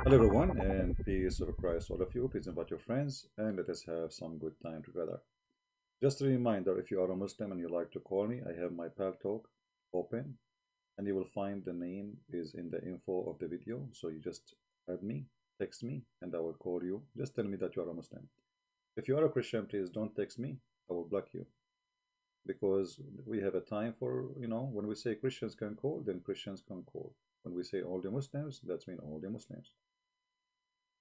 Hello everyone, and peace of Christ all of you. Please invite your friends and let us have some good time together. Just a reminder, if you are a Muslim and you like to call me, I have my Talk open, and you will find the name is in the info of the video. So you just add me, text me, and I will call you. Just tell me that you are a Muslim. If you are a Christian, please don't text me. I will block you because we have a time for, when we say Christians can call, then Christians can call. When we say all the Muslims, that's mean all the Muslims.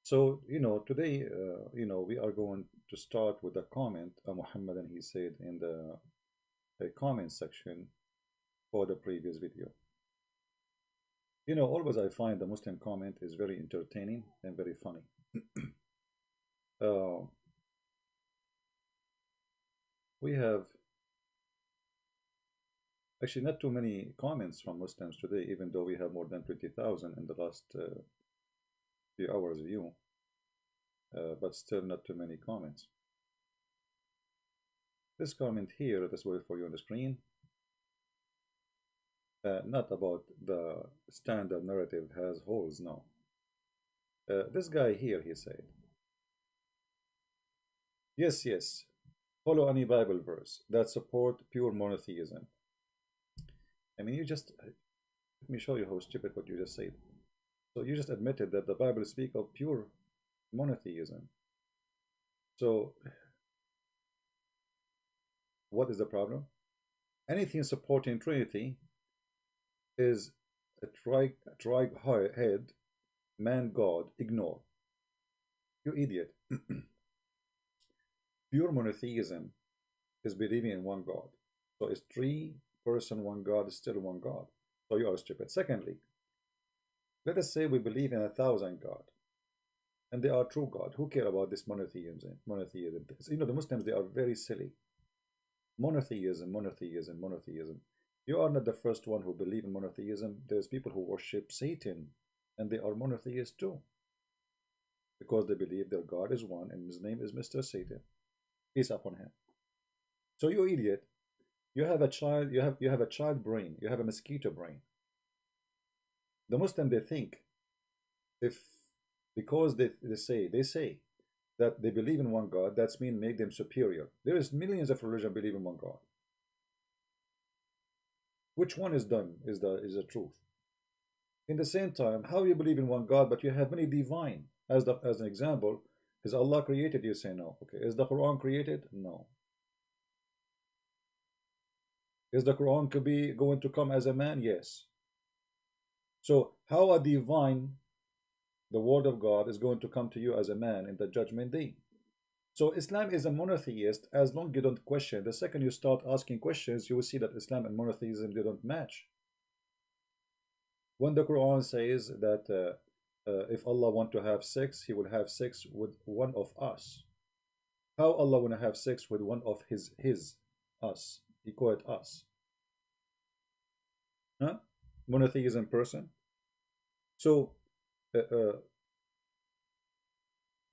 So, today, we are going to start with a comment Muhammad and he said in the comment section for the previous video. Always I find the Muslim comment is very entertaining and very funny. uh, we have actually not too many comments from Muslims today, even though we have more than 20,000 in the last few hours view, but still not too many comments. This comment here, let us wait for you on the screen. Not about the standard narrative has holes, no. This guy here, he said, yes, follow any Bible verse that support pure monotheism. I mean, let me show you how stupid what you just said. So you just admitted that the Bible speak of pure monotheism. So what is the problem? Anything supporting Trinity is a tri-head man God. Ignore. You idiot. Pure monotheism is believing in one God. So it's three-person one God is still one God. So you are stupid. Secondly, let us say we believe in 1,000 God, and they are true God. Who care about this monotheism? The Muslims, they are very silly. Monotheism. You are not the first one who believe in monotheism. There's people who worship Satan, and they are monotheists too, because they believe their God is one, and his name is Mr. Satan. Peace upon him. So you idiot, you have a child. You have a child brain. You have a mosquito brain. The Muslim, they think because they say that they believe in one God, that's mean make them superior. There is millions of religions believe in one God. Which one is the truth? In the same time, how you believe in one God but you have many divine? As an example, is Allah created? You say no. Okay. Is the Quran created? No. Is the Quran could be going to come as a man? Yes. So how a divine, the word of God, is going to come to you as a man in the judgment day? So Islam is a monotheist as long as you don't question. The second you start asking questions, you will see that Islam and monotheism, they don't match. When the Quran says that if Allah want to have sex, he will have sex with one of us. How Allah want to have sex with one of his us? He call it us. Huh? Monotheism person. So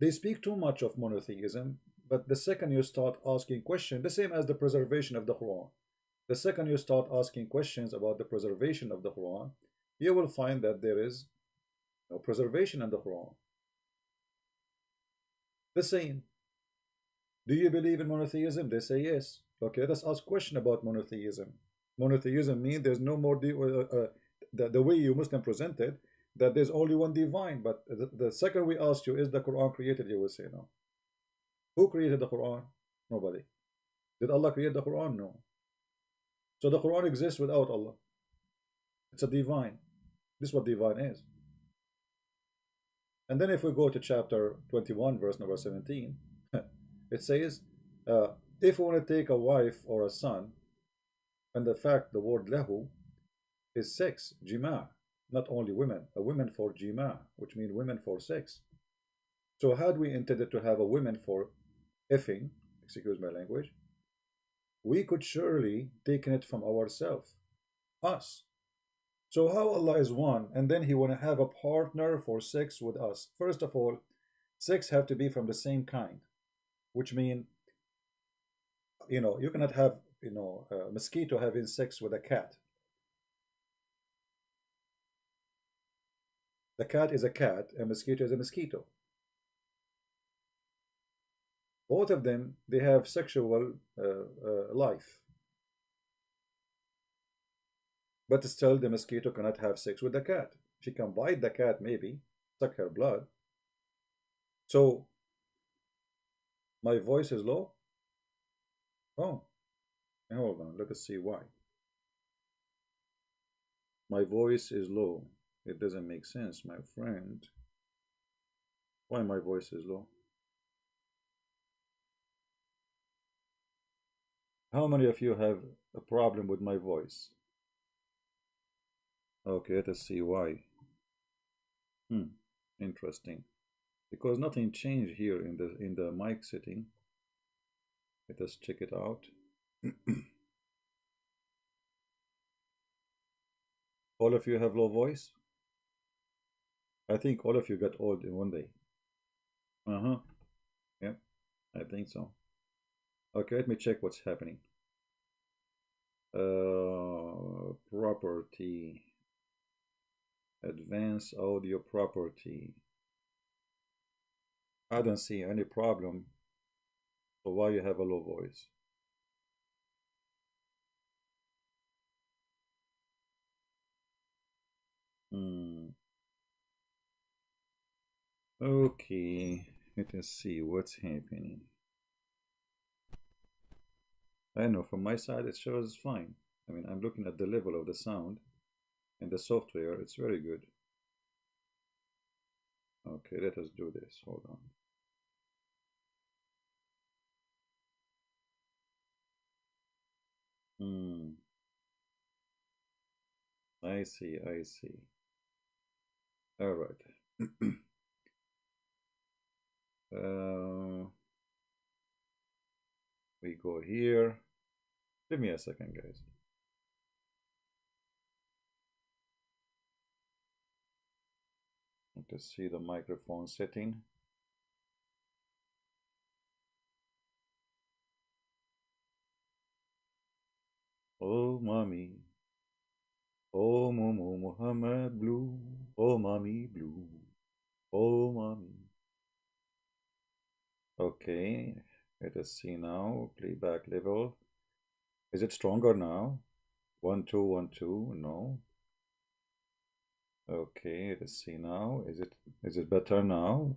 they speak too much of monotheism, but the second you start asking questions, the same as the preservation of the Quran, the second you start asking questions about the preservation of the Quran, you will find that there is no preservation in the Quran. The same. Do you believe in monotheism? They say yes. Okay, let's ask question about monotheism. Monotheism means there's no more the way you Muslim presented, that there's only one divine. But the second we ask you, is the Quran created? You will say no. Who created the Quran? Nobody. Did Allah create the Quran? No. So the Quran exists without Allah. It's a divine. This is what divine is. And then if we go to chapter 21, verse number 17, it says, if we want to take a wife or a son, and the fact the word lahu is sex, jima, not only women, a women for jima, which means women for sex. So had we intended to have a women for effing, excuse my language, we could surely taken it from ourselves, us. So how Allah is one, and then he want to have a partner for sex with us? First of all, sex have to be from the same kind, which mean, you cannot have, a mosquito having sex with a cat. The cat is a cat, a mosquito is a mosquito. Both of them, they have sexual life. But still, the mosquito cannot have sex with the cat. She can bite the cat, maybe, suck her blood. So, my voice is low? Oh, hold on, let us see why. My voice is low. It doesn't make sense, my friend. Why my voice is low? How many of you have a problem with my voice? Okay, let us see why. Interesting. Because nothing changed here in the mic setting. Let us check it out. All of you have low voice? I think all of you got old in one day. Uh-huh. Yep, I think so. Okay, let me check what's happening. Property. Advanced audio property. I don't see any problem. So why you have a low voice? Okay, let us see what's happening. I know from my side it shows fine. I mean, I'm looking at the level of the sound in the software. It's very good. Okay, let us do this. Hold on. I see, I see. All right. We go here. Give me a second, guys. Let us see the microphone setting. Oh, mommy. Oh, Momo Muhammad Blue. Oh, mommy blue. Oh, mommy. Okay, let us see now. Playback level. Is it stronger now? 1 2 1 2. No. Okay, let's see now. Is it better now?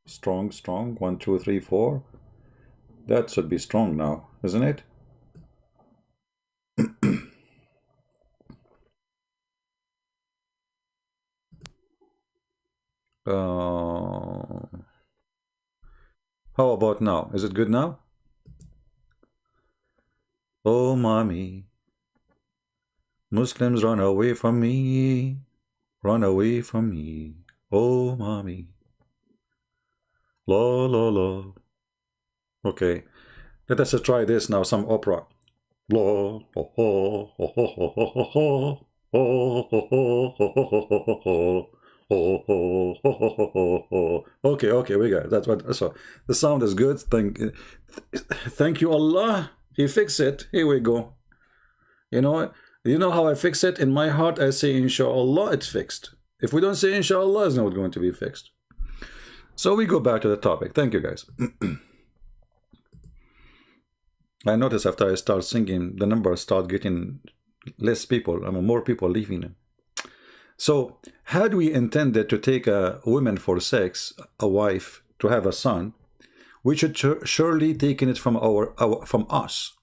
Strong, strong. 1 2 3 4. That should be strong now, isn't it? How about now? Is it good now? Oh, mommy. Muslims run away from me. Run away from me. Oh, mommy. La, la, la. Okay. Let us try this now, some opera. La, ho, ho, ho, ho, ho, ho, ho, ho. Oh, ho, ho, ho, ho, ho, ho, ho. Oh, ho, ho, ho, ho, ho, ho. Okay, okay, we got it. That's what. So the sound is good. Thank you, Allah. He fixed it. Here we go. You know how I fix it? In my heart, I say, Inshallah, it's fixed. If we don't say Inshallah, it's not going to be fixed. So we go back to the topic. Thank you, guys. I notice after I start singing, the numbers start getting less people. I mean, more people leaving. So, had we intended to take a woman for sex, a wife, to have a son, we should surely taken it from from us.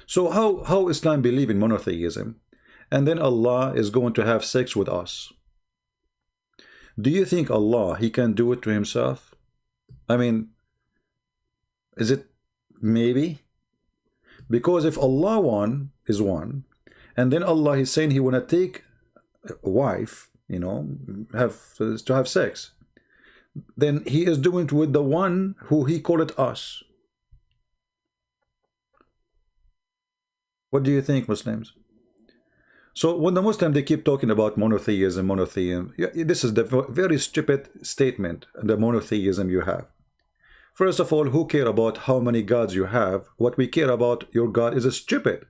So how Islam believe in monotheism, and then Allah is going to have sex with us? Do you think Allah, he can do it to himself? I mean, is it maybe? Because if Allah one is one, and then Allah is saying he wanna take a wife, to have sex, then he is doing it with the one who he called it us. What do you think, Muslims? So when the Muslims, they keep talking about monotheism, this is the very stupid statement, the monotheism you have. First of all, who care about how many gods you have? What we care about, your God is stupid.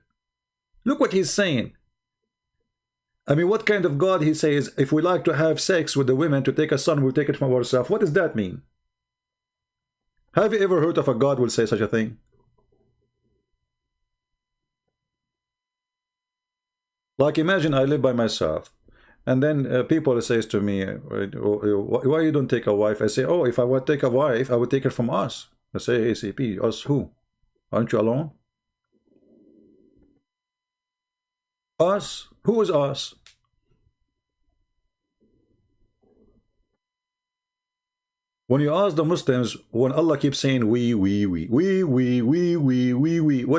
Look what he's saying. I mean, what kind of God he says, if we like to have sex with the women to take a son, we'll take it from ourselves? What does that mean? Have you ever heard of a God will say such a thing? Like, imagine I live by myself, and then people says to me, why you don't take a wife? I say, oh, if I would take a wife, I would take her from us. I say, ACP, us who? Aren't you alone? Us? Who is us? When you ask the Muslims, when Allah keeps saying we, what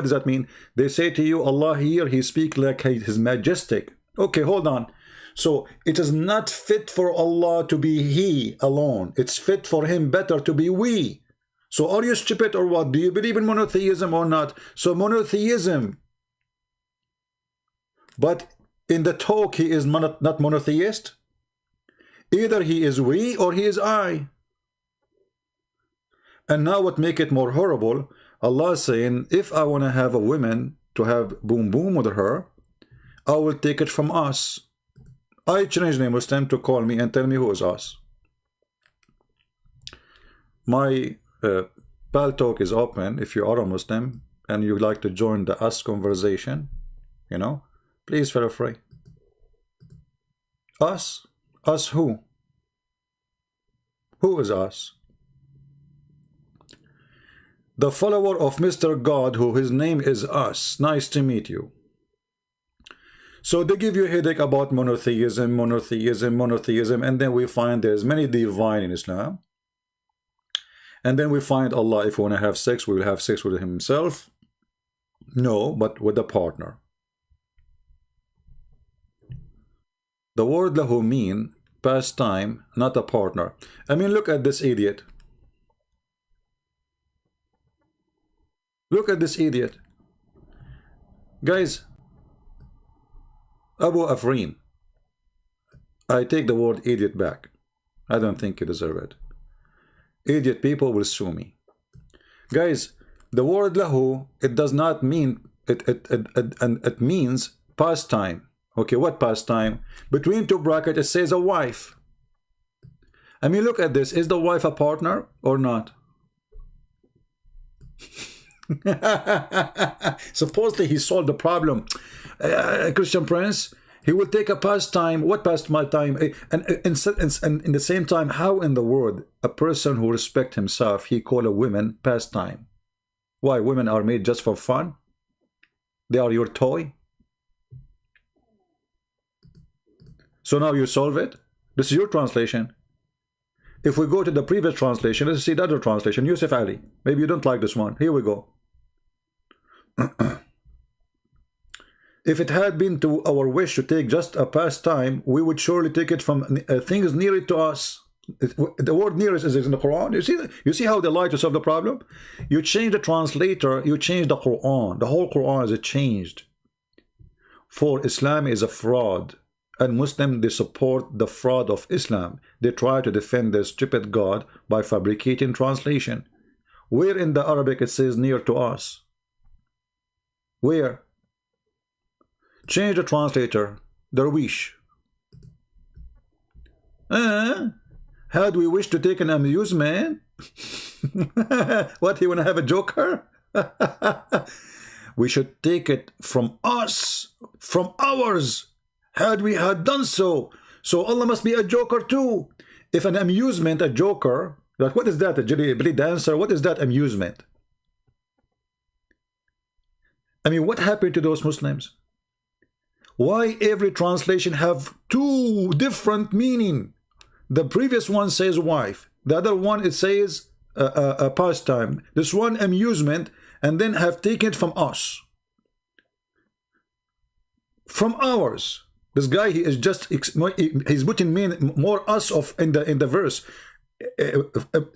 does that mean? They say to you, Allah here, he speaks like he's majestic. Okay, hold on. So it is not fit for Allah to be he alone. It's fit for him better to be we. So are you stupid or what? Do you believe in monotheism or not? So monotheism. But in the talk, he is not monotheist. Either he is we or he is I. And now what make it more horrible, Allah is saying, if I want to have a woman to have boom boom with her, I will take it from us. I challenge a Muslim to call me and tell me who is us. My Pal Talk is open. If you are a Muslim and you like to join the us conversation, you know, please feel free. Us? Us who? Who is us? The follower of Mr. God, who his name is us. Nice to meet you. So they give you a headache about monotheism, and then we find there's many divine in Islam. And then we find Allah, if we want to have sex, we will have sex with himself. No, but with a partner. The word lahu mean pastime, not a partner. I mean, look at this idiot. Look at this idiot. Guys, Abu Afrin, I take the word idiot back. I don't think you deserve it. Idiot people will sue me. Guys, the word lahu, it does not mean, it means pastime. Okay, what pastime? Between two brackets, it says a wife. I mean, look at this. Is the wife a partner or not? Supposedly he solved the problem. Christian Prince, he will take a pastime. What pastime? And in the same time, how in the world a person who respects himself, he call a woman pastime? Why? Women are made just for fun? They are your toy? So now you solve it? This is your translation. If we go to the previous translation, let's see the other translation. Yusuf Ali. Maybe you don't like this one. Here we go. If it had been to our wish to take just a pastime, we would surely take it from things near to us. The word nearest is in the Quran. You see how they lie to solve the problem? You change the translator, you change the Quran. The whole Quran is changed. For Islam is a fraud. And Muslims, they support the fraud of Islam. They try to defend their stupid God by fabricating translation. Where in the Arabic it says near to us? Where? Change the translator. Darwish. Had we wish to take an amusement? What, he want to have a joker? We should take it from us, from ours. Had we had done so. So Allah must be a joker too. If an amusement, a joker, like what is that? A jelly dancer? What is that amusement? I mean, what happened to those Muslims? Why every translation have two different meaning? The previous one says wife. The other one, it says a pastime. This one amusement, and then have taken it from us. From ours. This guy, he is just, he's putting more us of in the verse.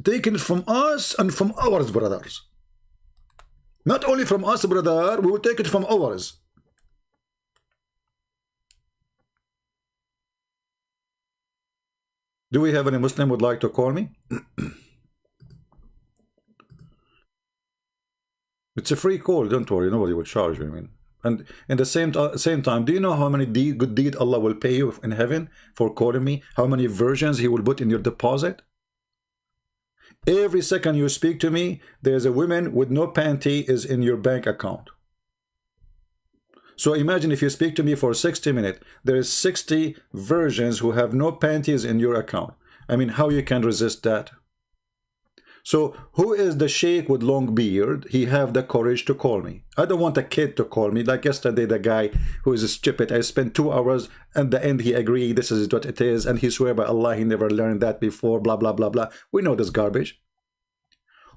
Taken it from us and from ours, brothers. Not only from us, brother, we will take it from ours. Do we have any Muslim would like to call me? It's a free call, don't worry, nobody will charge you. I mean, And in the same time, do you know how many good deed Allah will pay you in heaven for calling me? How many versions He will put in your deposit? Every second you speak to me, there's a woman with no panty is in your bank account. So imagine if you speak to me for 60 minutes, there is 60 versions who have no panties in your account. I mean, how you can resist that? So who is the sheikh with long beard? He have the courage to call me. I don't want a kid to call me. Like yesterday, the guy who is stupid. I spent 2 hours. At the end, he agreed this is what it is. And he swear by Allah, he never learned that before. Blah, blah, blah, blah. We know this garbage.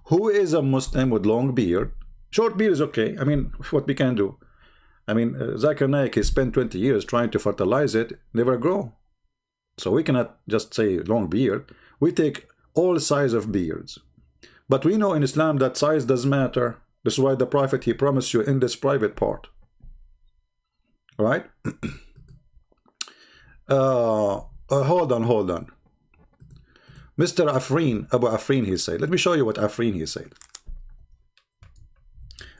Who is a Muslim with long beard? Short beard is okay. I mean, what we can do. I mean, Zakir Naik, he spent 20 years trying to fertilize it. Never grow. So we cannot just say long beard. We take all size of beards. But we know in Islam that size does matter. This is why the Prophet, he promised you in this private part. All right? Hold on. Mr. Afrin, Abu Afrin, he said. Let me show you what Afrin, he said.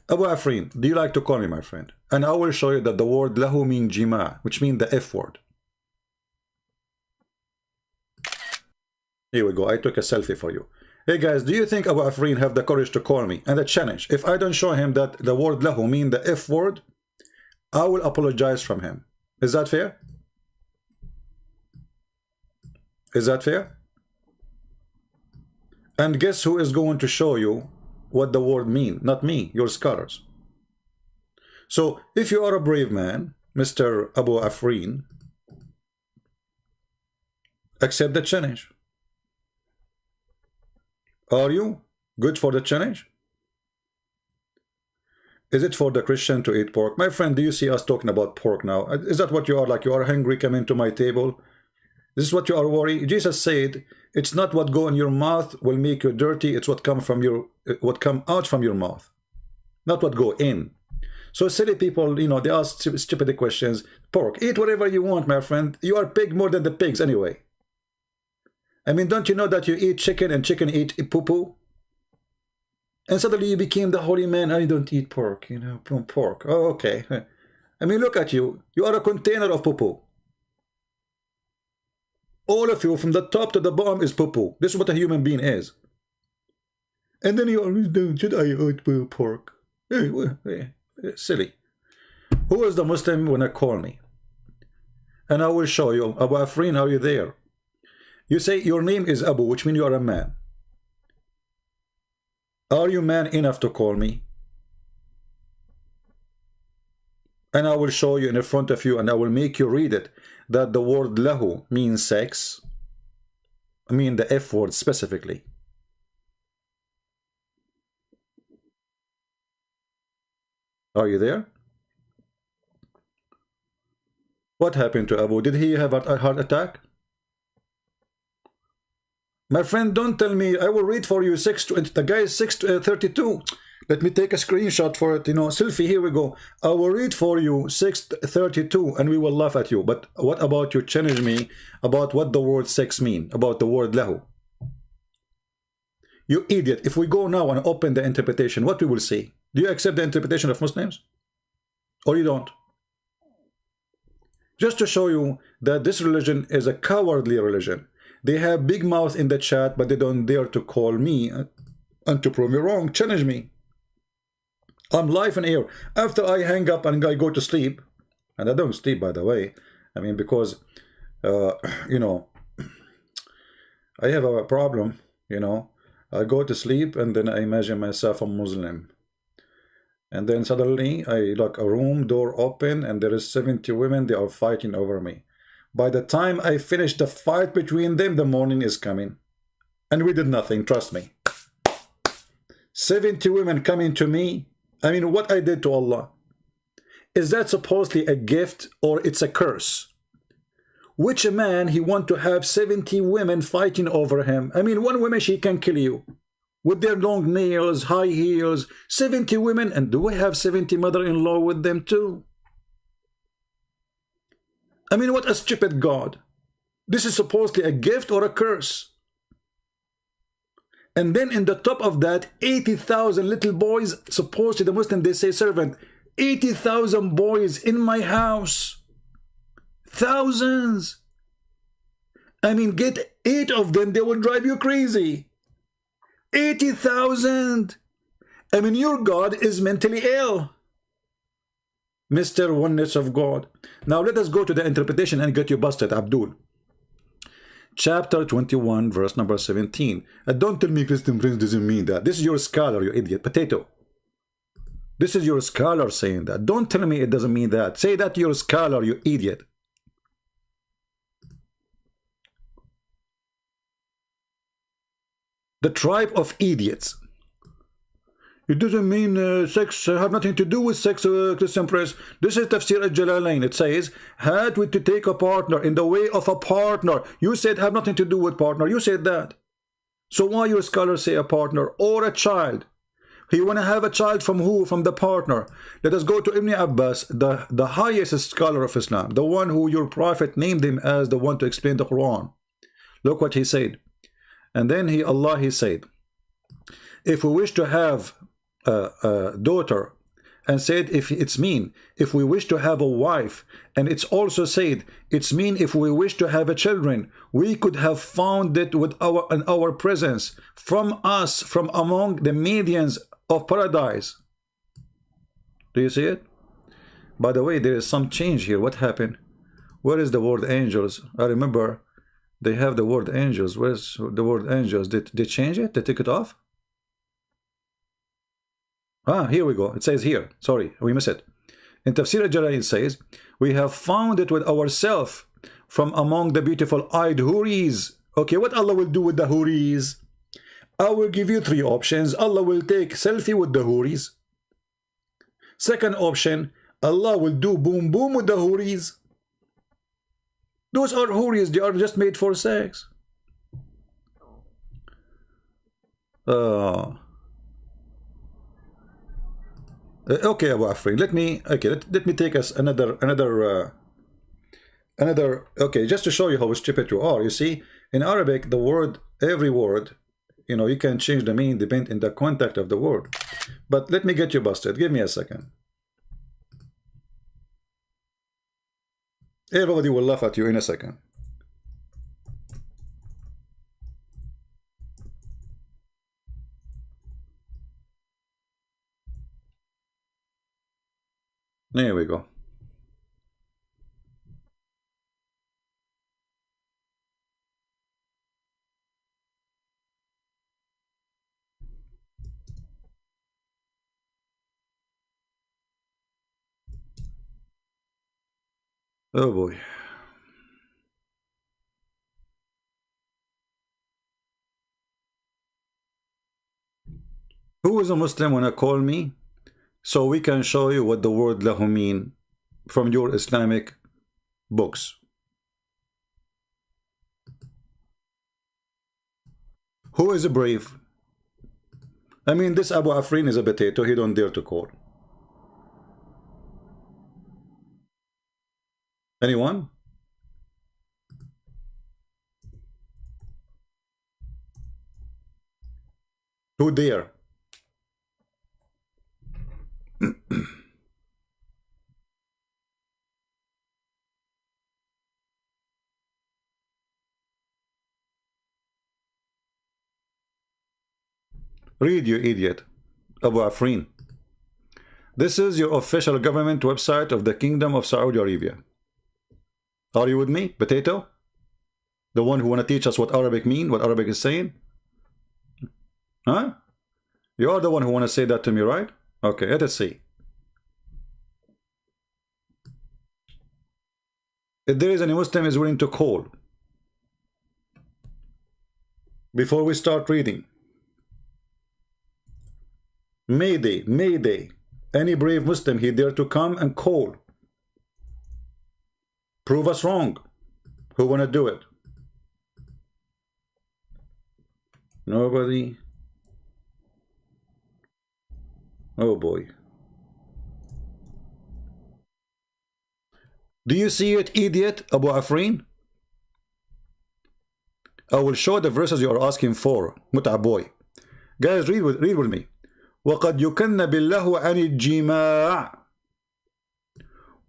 Abu Afrin, do you like to call me, my friend? And I will show you that the word lahu means jima, which means the F word. Here we go. I took a selfie for you. Hey guys, do you think Abu Afrin have the courage to call me? And the challenge, if I don't show him that the word lahu mean the F word, I will apologize from him. Is that fair? Is that fair? And guess who is going to show you what the word mean? Not me, your scholars. So if you are a brave man, Mr. Abu Afrin, accept the challenge. Are you good for the challenge? Is it for the Christian to eat pork? My friend, do you see us talking about pork now? Is that what you are like? You are hungry, come into my table. This is what you are worried. Jesus said, it's not what go in your mouth will make you dirty. It's what come out from your mouth, not what go in. So silly people, you know, they ask stupid questions. Pork, eat whatever you want, my friend. You are pig more than the pigs anyway. I mean, don't you know that you eat chicken and chicken eat poo-poo? And suddenly you became the holy man. I don't eat pork, you know, pork. Oh, okay. I mean, look at you. You are a container of poo-poo. All of you, from the top to the bottom, is poo-poo. This is what a human being is. And then you always do, should I eat pork? Silly. Who is the Muslim when I call me? And I will show you. Abu Afrin, are you there? You say your name is Abu, which means you are a man. Are you man enough to call me? And I will show you in front of you, and I will make you read it, that the word lahu means sex. I mean the F word specifically. Are you there? What happened to Abu? Did he have a heart attack? My friend, don't tell me. I will read for you. The guy is 6:32. Let me take a screenshot for it. You know, selfie. Here we go. I will read for you 6:32, and we will laugh at you. But what about you challenge me about what the word sex mean? About the word lahu? You idiot! If we go now and open the interpretation, what we will see? Do you accept the interpretation of Muslims, or you don't? Just to show you that this religion is a cowardly religion. They have big mouth in the chat, but they don't dare to call me and to prove me wrong. Challenge me. I'm live and air. After I hang up and I go to sleep, and I don't sleep, by the way. I mean, because, you know, I have a problem, you know. I go to sleep and then I imagine myself a Muslim. And then suddenly I look a room, door open, and there is 70 women. They are fighting over me. By the time I finish the fight between them, the morning is coming. And we did nothing, trust me. 70 women coming to me. I mean, what I did to Allah. Is that supposedly a gift or it's a curse? Which man he want to have 70 women fighting over him? I mean, one woman, she can kill you. With their long nails, high heels, 70 women. And do I have 70 mother-in-law with them too? I mean, what a stupid God. This is supposedly a gift or a curse. And then in the top of that, 80,000 little boys, supposedly the Muslim, they say servant. 80,000 boys in my house. Thousands. I mean, get 8 of them, they will drive you crazy. 80,000. I mean, your God is mentally ill. Mr. Oneness of God. Now let us go to the interpretation and get you busted, Abdul. Chapter 21, verse number 17. And don't tell me Christian Prince doesn't mean that. This is your scholar, you idiot. Potato. This is your scholar saying that. Don't tell me it doesn't mean that. Say that to your scholar, you idiot. The tribe of idiots. It doesn't mean sex have nothing to do with sex, Christian Prince. This is Tafsir al-Jalalain. It says, had we to take a partner in the way of a partner. You said have nothing to do with partner. You said that. So why your scholars say a partner or a child? You want to have a child from who? From the partner. Let us go to Ibn Abbas, the highest scholar of Islam, the one who your prophet named him as the one to explain the Quran. Look what he said. And then he said, if we wish to have a daughter, and said if it's mean if we wish to have a wife, and it's also said it's mean if we wish to have a children, we could have found it with our presence from us, from among the medians of paradise. Do you see it? By the way, there is some change here. What happened? Where is the word angels? I remember they have the word angels. Where's the word angels? Did they change it? They took it off? Ah, here we go. It says here. Sorry, we missed it. In Tafsir al-Jalalain it says, we have found it with ourselves from among the beautiful-eyed Houris. Okay, what Allah will do with the Houris? I will give you 3 options. Allah will take selfie with the Houris. Second option, Allah will do boom boom with the Houris. Those are Houris. They are just made for sex. Okay, Abu Afrin, let me take us another okay, just to show you how stupid you are. You see, in Arabic, the word, every word, you know, you can change the meaning depending on the context of the word. But let me get you busted. Give me a second. Everybody will laugh at you in a second. There we go. Oh boy. Who is a Muslim wanna call me? So we can show you what the word lahu mean from your Islamic books. Who is brave? I mean, this Abu Afrin is a potato. He don't dare to call. Anyone? Who dare? Read, you idiot. Abu Afrin. This is your official government website of the Kingdom of Saudi Arabia. Are you with me, potato? The one who want to teach us what Arabic mean, what Arabic is saying? Huh? You are the one who want to say that to me, right? Okay, let us see. If there is any Muslim is willing to call before we start reading. Mayday, Mayday. Any brave Muslim, he dare to come and call. Prove us wrong. Who want to do it? Nobody. Oh boy. Do you see it, idiot, Abu Afrin? I will show the verses you are asking for. Mut'a boy. Guys, read with me. وَقَدْ يُكَنَّ بِاللَّهُ عَنِ الْجِمَاعِ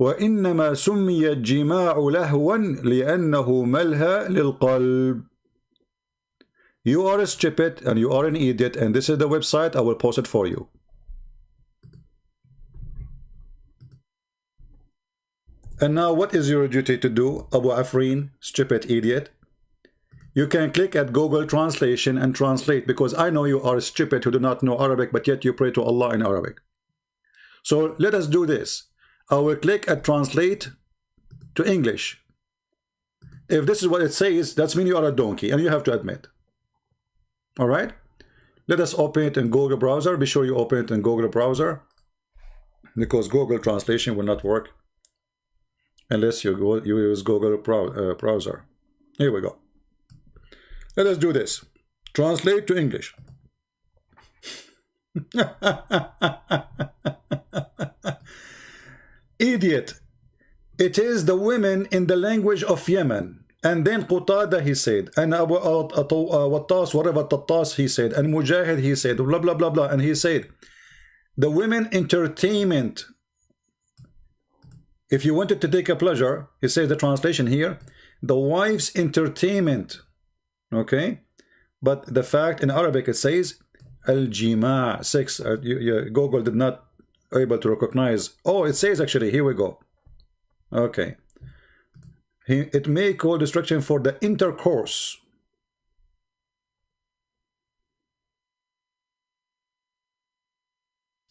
وإنما سمي الجماع لهوا لأنه ملهى للقلب. You are stupid and you are an idiot, and this is the website. I will post it for you. And now what is your duty to do, Abu Afrin, stupid idiot? You can click at Google Translation and translate, because I know you are stupid who do not know Arabic, but yet you pray to Allah in Arabic. So let us do this. I will click at translate to English. If this is what it says, that means you are a donkey, and you have to admit. All right, let us open it in Google browser. Be sure you open it in Google browser, because Google translation will not work unless you use Google browser. Here we go. Let us do this. Translate to English. Idiot. It is the women in the language of Yemen. And then Qutada, he said, and Abu Wattas, whatever Tattas, he said, and Mujahid, he said, blah, blah, blah, blah. And he said, the women entertainment. If you wanted to take a pleasure, he says the translation here, the wife's entertainment. Okay? But the fact in Arabic it says, al-jima' sex. Google did not able to recognize. Oh, it says actually, here we go. Okay. It may call destruction for the intercourse.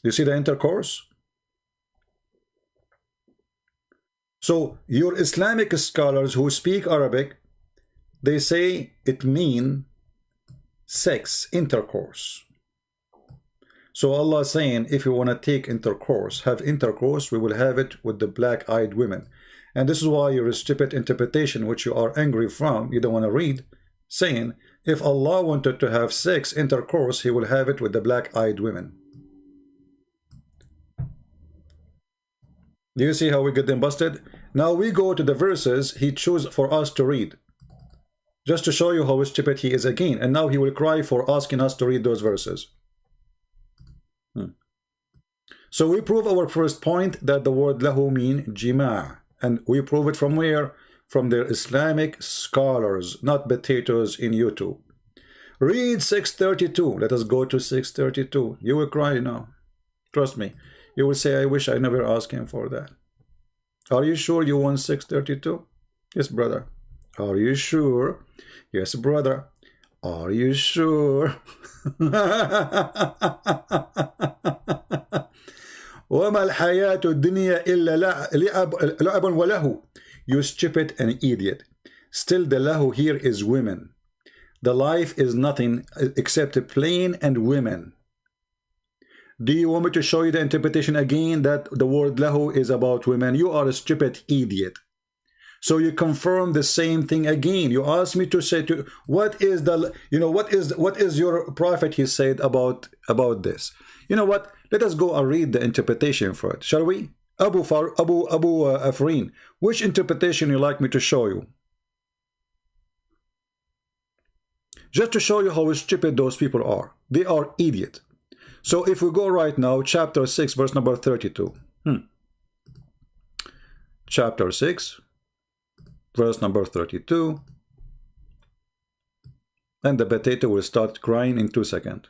You see the intercourse? So your Islamic scholars who speak Arabic, they say it means sex, intercourse. So Allah is saying, if you want to take intercourse, have intercourse, we will have it with the black-eyed women. And this is why your stupid interpretation, which you are angry from, you don't want to read, saying, if Allah wanted to have sex, intercourse, he will have it with the black-eyed women. Do you see how we get them busted? Now we go to the verses he chose for us to read, just to show you how stupid he is again. And now he will cry for asking us to read those verses. So we prove our first point, that the word lahu mean jima'. And we prove it from where? From their Islamic scholars, not potatoes in YouTube. Read 632. Let us go to 632. You will cry now. Trust me. You will say, I wish I never asked him for that. Are you sure you want 632? Yes, brother. Are you sure? Yes, brother. Are you sure? وَمَا الْحَيَاةُ الدُّنْيَا إِلَّا لَعَبٌ وَلَهُ. You stupid and idiot. Still the lahu here is women. The life is nothing except plain and women. Do you want me to show you the interpretation again, that the word lahu is about women? You are a stupid idiot. So you confirm the same thing again. You asked me to say to what is the, you know, what is your prophet, he said about this. You know what? Let us go and read the interpretation for it, shall we? Abu Afrin, which interpretation you like me to show you? Just to show you how stupid those people are. They are idiot. So if we go right now, chapter 6, verse number 32. Chapter 6, verse number 32. And the potato will start crying in 2 seconds.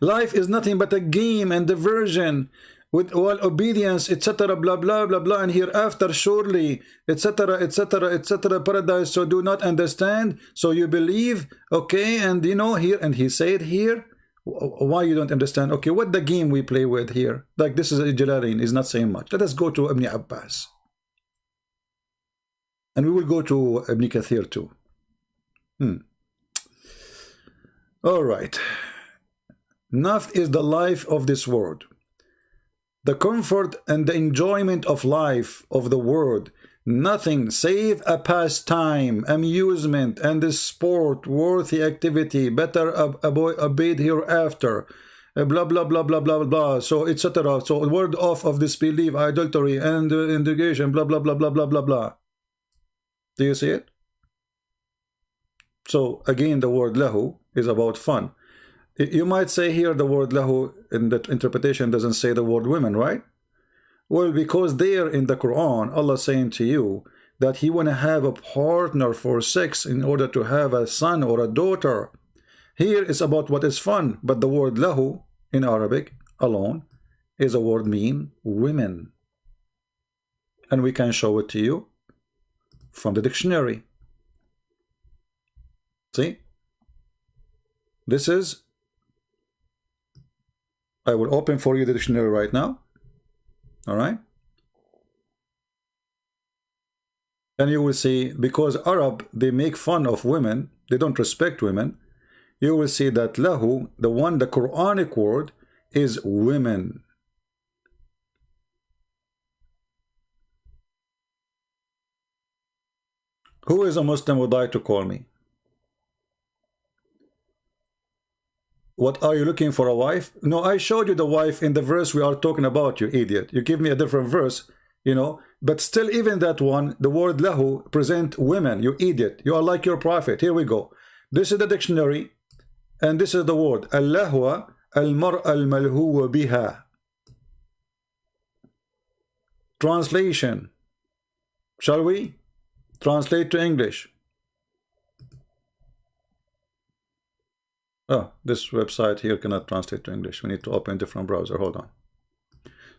Life is nothing but a game and diversion, with all obedience, etc., blah blah blah blah, and hereafter surely, etc., etc., etc., paradise. So do not understand, so you believe, okay? And you know, here, and he said here, why you don't understand? Okay, what the game we play with here? Like this is Jalalain is not saying much. Let us go to Ibn Abbas, and we will go to Ibn Kathir too. All right. Nafs is the life of this world, the comfort and the enjoyment of life of the world, nothing save a pastime, amusement, and a sport, worthy activity, better obeyed hereafter, blah blah blah blah blah blah. So etc. So word off of disbelief, idolatry, and integration, blah blah blah blah blah blah blah. Do you see it? So again, the word lahu is about fun. You might say here the word lahu in the interpretation doesn't say the word women, right? Well, because there in the Quran, Allah saying to you that He want to have a partner for sex in order to have a son or a daughter. Here is about what is fun, but the word lahu in Arabic alone is a word mean women. And we can show it to you from the dictionary. See? This is, I will open for you the dictionary right now. All right? And you will see, because Arab, they make fun of women, they don't respect women, you will see that lahu, the Quranic word, is women. Who is a Muslim would like to call me? What, are you looking for a wife? No, I showed you the wife in the verse we are talking about, you idiot. You give me a different verse, you know, but still even that one, the word lahu present women, you idiot. You are like your prophet. Here we go. This is the dictionary, and this is the word. Al-lahwa al-mar'a al-malhuwa biha. Translation. Shall we? Translate to English. Oh, this website here cannot translate to English. We need to open a different browser. Hold on.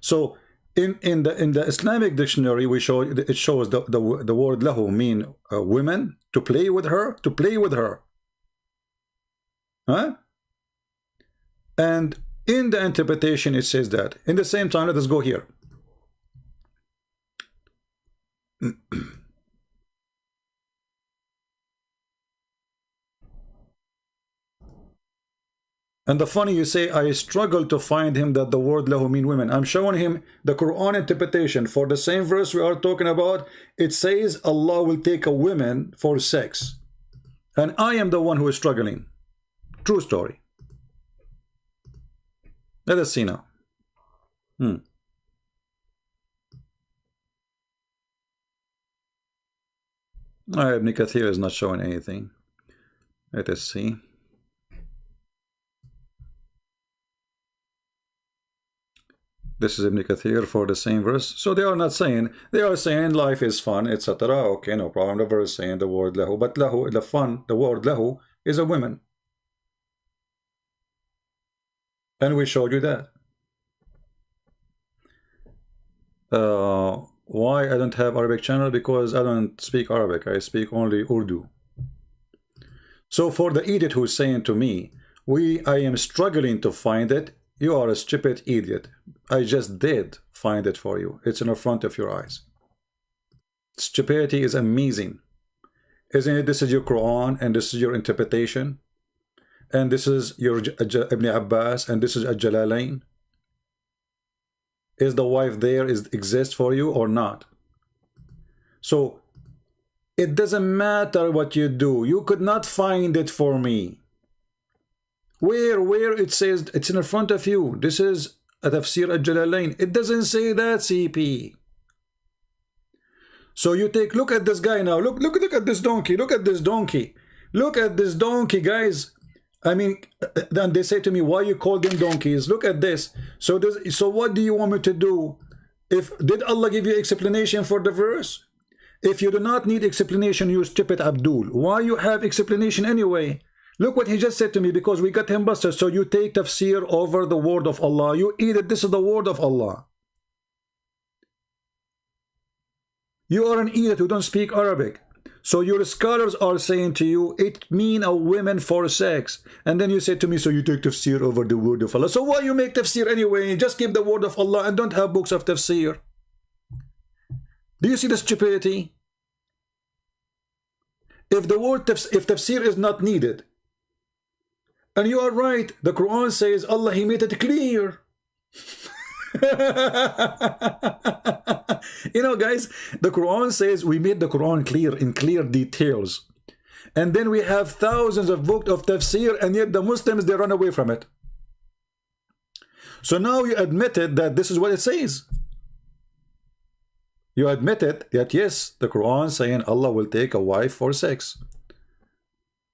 So in the Islamic dictionary, we show it shows the word lahu mean women, to play with her, huh? And in the interpretation it says that. In the same time, let us go here. And the funny, you say, I struggle to find him that the word lahu mean women. I'm showing him the Quran interpretation for the same verse we are talking about. It says Allah will take a woman for sex. And I am the one who is struggling. True story. Let us see now. Ibn Kathir is not showing anything. Let us see. This is Ibn Kathir for the same verse. So they are not saying, they are saying life is fun, etc. Okay, no problem. The verse saying the word lahu, but lahu, the fun, the word lahu is a woman. And we showed you that. Why I don't have Arabic channel? Because I don't speak Arabic. I speak only Urdu. So for the idiot who is saying to me, I am struggling to find it, you are a stupid idiot. I just did find it for you. It's in the front of your eyes. Stupidity is amazing. Isn't it? This is your Quran, and this is your interpretation. And this is your Ibn Abbas, and this is Al-Jalalain. Is the wife there, exists for you or not? So it doesn't matter what you do. You could not find it for me. Where it says it's in front of you. This is a Tafsir Al-Jalalain. It doesn't say that, CP. So you look at this guy now. Look at this donkey. Look at this donkey. Look at this donkey, guys. I mean, then they say to me, why you call them donkeys? Look at this. So what do you want me to do? Did Allah give you explanation for the verse? If you do not need explanation, you stupid Abdul. Why you have explanation anyway? Look what he just said to me, because we got him busted. So you take tafsir over the word of Allah. You idiot, this is the word of Allah. You are an idiot who don't speak Arabic. So your scholars are saying to you, it mean a woman for sex. And then you say to me, so you take tafsir over the word of Allah. So why you make tafsir anyway? Just keep the word of Allah and don't have books of tafsir. Do you see the stupidity? If tafsir is not needed, and you are right, the Quran says Allah, He made it clear. You know, guys, the Quran says we made the Quran clear in clear details. And then we have thousands of books of tafsir, and yet the Muslims, they run away from it. So now you admitted that this is what it says. You admitted that yes, the Quran saying Allah will take a wife for sex.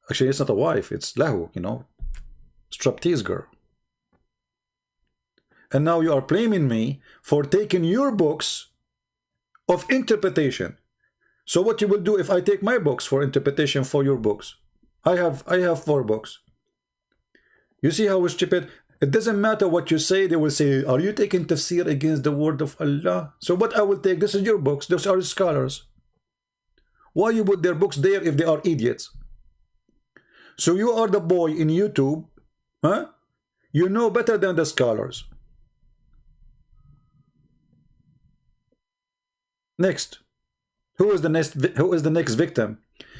Actually, it's not a wife, it's lahu, you know, striptease girl. And now you are blaming me for taking your books of interpretation. So what you will do if I take my books for interpretation for your books? I have 4 books. You see how stupid? It doesn't matter what you say, they will say, are you taking tafsir against the word of Allah? So what I will take, this is your books, those are scholars. Why you put their books there if they are idiots? So you are the boy in YouTube, huh? You know better than the scholars. Next. Who is the next victim?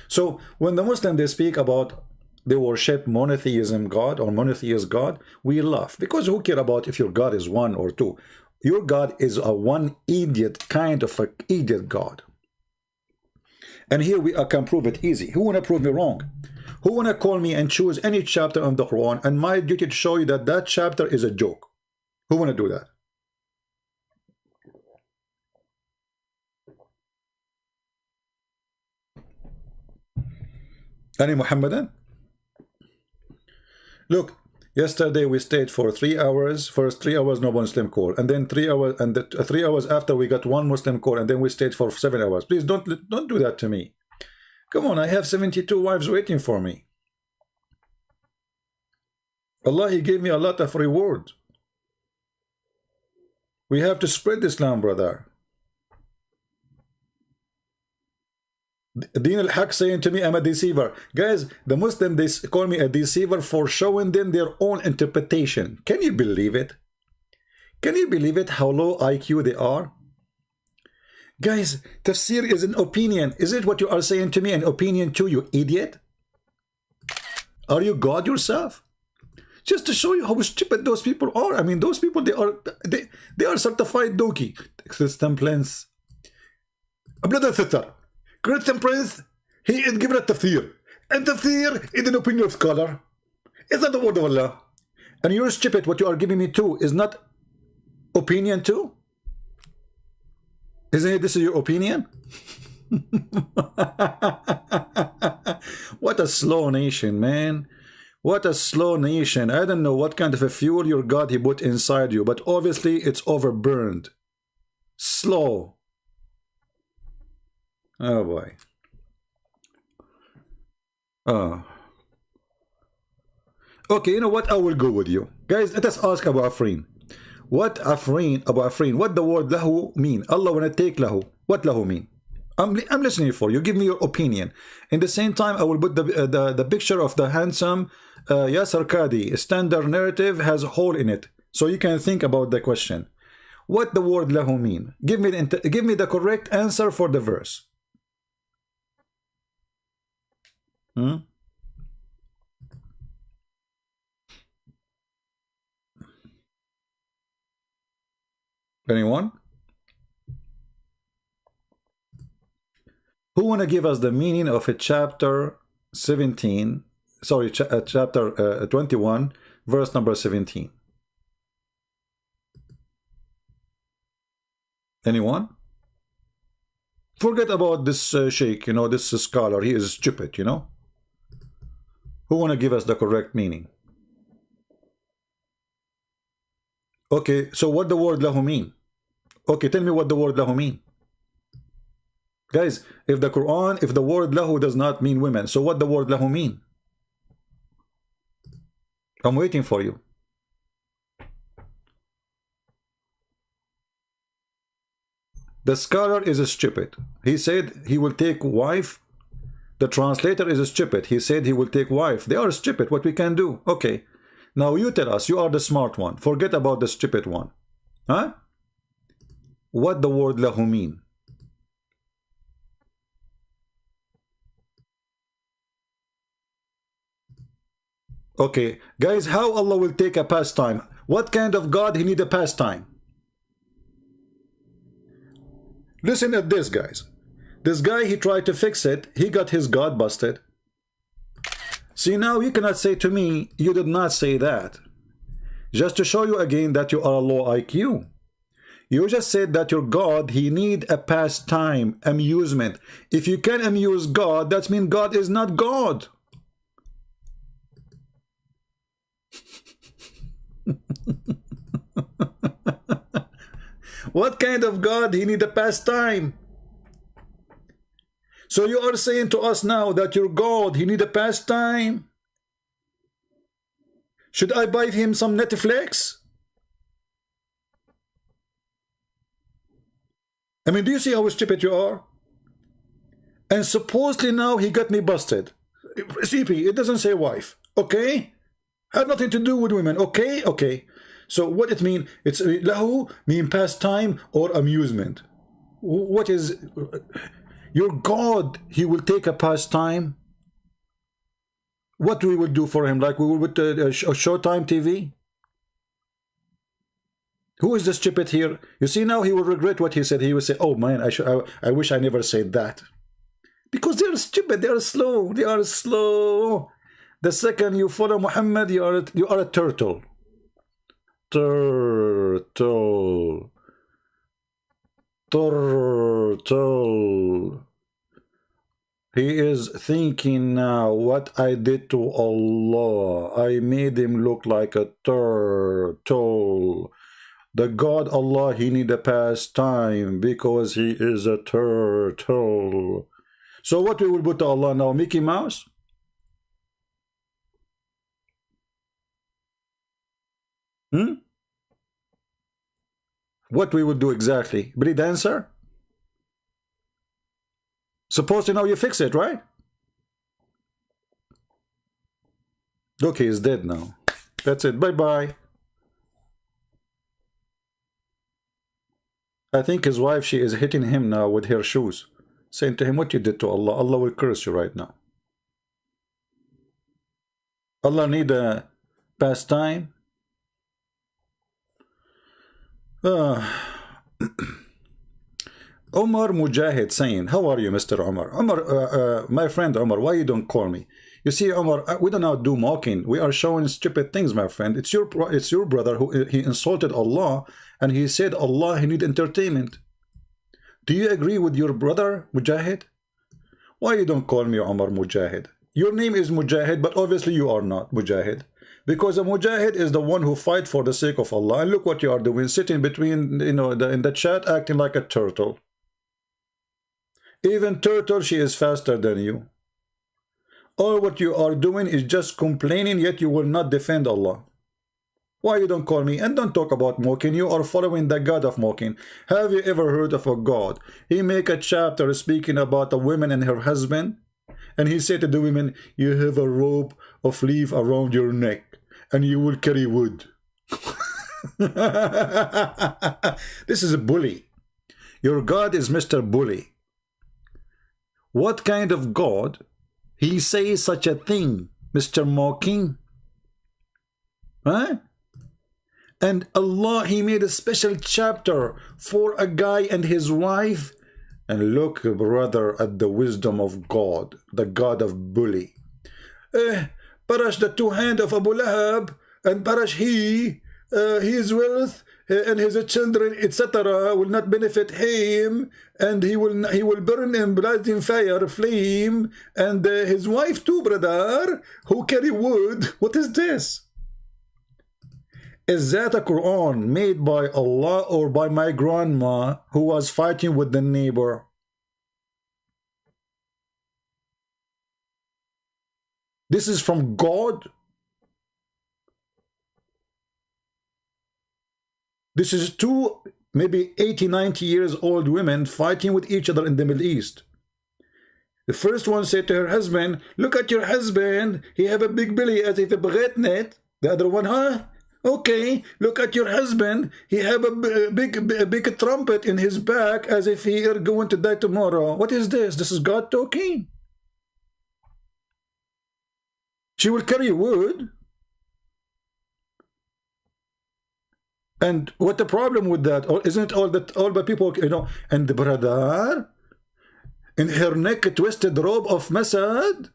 So when the Muslim they speak about they worship monotheism God or monotheist God, we laugh because who care about if your God is 1 or 2? Your God is a one idiot kind of an idiot God. And here I can prove it easy. Who wanna prove me wrong? Who wanna call me and choose any chapter on the Quran and my duty to show you that that chapter is a joke? Who wanna do that? Any Muhammadan? Look, yesterday we stayed for 3 hours. First 3 hours no Muslim call, and then 3 hours, and 3 hours after we got 1 Muslim call, and then we stayed for 7 hours. Please don't do that to me. Come on, I have 72 wives waiting for me. Allah, He gave me a lot of reward. We have to spread Islam, brother. Deen al-Haq saying to me, I'm a deceiver. Guys, the Muslim, they call me a deceiver for showing them their own interpretation. Can you believe it? Can you believe it, how low IQ they are? Guys, tafsir is an opinion. Is it what you are saying to me, an opinion too, you idiot? Are you God yourself? Just to show you how stupid those people are. I mean, those people, they are certified donkey. Christian Prince. Brother Sister. Christian Prince, he is given a tafsir. And tafsir is an opinion of scholar. It's not the word of Allah. And you're stupid, what you are giving me too is not opinion too? Isn't it this is your opinion? What a slow nation, man. What a slow nation. I don't know what kind of a fuel your God He put inside you, but obviously it's overburned. Slow. Oh boy. Oh. Okay, you know what? I will go with you. Guys, let us ask Abu Afrin. What Afrin, Abu Afrin, what the word lahu mean? Allah wanna take lahu. What lahu mean? I'm listening for you. Give me your opinion. In the same time, I will put the picture of the handsome Yasser Qadi. Standard narrative has a hole in it. So you can think about the question. What the word lahu mean? Give me the correct answer for the verse. Anyone? Who want to give us the meaning of a chapter 17, sorry, chapter 21, verse number 17? Anyone? Forget about this sheikh, you know, this scholar, he is stupid, you know? Who want to give us the correct meaning? Okay, so what the word lahu mean? Okay, tell me what the word lahu mean. Guys, if the Quran, if the word lahu does not mean women, so what the word lahu mean? I'm waiting for you. The scholar is stupid. He said he will take wife. The translator is stupid. He said he will take wife. They are stupid. What we can do? Okay. Now you tell us. You are the smart one. Forget about the stupid one. Huh? What the word lahu mean? Okay. Guys, how Allah will take a pastime? What kind of God he need a pastime? Listen at this, guys. This guy, he tried to fix it. He got his God busted. See, now you cannot say to me, you did not say that. Just to show you again that you are a low IQ. You just said that your God, he need a pastime, amusement. If you can amuse God, that means God is not God. What kind of God he need a pastime? So you are saying to us now that your God, he need a pastime? Should I buy him some Netflix? I mean, do you see how stupid you are? And supposedly now he got me busted. CP, it doesn't say wife, okay? Have nothing to do with women, okay? Okay. So what it mean? It's lahu mean pastime or amusement. What is your God? He will take a pastime. What we will do for him? Like we will with Showtime TV? Who is the stupid here? You see now he will regret what he said. He will say, "Oh man, I wish I never said that." Because they are stupid. They are slow. They are slow. The second you follow Muhammad, you are a turtle. Turtle. Turtle. He is thinking now, what I did to Allah. I made him look like a turtle. The God Allah, he need a pastime because he is a turtle. So what we will put to Allah now? Mickey Mouse? What we would do exactly? Belly dancer? Suppose you know you fix it, right? Look, he is dead now. That's it. Bye-bye. I think his wife, she is hitting him now with her shoes, saying to him, what you did to Allah, Allah will curse you right now. Allah need a pastime. Omar Mujahid saying, how are you, Mr. Omar? Omar, my friend Omar, why you don't call me? You see, Omar, we do not do mocking. We are showing stupid things, my friend. It's your brother who he insulted Allah, and he said Allah he need entertainment. Do you agree with your brother Mujahid? Why you don't call me Omar Mujahid? Your name is Mujahid, but obviously you are not Mujahid. Because a Mujahid is the one who fight for the sake of Allah. And look what you are doing, sitting between, in the chat, acting like a turtle. Even turtle, she is faster than you. All what you are doing is just complaining, yet you will not defend Allah. Why you don't call me? And don't talk about mocking. You are following the God of mocking. Have you ever heard of a God? He make a chapter speaking about a woman and her husband. And he said to the women, you have a rope of leaf around your neck, and you will carry wood. This is a bully. Your God is Mr. Bully. What kind of God he says such a thing, Mr. Mocking? Huh? And Allah, he made a special chapter for a guy and his wife. And look, brother, at the wisdom of God, the God of bully. Parash the two hands of Abu Lahab, and Parash his wealth and his children, etc., will not benefit him, and he will burn in blazing fire, flame, and his wife too, brother, who carry wood. What is this? Is that a Quran made by Allah or by my grandma who was fighting with the neighbor? This is from God? This is two, maybe 80, 90 years old women fighting with each other in the Middle East. The first one said to her husband, look at your husband, he have a big belly as if a bretnet. The other one, huh? Okay, look at your husband, he have a big trumpet in his back as if he are going to die tomorrow. What is this? This is God talking. She will carry wood. And what the problem with that? Or isn't it all the people, you know, and the brother in her neck a twisted robe of Masad?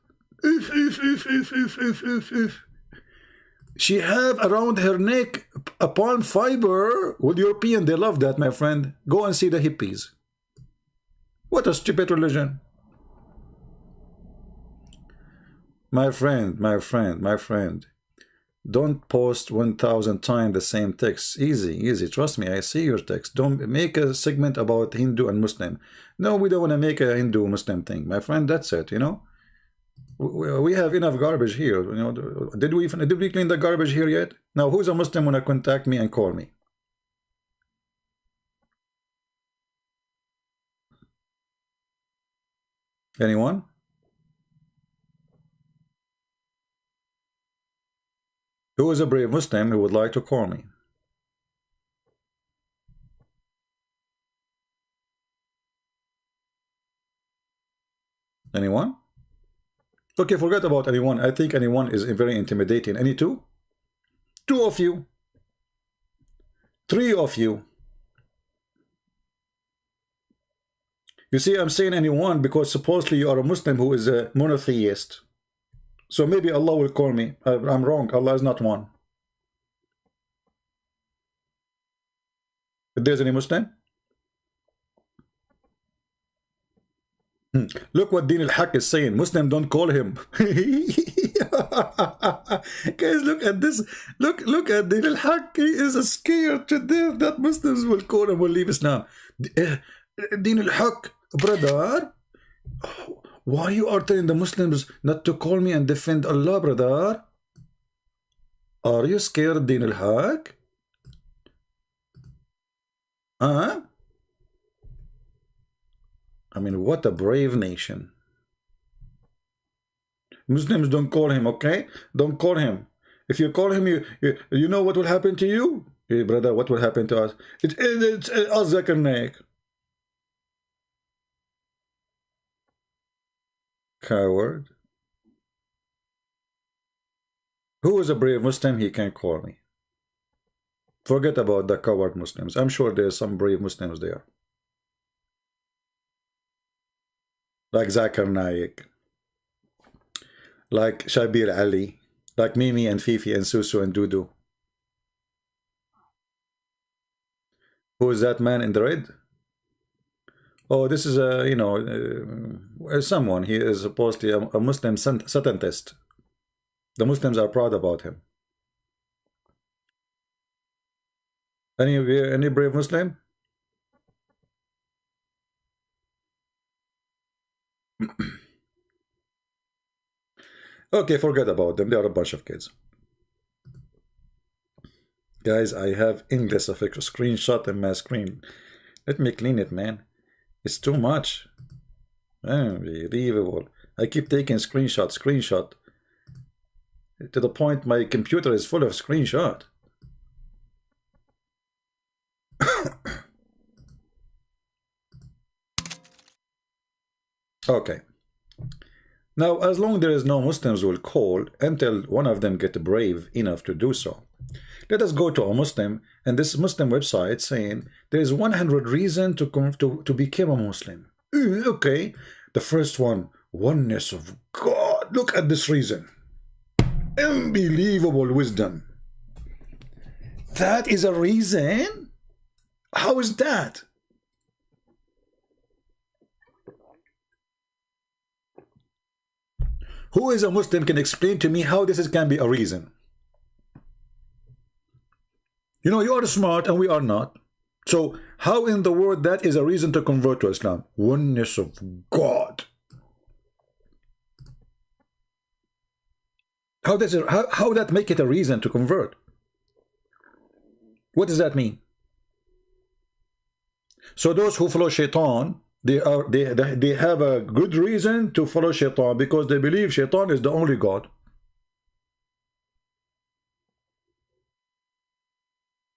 She have around her neck a palm fiber. With European, they love that, my friend. Go and see the hippies. What a stupid religion. My friend, Don't post 1,000 times the same text. Easy, easy. Trust me, I see your text. Don't make a segment about Hindu and Muslim. No, we don't want to make a Hindu-Muslim thing. My friend, that's it, you know. We have enough garbage here. You know, did we clean the garbage here yet? Now, who's a Muslim want to contact me and call me? Anyone? Who is a brave Muslim who would like to call me? Anyone? Okay, forget about anyone. I think anyone is very intimidating. Any two? Two of you. Three of you. You see, I'm saying anyone because supposedly you are a Muslim who is a monotheist. So maybe Allah will call me. I'm wrong. Allah is not one. If there's any Muslim? Look what Din al-Haq is saying. Muslim, don't call him. Guys, look at this. Look at Din al-Haq. He is scared to death that Muslims will call him, will leave Islam. Din al-Haq, brother. Why you are telling the Muslims not to call me and defend Allah, brother? Are you scared, Din al-Haq? Huh? I mean, what a brave nation. Muslims, don't call him, okay? Don't call him. If you call him, you know what will happen to you? Hey, brother, what will happen to us? It's us, Zakir Naik. Coward. Who is a brave Muslim? He can call me. Forget about the coward Muslims. I'm sure there's some brave Muslims there. Like Zakir Naik. Like Shabir Ali. Like Mimi and Fifi and Susu and Dudu. Who is that man in the red? Oh, this is a, you know, someone. He is supposedly a Muslim satanist. The Muslims are proud about him. Any brave Muslim? Okay, forget about them. They are a bunch of kids. Guys, I have English of a screenshot in my screen. Let me clean it, man. It's too much. Unbelievable. I keep taking screenshot. To the point my computer is full of screenshot. Okay. Now, as long there is no Muslims will call until one of them get brave enough to do so. Let us go to a Muslim and this Muslim website saying there is 100 reasons to become a Muslim. Okay. The first one, oneness of God. Look at this reason. Unbelievable wisdom. That is a reason? How is that? Who is a Muslim can explain to me how this can be a reason? You know, you are smart and we are not. So how in the world that is a reason to convert to Islam? Oneness of God. How does it, how that make it a reason to convert? What does that mean? So those who follow Shaitan, they have a good reason to follow Shaitan because they believe Shaitan is the only God.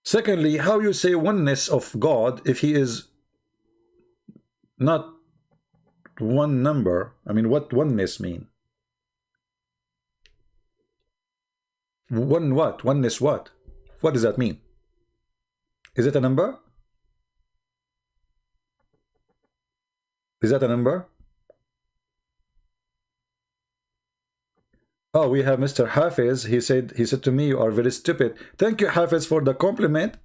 Secondly, how you say oneness of God if he is not one number? I mean, what oneness mean? One what? Oneness what? What does that mean? Is it a number? Is that a number? Oh, we have Mr. Hafiz. He said to me, you are very stupid. Thank you, Hafiz, for the compliment.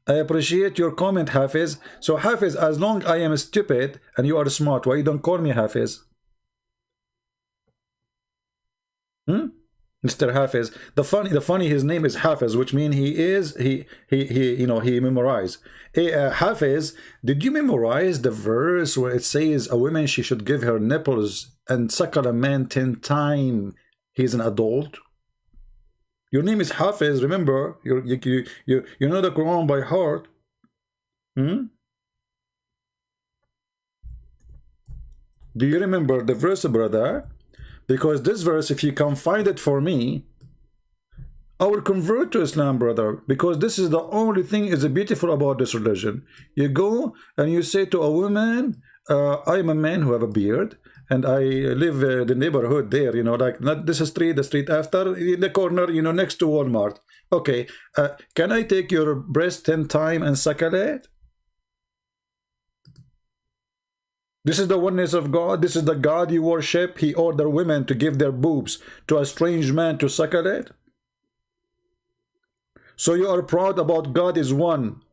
I appreciate your comment, Hafiz. So, Hafiz, as long I am stupid and you are smart, why you don't call me Hafiz? Mr. Hafiz. The funny, his name is Hafiz, which means he memorized. Hey, Hafiz, did you memorize the verse where it says a woman she should give her nipples and suckle a man 10 times he's an adult? Your name is Hafiz. Remember, you know the Quran by heart. Do you remember the verse, brother? Because this verse, if you can find it for me, I will convert to Islam, brother. Because this is the only thing is beautiful about this religion. You go and you say to a woman, I'm a man who have a beard, and I live in the neighborhood there, like not this street, the street after, in the corner, next to Walmart. Okay, can I take your breast 10 times and suckle it? This is the oneness of God. This is the God you worship. He ordered women to give their boobs to a strange man to suckle it. So you are proud about God is one.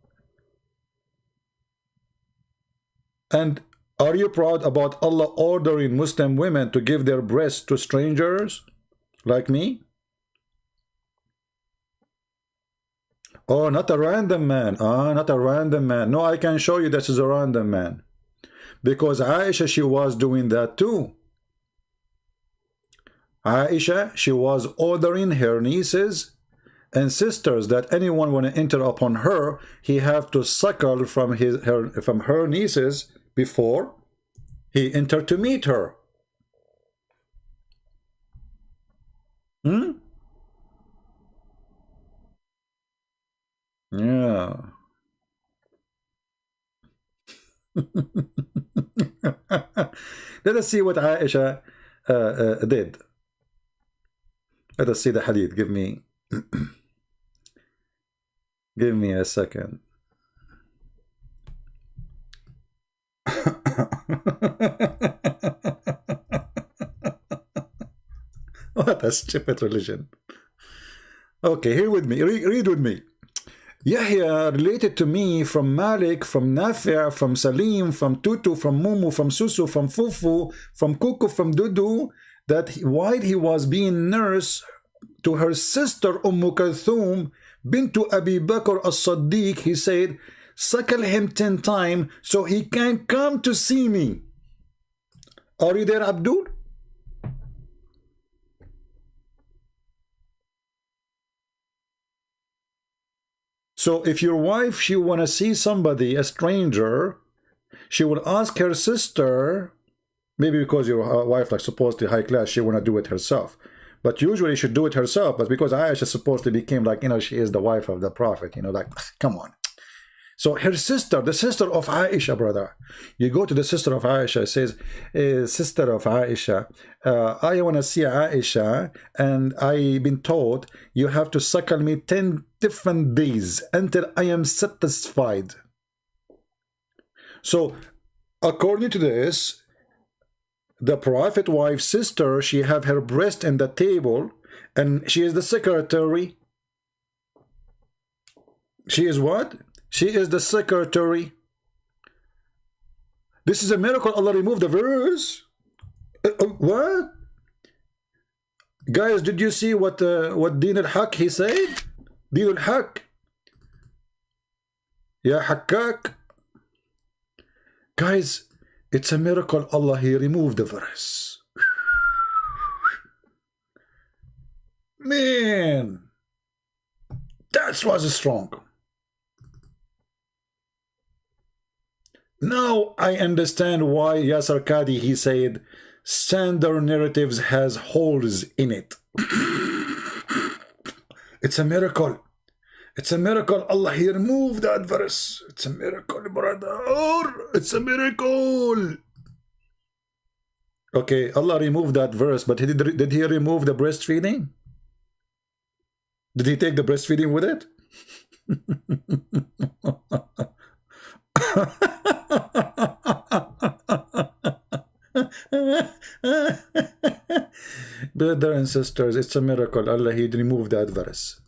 And are you proud about Allah ordering Muslim women to give their breasts to strangers like me? Oh, not a random man. Not a random man. No, I can show you this is a random man. Because Aisha, she was doing that too. Aisha, she was ordering her nieces and sisters that anyone want to enter upon her, he have to suckle from her nieces before he entered to meet her. Yeah. Let us see what Aisha did. Let us see the hadith. Give me give me a second. What a stupid religion. Okay, here with me. Read with me. Yahya related to me from Malik, from Nafi', from Salim, from Tutu, from Mumu, from Susu, from Fufu, from Kuku, from Dudu, that while he was being nurse to her sister Kulthum, bintu Abi Bakr as-Siddiq, he said, suckle him 10 times so he can come to see me. Are you there, Abdul? So if your wife, she want to see somebody, a stranger, she will ask her sister, maybe because your wife like supposedly high class, she want to do it herself. But usually she should do it herself, but because Aisha supposedly became like, she is the wife of the Prophet, like, come on. So her sister, the sister of Aisha, brother, you go to the sister of Aisha, says, sister of Aisha, I want to see Aisha, and I've been told you have to suckle me 10 different days until I am satisfied. So according to this, the Prophet wife's sister, she have her breast in the table, and she is the secretary. She is what? She is the secretary. This is a miracle. Allah removed the verse. What? Guys, did you see what Din al-Haq he said? Din al-Haq. Ya Hakkak. Guys, it's a miracle. Allah, he removed the verse. Man, that was strong. Now I understand why Yasser Qadi, he said, standard narratives has holes in it. It's a miracle. It's a miracle. Allah, he removed that verse. It's a miracle, brother. It's a miracle. Okay, Allah removed that verse, but did he remove the breastfeeding? Did he take the breastfeeding with it? Brother and sisters, it's a miracle. Allah, he removed that verse.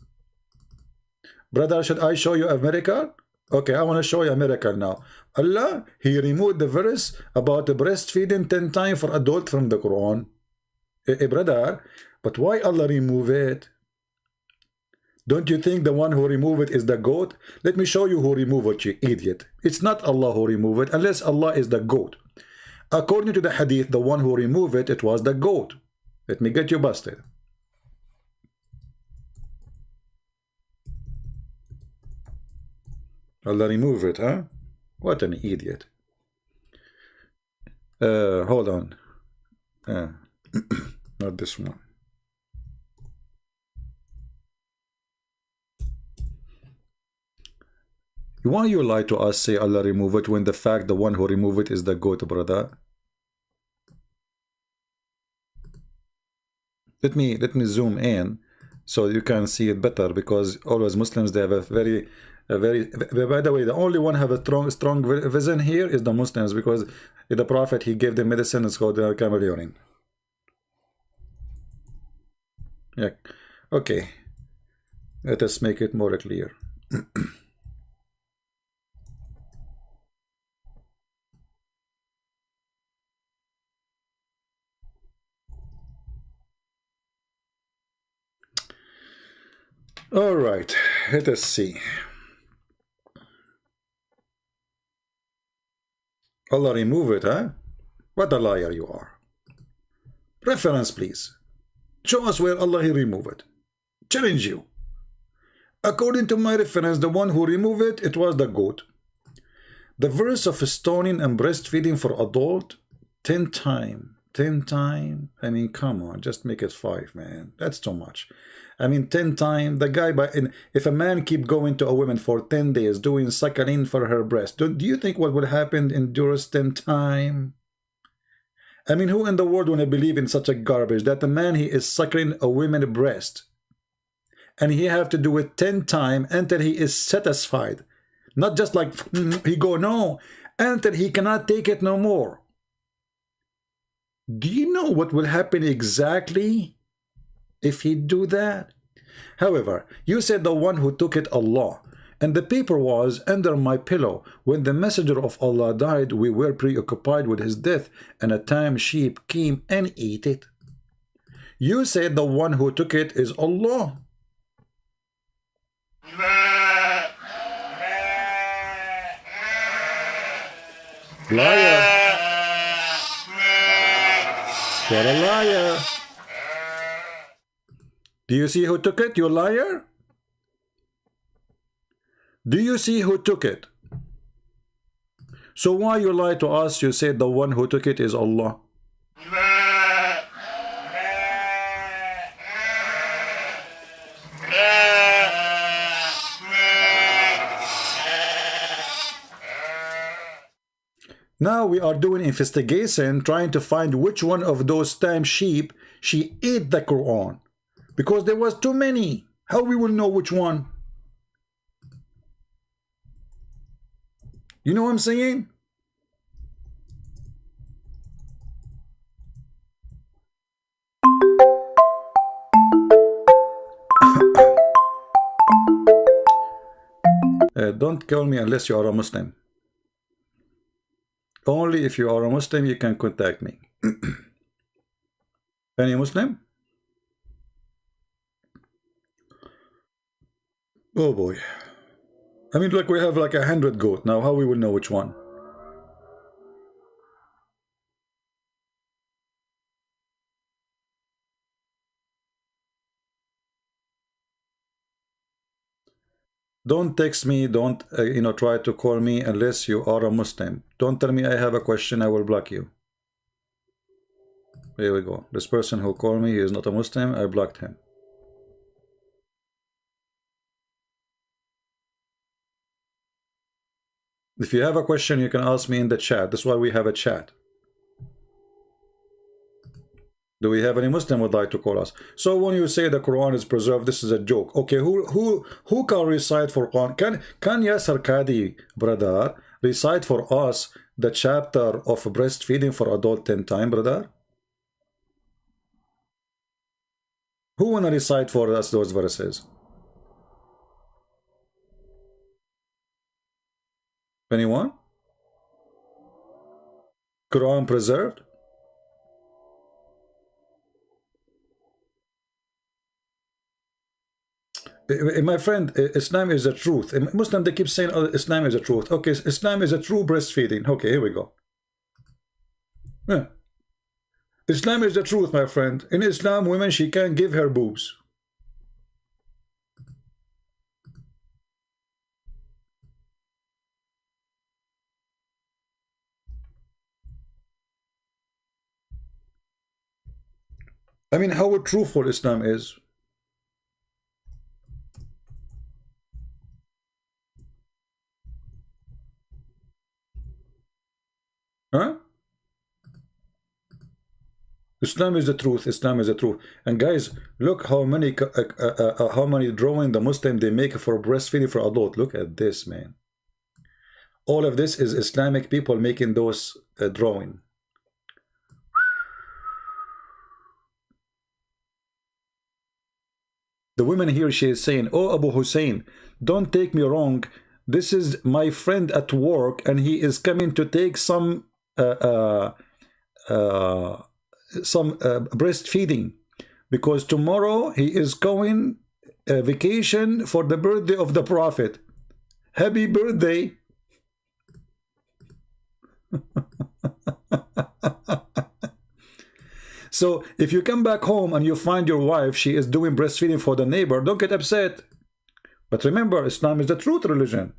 Brother, should I show you a miracle? Okay, I want to show you a miracle now. Allah, he removed the verse about the breastfeeding 10 times for adult from the Quran. Brother, but why Allah remove it? Don't you think the one who remove it is the goat? Let me show you who remove it, you idiot. It's not Allah who remove it, unless Allah is the goat. According to the hadith, the one who removed it, it was the goat. Let me get you busted. Allah remove it, huh? What an idiot. Hold on. Not this one. Why you lie to us, say Allah remove it, when the fact the one who remove it is the goat, brother? Let me zoom in so you can see it better, because always Muslims, they have a very by the way, the only one have a strong vision here is the Muslims, because the Prophet, he gave them medicine, it's called camel urine. Yeah, okay, let us make it more clear. All right, let us see. Allah remove it, huh? What a liar you are. Reference, please. Show us where Allah he remove it. Challenge you. According to my reference, the one who removed it, it was the goat. The verse of stoning and breastfeeding for adult, 10 times. 10 times? I mean, come on, just make it 5, man. That's too much. I mean, 10 times, the guy, if a man keep going to a woman for 10 days, doing suckling for her breast, do you think what would happen in Durus 10 times? I mean, who in the world would believe in such a garbage, that the man, he is suckling a woman's breast, and he have to do it 10 times until he is satisfied? Not just like, he go, no, until he cannot take it no more. Do you know what will happen exactly if he do that? However, you said the one who took it, Allah, and the paper was under my pillow. When the messenger of Allah died, we were preoccupied with his death, and a tame sheep came and ate it. You said the one who took it is Allah. Liar. You're a liar. Do you see who took it, you liar? Do you see who took it? So why you lie to us? You said the one who took it is Allah. Now we are doing investigation, trying to find which one of those tame sheep she ate the Quran, because there was too many. How we will know which one? You know what I'm saying? Don't call me unless you are a Muslim. Only if you are a Muslim you can contact me. Any Muslim? Oh boy. I mean, like, we have like 100 goat now. How we will know which one? Don't text me, don't try to call me unless you are a Muslim. Don't tell me I have a question, I will block you. Here we go. This person who called me, he is not a Muslim, I blocked him. If you have a question, you can ask me in the chat. That's why we have a chat. Do we have any Muslim would like to call us? So when you say the Quran is preserved, this is a joke. Okay, who can recite for Quran? Can Yasser Qadi, brother, recite for us the chapter of breastfeeding for adult 10 times, brother? Who wanna recite for us those verses? Anyone? Quran preserved? My friend, Islam is the truth. Muslim, they keep saying, oh, Islam is the truth. Okay, Islam is a true breastfeeding. Okay, here we go. Yeah. Islam is the truth, my friend. In Islam, women, she can't give her boobs. I mean, how truthful Islam is. Huh? Islam is the truth. Islam is the truth. And guys, look how many drawing the Muslim they make for breastfeeding for adult. Look at this, man. All of this is Islamic people making those drawing. The woman here, she is saying, oh, Abu Hussein, don't take me wrong. This is my friend at work, and he is coming to take some breastfeeding, because tomorrow he is going vacation for the birthday of the Prophet. Happy birthday. So if you come back home and you find your wife, she is doing breastfeeding for the neighbor, don't get upset. But remember, Islam is the truth religion.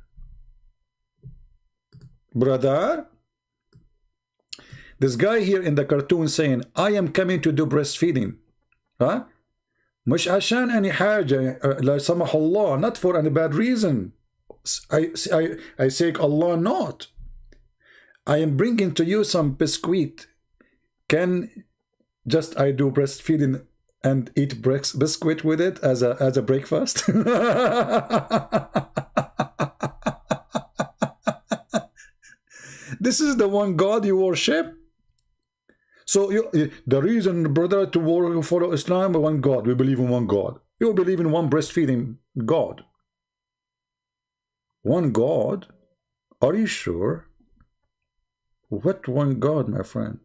Brother, this guy here in the cartoon saying, I am coming to do breastfeeding. Huh? مش عشان أي حاجة لا سمح الله, not for any bad reason. I say Allah not. I am bringing to you some biscuit. Can just I do breastfeeding and eat biscuit with it as a breakfast? This is the one God you worship. So the reason, brother, to follow Islam, one God. We believe in one God. You believe in one breastfeeding God. One God? Are you sure? What one God, my friend?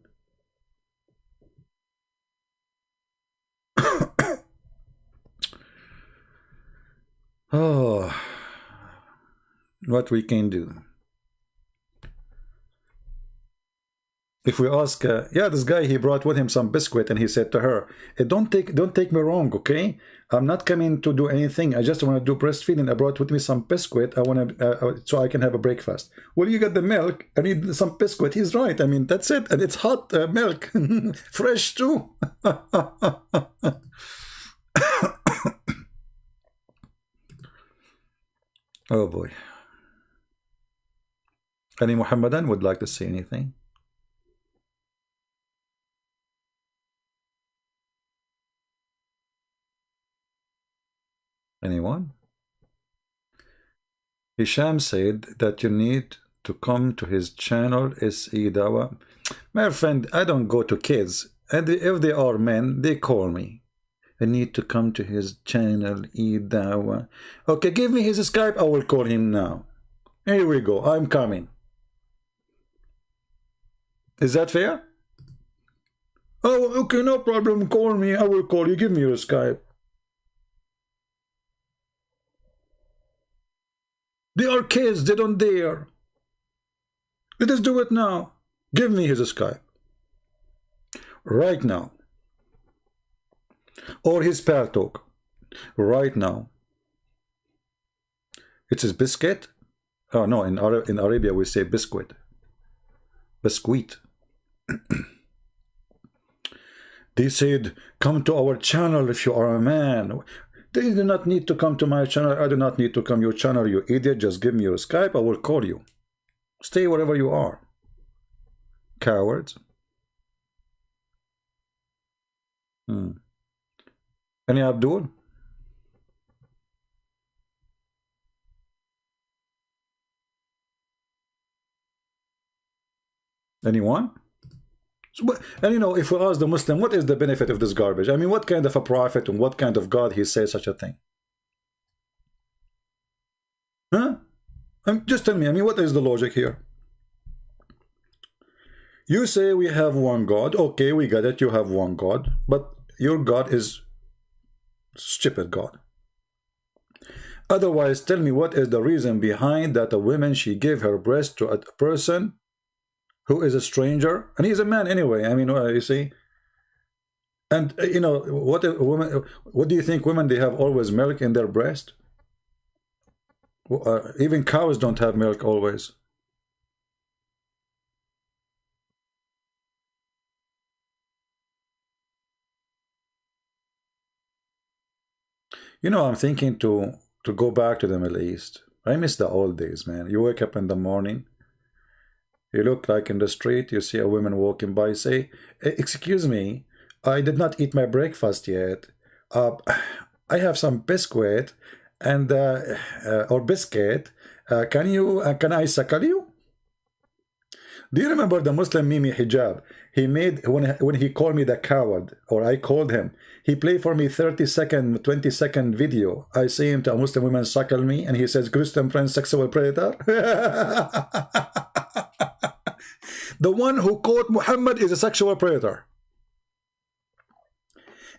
Oh, what we can do. If we ask, yeah, this guy, he brought with him some biscuit, and he said to her, don't take me wrong, okay? I'm not coming to do anything. I just want to do breastfeeding. I brought with me some biscuit. I want to, so I can have a breakfast. Well, you got the milk. I need some biscuit. He's right. I mean, that's it. And it's hot milk, fresh too. Oh boy. Any Muhammadan would like to say anything? Anyone? Hisham said that you need to come to his channel, SE Dawa. My friend, I don't go to kids. And if they are men, they call me. I need to come to his channel, Dawa. Okay, give me his Skype. I will call him now. Here we go. I'm coming. Is that fair? Oh, okay, no problem. Call me. I will call you. Give me your Skype. They are kids. They don't dare. Let us do it now. Give me his Skype. Right now. Or his Paltalk. Right now. It's his biscuit. Oh, no. In Arabia, we say biscuit. Biscuit. They said, come to our channel if you are a man. They do not need to come to my channel. I do not need to come to your channel, you idiot. Just give me your Skype. I will call you. Stay wherever you are. Cowards. Any Abdul? Anyone? And you know, if we ask the Muslim, what is the benefit of this garbage? I mean, what kind of a prophet and what kind of God he says such a thing? Huh? Just tell me, I mean, what is the logic here? You say we have one God. Okay, we got it. You have one God. But your God is stupid God. Otherwise, tell me what is the reason behind that a woman she gave her breast to a person who is a stranger, and he's a man anyway. I mean, you see, and you know what a woman. What do you think? Women they have always milk in their breast. Even cows don't have milk always. You know, I'm thinking to go back to the Middle East. I miss the old days, man. You wake up in the morning, you look like in the street, you see a woman walking by, say, Excuse me, I did not eat my breakfast yet. Uh, I have some biscuit and or biscuit. Can I suckle you? Do you remember the Muslim Mimi Hijab? He made when he called me the coward, or I called him. He played for me 30-second, 20-second video. I say him to a Muslim woman suckle me, and he says, Christian Prince, sexual predator. The one who quote Muhammad is a sexual predator.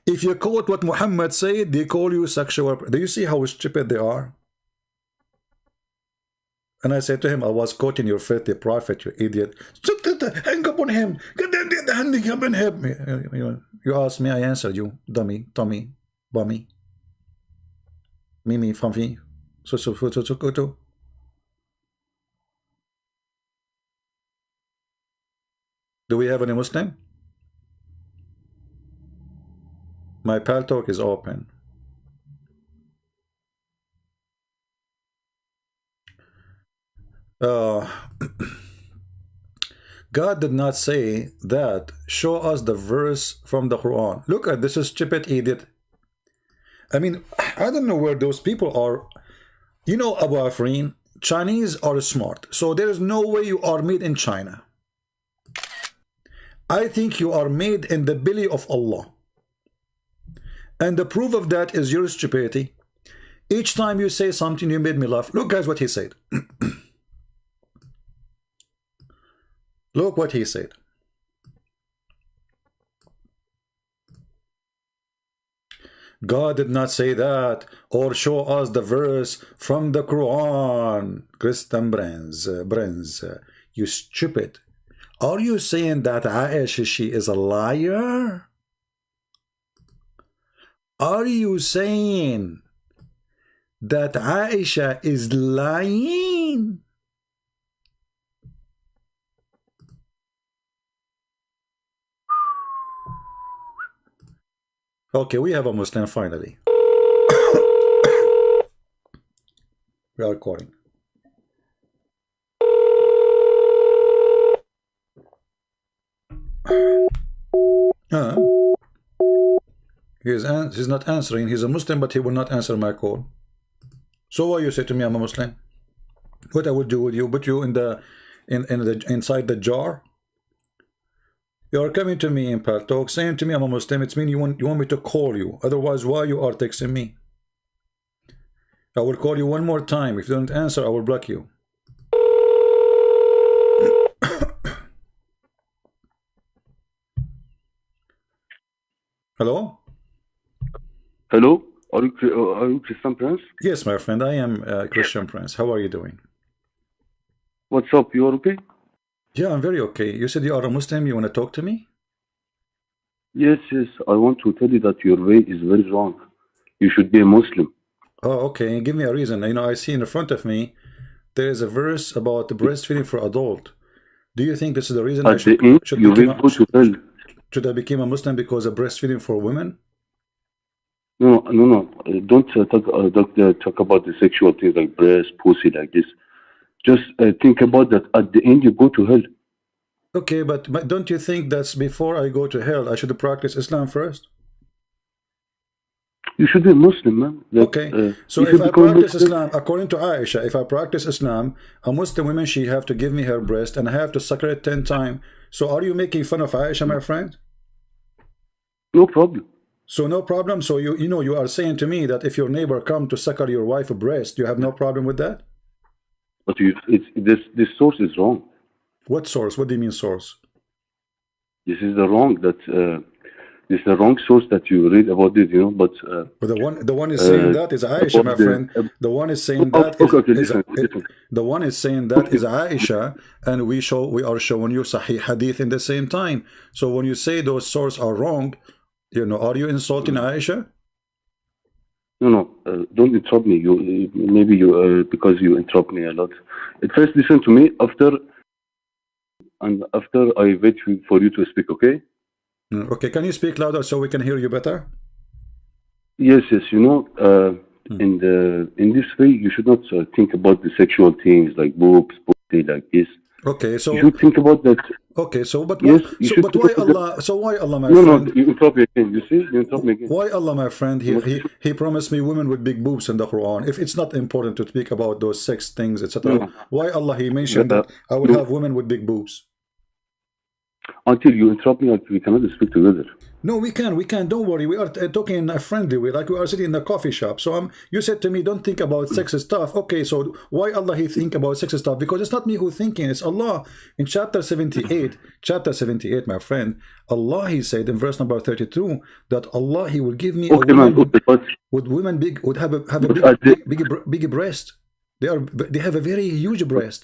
If you quote what Muhammad said, they call you sexual. Do you see how stupid they are? And I said to him, I was quoting your filthy prophet, you idiot. Hang up on him. Hang up on him. You asked me, I answered you. Dummy, Tommy, bummy. Mimi, Famfi. So. Do we have any Muslim? My pal talk is open. God did not say that. Show us the verse from the Quran. Look at this stupid idiot. I mean, I don't know where those people are. You know, Abu Afrin, Chinese are smart. So there is no way you are made in China. I think you are made in the belly of Allah. And the proof of that is your stupidity. Each time you say something, you made me laugh. Look, guys, what he said. Look what he said. God did not say that, or show us the verse from the Quran. Christian Brands, you stupid. Are you saying that Aisha, she is a liar? Are you saying that Aisha is lying? Okay, we have a Muslim finally. We are recording. He's not answering. He's a Muslim, but he will not answer my call. So why you say to me I'm a Muslim? What I would do with you? Put you in the inside the jar? You are coming to me in Pal Talk saying to me I'm a Muslim. It's mean you want me to call you. Otherwise, why you are texting me? I will call you one more time. If you don't answer, I will block you. Hello? Hello? Are you Christian Prince? Yes, my friend. I am Christian Prince. How are you doing? What's up? You are okay? Yeah, I'm very okay. You said you are a Muslim. You want to talk to me? Yes. I want to tell you that your way is very wrong. You should be a Muslim. Oh, okay. Give me a reason. You know, I see in front of me, there is a verse about the breastfeeding for adult. Do you think this is the reason I should go to hell? Should I become a Muslim because of breastfeeding for women? No. Don't talk about the sexual things like breast, pussy, like this. Just think about that. At the end, you go to hell. Okay, but don't you think that's before I go to hell, I should practice Islam first? You should be a Muslim, man. Okay, so if I practice Islam, according to Aisha, if I practice Islam, a Muslim woman, she have to give me her breast and I have to suck it 10 times. So are you making fun of Aisha, my friend? No problem. So no problem. So you know you are saying to me that if your neighbor come to suckle your wife's breast, you have no problem with that? But this source is wrong. What source? What do you mean source? This is the wrong that This is the wrong source that you read about it, you know. But But the one is saying that is Aisha, my about the friend. The one is saying that okay, okay, is listen. the one is saying that Okay, is Aisha, and we are showing you Sahih Hadith in the same time. So when you say those sources are wrong, you know, are you insulting Aisha? no, don't interrupt me. You maybe you because you interrupt me a lot. At first, listen to me. After I wait for you to speak. Okay? Okay, can you speak louder so we can hear you better? Yes, yes. You know, Hmm. in this way, you should not think about the sexual things like boobs, pussy, like this. Okay, You so should think about that. okay, so but Yes, what you should but think why about that. Allah, so why Allah, my No, no, friend? you interrupt me again. You see, you interrupt me again. Why Allah, my friend, You must listen. he promised me women with big boobs in the Quran. If it's not important to speak about those sex things, etc., No, no. why Allah he mentioned that I will You, have women with big boobs? until you interrupt me, we cannot speak together. No, we can. Don't worry. We are talking in a friendly way, like we are sitting in a coffee shop. So you said to me, don't think about sex stuff. Okay, so why Allah he think about sex stuff? Because it's not me who thinking, it's Allah. In chapter 78, my friend, Allah he said in verse number 32 that Allah he will give me a Okay, woman man. Okay, with women big would have a but big at the, big breast. They have a very huge breast.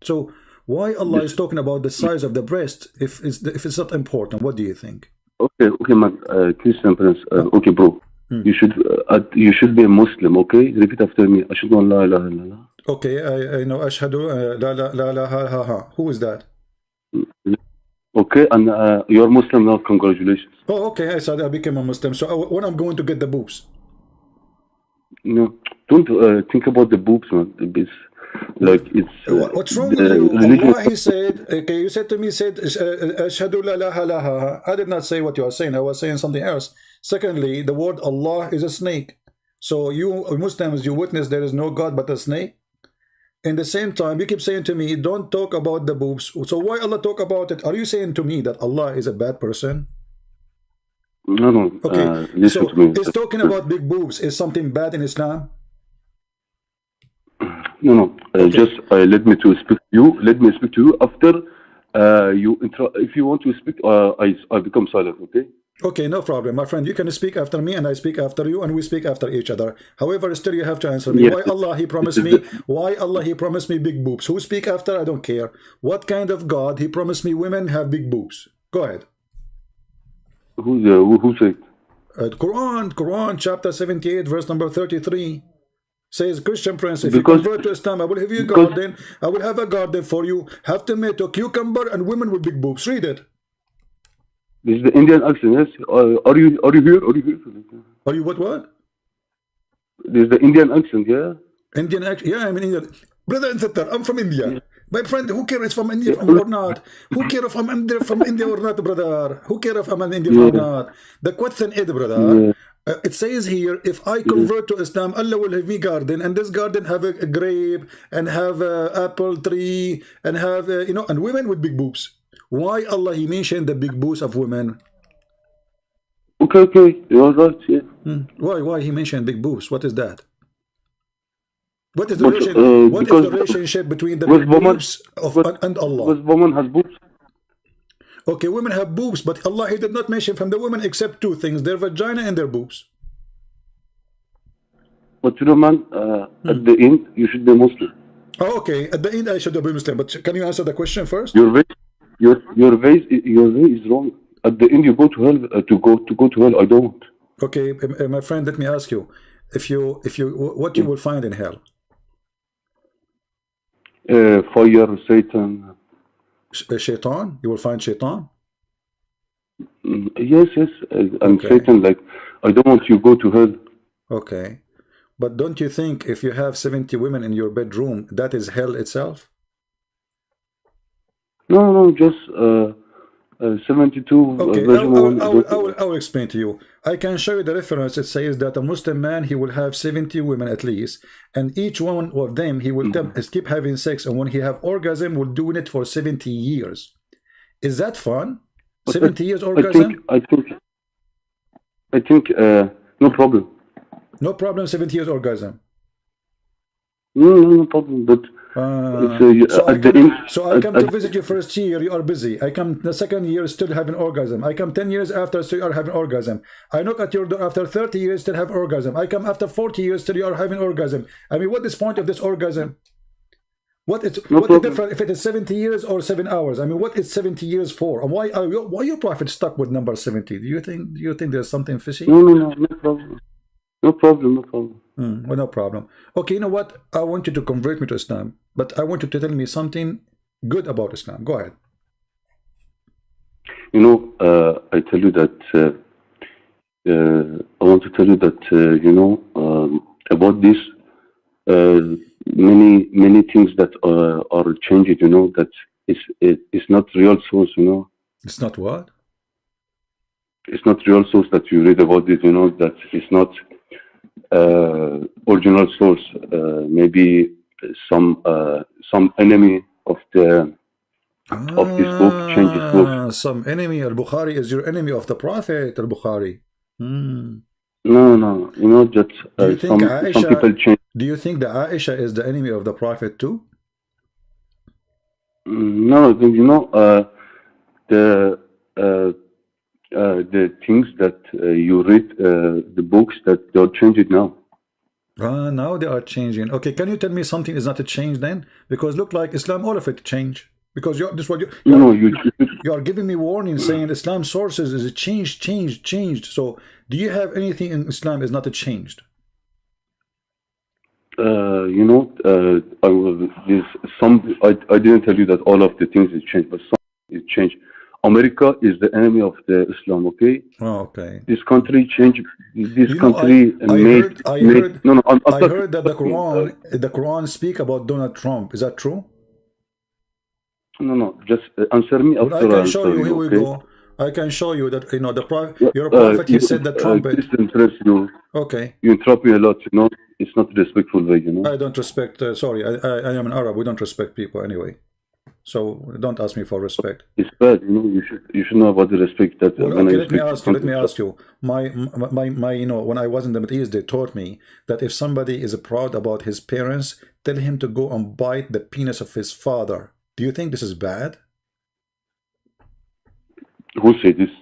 So why Allah this, is talking about the size of the breast if it's not important? What do you think? okay, okay, man. Christian Prince. Okay, bro. Hmm. You should be a Muslim. Okay, repeat after me. Ashhadu an la ilaha illallah. Okay, I know Ashhadu la ha. Who is that? Okay, and you're Muslim now. Congratulations. Oh, okay. I said I became a Muslim. So when I'm going to get the boobs? No, don't think about the boobs, man. It's like it's What's wrong the with you? religion. Allah, he said, okay, you said to me, said, Ashhadu la ilaha. I did not say what you are saying. I was saying something else. Secondly, the word Allah is a snake. So you Muslims, you witness there is no God but a snake. In the same time, you keep saying to me, don't talk about the boobs. So why Allah talk about it? Are you saying to me that Allah is a bad person? No, no. Okay, Listen so to me. is talking about big boobs is something bad in Islam? No, no. Okay. Just let me to speak to you. Let me speak to you after you intro. If you want to speak, I become silent. Okay. Okay, no problem, my friend. You can speak after me, and I speak after you, and we speak after each other. However, still you have to answer me. Yes. Why Allah he promised me? Why Allah he promised me big boobs? Who speak after? I don't care. What kind of God he promised me women have big boobs? Go ahead. Who said? Quran chapter 78 verse number 33 says, Christian Prince, if you Because convert to Islam, I will have you a garden. I will have a garden for you. Have tomato, cucumber, and women with big boobs. Read it. this is the Indian accent. Yes. Are you here? Are you here? Are you what? There's the Indian accent. Yeah. Indian accent? Yeah, I'm in India. Brother and sister, I'm from India. Yeah. My friend, who cares if I'm India or not? Who cares if I'm from India or not, brother? Who cares if I'm an Indian or not? The question is, brother, it says here, if I convert to Islam, Allah will have me garden, and this garden have a grape, and have a apple tree, and have, and women with big boobs. Why Allah he mentioned the big boobs of women? Okay. You're right. Yeah. Why he mentioned big boobs? What is that? What is the relationship between the big boobs and Allah? Because woman has boobs. Okay, women have boobs, but Allah he did not mention from the women except two things: their vagina and their boobs. But you know, man, at the end, you should be Muslim. Oh, okay, at the end I should be Muslim. But can you answer the question first? Your way is wrong. At the end, you go to hell. To go to hell, I don't. Okay, my friend, let me ask you: what you will find in hell? Fire, Satan. Shaitan? You will find Shaitan? Yes, and Okay. Satan, like, I don't want you go to hell. Okay, but don't you think if you have 70 women in your bedroom, that is hell itself? No, just 72 Okay, version 1. I will explain to you. I can show you the reference. It says that a Muslim man, he will have 70 women at least, and each one of them, he will keep having sex, and when he have orgasm, will doing it for 70 years. Is that fun? 70 years orgasm? I think no problem. No problem, 70 years orgasm. No problem. But It's at the end. So I come to visit you first year, you are busy. I come the second year, still having orgasm. I come 10 years after, still you are having orgasm. I knock at your door after 30 years, still have orgasm. I come after 40 years, still you are having orgasm. I mean, what is point of this orgasm? What is No what the problem. difference if it is 70 years or 7 hours? I mean, what is 70 years for? And why your prophet stuck with number 70? Do you think there's something fishy? No, no problem. No problem. No problem. Well, no problem. Okay, you know what? I want you to convert me to Islam, but I want you to tell me something good about Islam. Go ahead. You know, I tell you that I want to tell you that you know about this. Many things that are changing. You know that it's not real source. You know, It's not what? it's not real source that you read about it. You know that it's not original source. Maybe some enemy of this book changes book. Some enemy. Al-Bukhari is your enemy of the Prophet. Al-Bukhari. No. You know that Do you think some people change. Do you think that Aisha is the enemy of the Prophet too? No, you know the things that you read the books that they're changing now. Now they are changing. Okay, can you tell me something is not a change then? Because look like Islam, all of it change. Because this what No, you are giving me warning saying Islam sources is a changed. So do you have anything in Islam is not a changed? You know, I didn't tell you that all of the things is changed, but some is changed. America is the enemy of the Islam. Okay. Oh, okay. This country changed. This You know, country I made. heard No, I'm I talking- heard that the Quran speak about Donald Trump. Is that true? No. Just answer me Well, I after I can show answer you. Here you. we Okay. go. I can show you that you know your prophet. He said that trumpet. This interest you. Okay. You interrupt me a lot. You know, it's not respectful way. You know. I don't respect. Sorry, I am an Arab. We don't respect people anyway. So don't ask me for respect. It's bad. You know, you should know about the respect that. Well, when okay, I let me respect ask you. My, you know, when I was in the Middle East, they taught me that if somebody is proud about his parents, tell him to go and bite the penis of his father. Do you think this is bad? Who said this?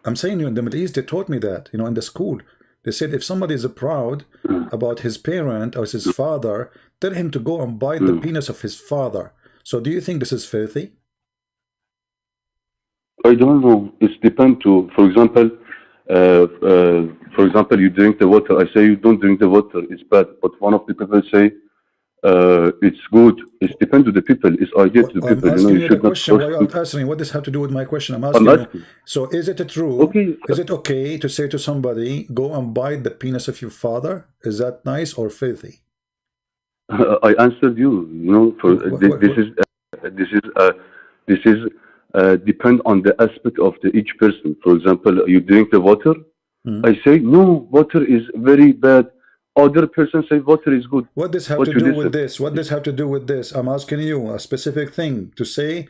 I'm saying you in the Middle East, they taught me that, you know, in the school. They said if somebody is proud about his parent or his father, tell him to go and bite the penis of his father. So do you think this is filthy? I don't know. It's depend to, for example, you drink the water. I say you don't drink the water. It's bad. But one of the people say it's good. It's depend to the people. It's idea to the people. I'm You know, asking you you should the not question. Why force you people. are answering? What does have to do with my question? I'm I'm asking you. asking. So is it true? Okay. Is it okay to say to somebody, go and bite the penis of your father? Is that nice or filthy? I answered you. You know, for this is depend on the aspect of each person. For example, you drink the water. I say no, water is very bad. Other person say water is good. What does have What to you do listen? with this? What does have to do with this? I'm asking you a specific thing to say,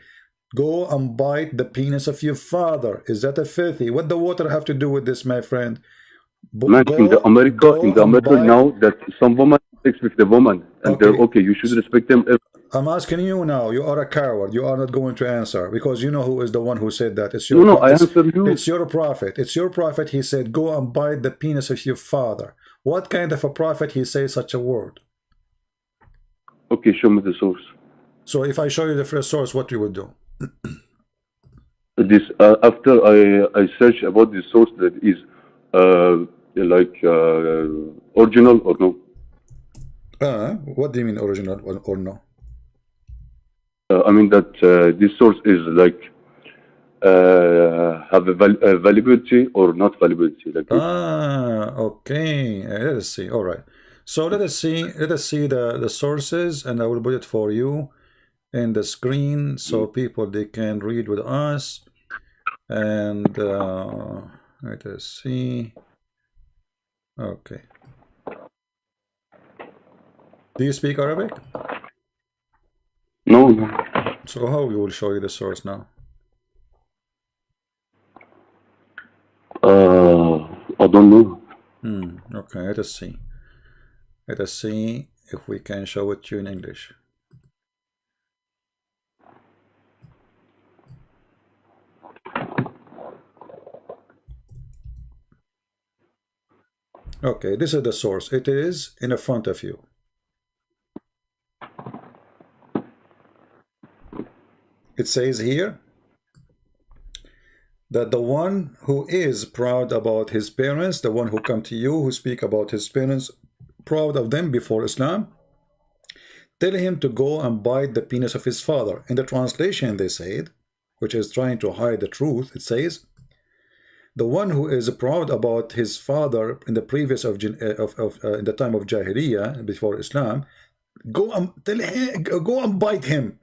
go and bite the penis of your father. Is that a filthy? What the water have to do with this, my friend? Man, in the America now that some woman sex with the woman and they're okay, you should respect them. I'm asking you now. You are a coward. You are not going to answer because you know who is the one who said that. It's your No, I answer you. It's your prophet. It's your prophet. He said, go and bite the penis of your father. What kind of a prophet he says such a word? Okay, show me the source. So if I show you the first source, what you would do? This after I search about the source that is original or no. What do you mean original or no? I mean that this source is like have a validity or not validity. Like Okay. Let us see. All right. So let us see the sources, and I will put it for you in the screen so people they can read with us. And let us see. Okay. Do you speak Arabic? No. So how we will show you the source now? I don't know. Okay, let us see. Let us see if we can show it to you in English. Okay, this is the source. It is in front of you. It says here that the one who is proud about his parents, the one who come to you, who speak about his parents, proud of them before Islam, tell him to go and bite the penis of his father. In the translation they said, which is trying to hide the truth, it says, the one who is proud about his father in the previous in the time of Jahiliyyah, before Islam, go and tell him, go and bite him.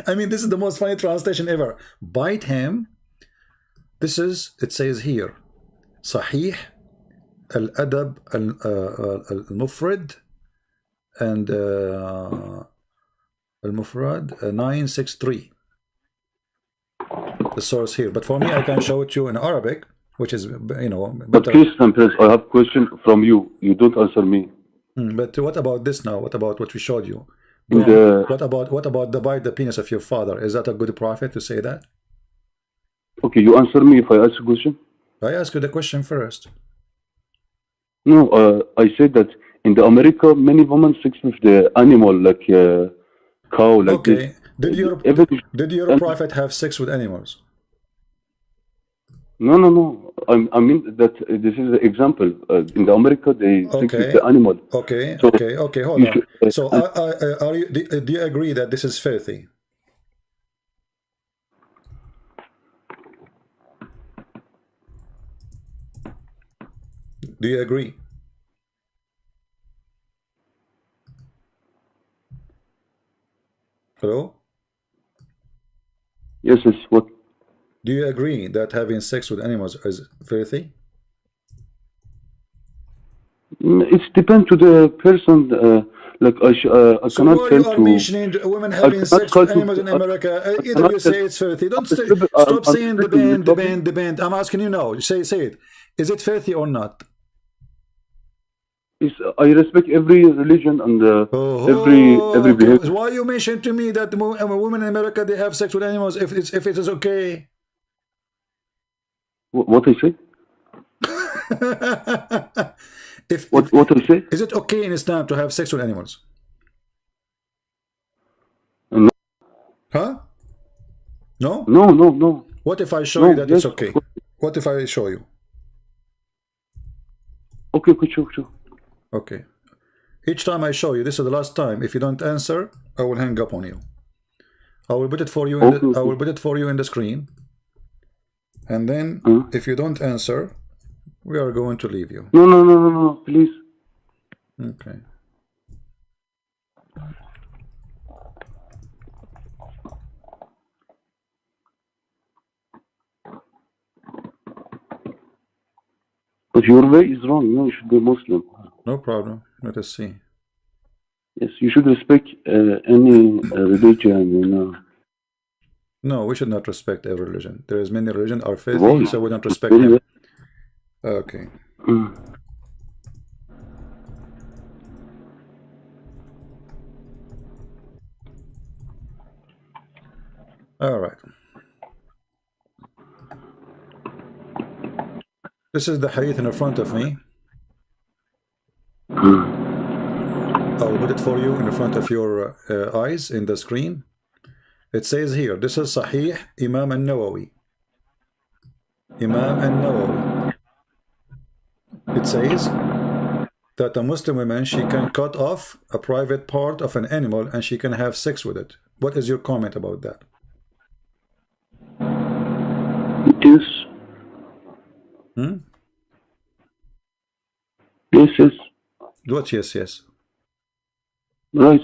I mean, this is the most funny translation ever. Bite him. This is, it says here, Sahih al-Adab al-Mufrad and al-Mufrad 963. The source here, but for me, I can show it to you in Arabic, which is, you know, better. But Christian Prince, I have a question from you. You don't answer me. But what about this now? What about what we showed you? What about the bite the penis of your father? Is that a good prophet to say that? Okay, you answer me if I ask a question. I ask you the question first. No, I said that in the America, many women sex with the animal, like cow, like okay. this. Did your prophet have sex with animals? No, no, no. I mean that this is an example. In the America, they sex with the animal. Okay, so okay. Hold on. So, do you agree that this is filthy? Do you agree? Hello? Yes, yes. What? Do you agree that having sex with animals is filthy? It depends to the person. Like I so cannot why tell you are to mentioning women having sex with animals in America? Either you say it's filthy. Don't stop saying the band. I'm asking you now. Say it. Is it filthy or not? I respect every religion and every behavior. Why you mention to me that women in America they have sex with animals if it is okay? What I say? What I say? Is it okay in Islam to have sex with animals? No. Huh? No? No, no, no. What if I show you that it's okay? What if I show you? Okay, sure. Okay. Each time I show you, this is the last time. If you don't answer, I will hang up on you. I will put it for you. I will put it for you in the screen. And then, if you don't answer, we are going to leave you. No, please. Okay. But your way is wrong. No, you should be Muslim. No problem. Let us see. Yes, you should respect any religion, you know. No, we should not respect every religion. There is many religions are filthy, so we don't respect them. Okay. All right. This is the hadith in front of me. I will put it for you in front of your eyes in the screen. It says here, this is Sahih Imam al-Nawawi. Imam al-Nawawi. It says that a Muslim woman, she can cut off a private part of an animal and she can have sex with it. What is your comment about that? Yes. Yes. What yes? Right.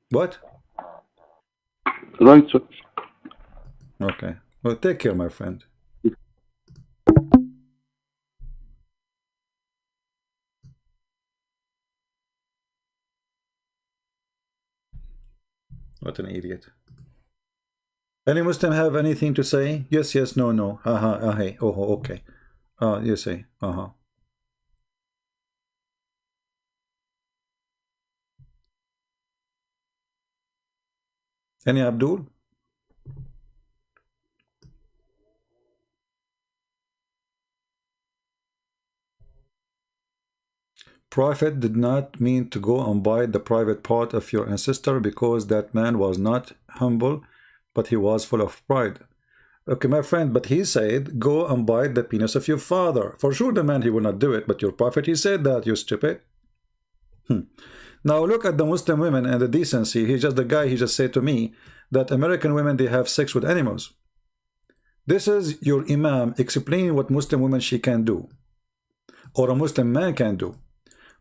What? Right. Okay. Well, take care, my friend. What an idiot. Any Muslim have anything to say? Yes, no. Hey. Oh, okay. You say. Any Abdul? Prophet did not mean to go and bite the private part of your ancestor, because that man was not humble, but he was full of pride. Okay, my friend, but he said, go and bite the penis of your father. For sure, the man, he will not do it, but your prophet, he said that, you stupid. Now look at the Muslim women and the decency. He's just the guy, he just said to me that American women, they have sex with animals. This is your imam explaining what Muslim women she can do, or a Muslim man can do.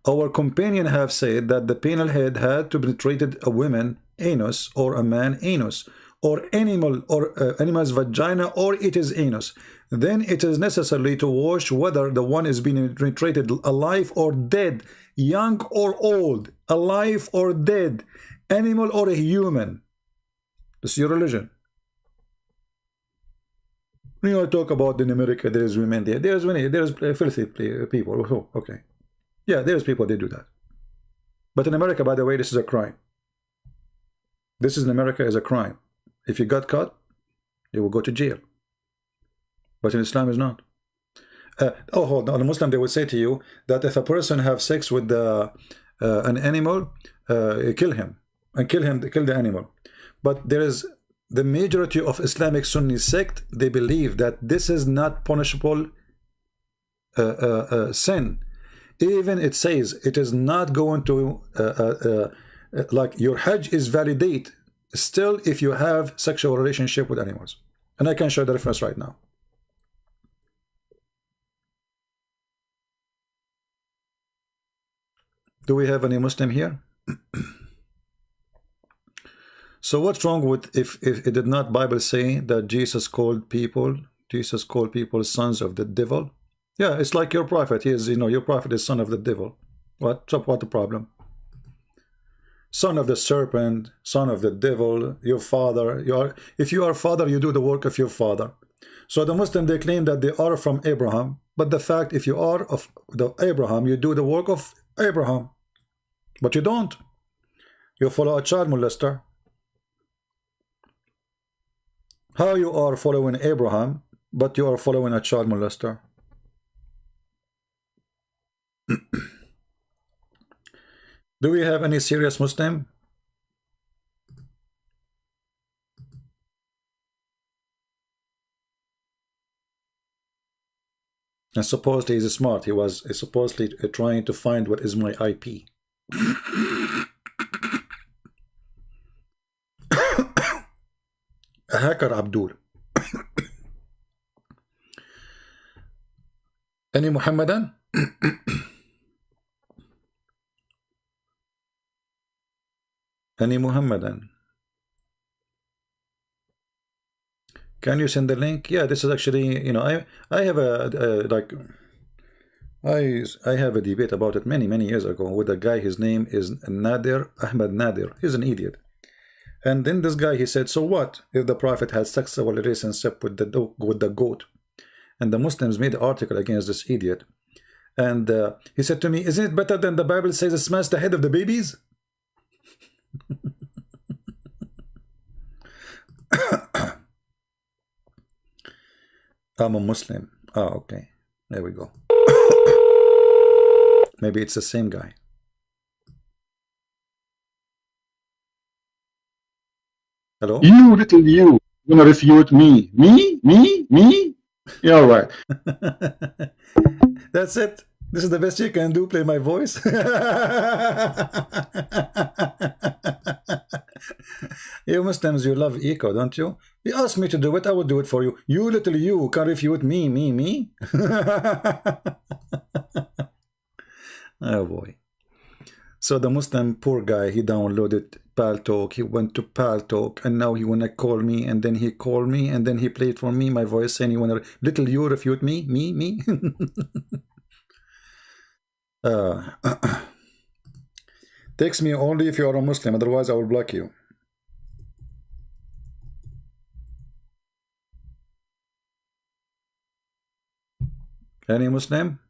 Our companion have said that the penal head had to penetrated a woman anus, or a man anus, or animal, or animal's vagina, or it is anus. Then it is necessary to wash whether the one is being penetrated alive or dead, young or old, alive or dead, animal or a human. This is your religion. When you talk about in America, there is women there. There's filthy people. Oh, okay. Yeah, there's people, they do that. But in America, by the way, this is a crime. This is in America is a crime. If you got caught, you will go to jail. But in Islam, is not. Oh, hold on. In Muslim, they will say to you that if a person have sex with an animal, kill him and kill the animal. But there is the majority of Islamic Sunni sect. They believe that this is not punishable sin. Even it says it is not going to like your Hajj is validate still if you have sexual relationship with animals. And I can show the reference right now. Do we have any Muslim here? So what's wrong with if it did not Bible say that Jesus called people sons of the devil? Yeah, it's like your prophet. He is, your prophet is son of the devil. What the problem? Son of the serpent, son of the devil, your father. If you are father, you do the work of your father. So the Muslim, they claim that they are from Abraham, but the fact, if you are of the Abraham, you do the work of Abraham. But you don't. You follow a child molester. How you are following Abraham, but you are following a child molester? Do we have any serious Muslim? And supposedly he's smart. He was supposedly trying to find what is my IP. A hacker, Abdul. Any Muhammadan? Any Muhammadan? Can you send the link? Yeah, this is actually, I have I have a debate about it many years ago with a guy. His name is Nadir, Ahmed Nadir. He's an idiot. And then this guy, he said, so what if the Prophet had sexual relationship with the goat? And the Muslims made an article against this idiot. And he said to me, isn't it better than the Bible says smash the head of the babies? I'm a Muslim. Oh, okay. There we go. Maybe it's the same guy. Hello? You little you gonna refute me? Me? Yeah, all right. That's it. This is the best you can do, play my voice. You Muslims, you love echo, don't you? You ask me to do it, I will do it for you. You little you can refute me. Oh boy. So the Muslim poor guy, he downloaded Paltalk, he went to Paltalk, and now he wanna call me, and then he called me, and then he played for me my voice, saying you wanna little you refute me? Text me only if you are a Muslim, otherwise I will block you. Any Muslim?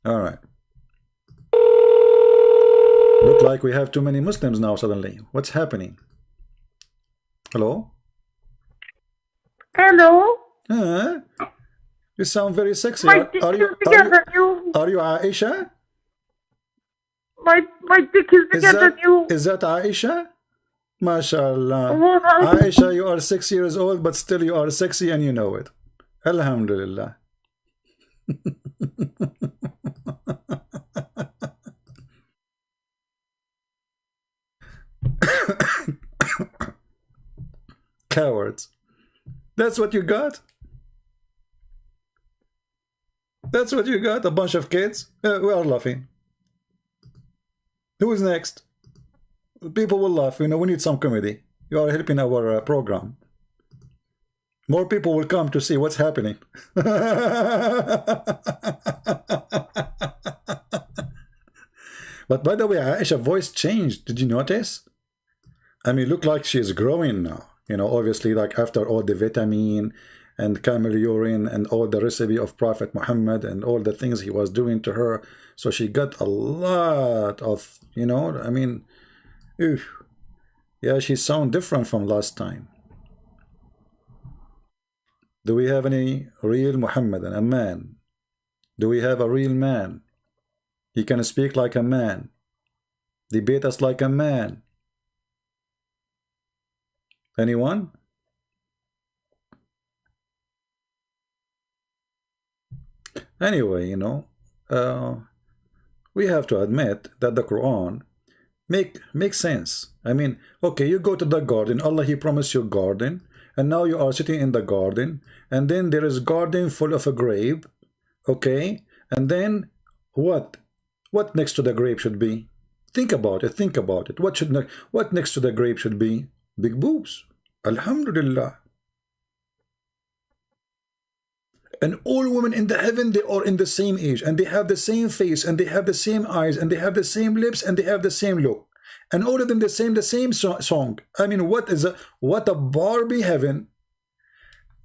All right. Look like we have too many Muslims now suddenly. What's happening? Hello? Hello? You sound very sexy. My sister together, you Are you Aisha? My dick is bigger than you. Is that Aisha? MashaAllah. What Aisha, you are 6 years old, but still you are sexy and you know it. Alhamdulillah. Cowards. That's what you got? That's what you got? A bunch of kids? We are laughing. Who is next? People will laugh. You know, we need some comedy. You are helping our program. More people will come to see what's happening. But by the way, Aisha's voice changed. Did you notice? I mean, look like she's growing now. You know, obviously, like after all the vitamin and camel urine and all the recipe of Prophet Muhammad and all the things he was doing to her. So she got a lot of, you know, I mean, oof. Yeah, she sounds different from last time. Do we have any real Muhammadan, a man? Do we have a real man? He can speak like a man, debate us like a man. Anyone? Anyway, you know, we have to admit that the Quran makes sense. I mean, okay, you go to the garden, Allah, he promised you a garden, and now you are sitting in the garden, and then there is garden full of a grape, okay, and then what next to the grape should be? Think about it, think about it. What next to the grape should be? Big boobs. Alhamdulillah. And all women in the heaven, they are in the same age, and they have the same face, and they have the same eyes, and they have the same lips, and they have the same look, and all of them the same song. I mean, what a Barbie heaven.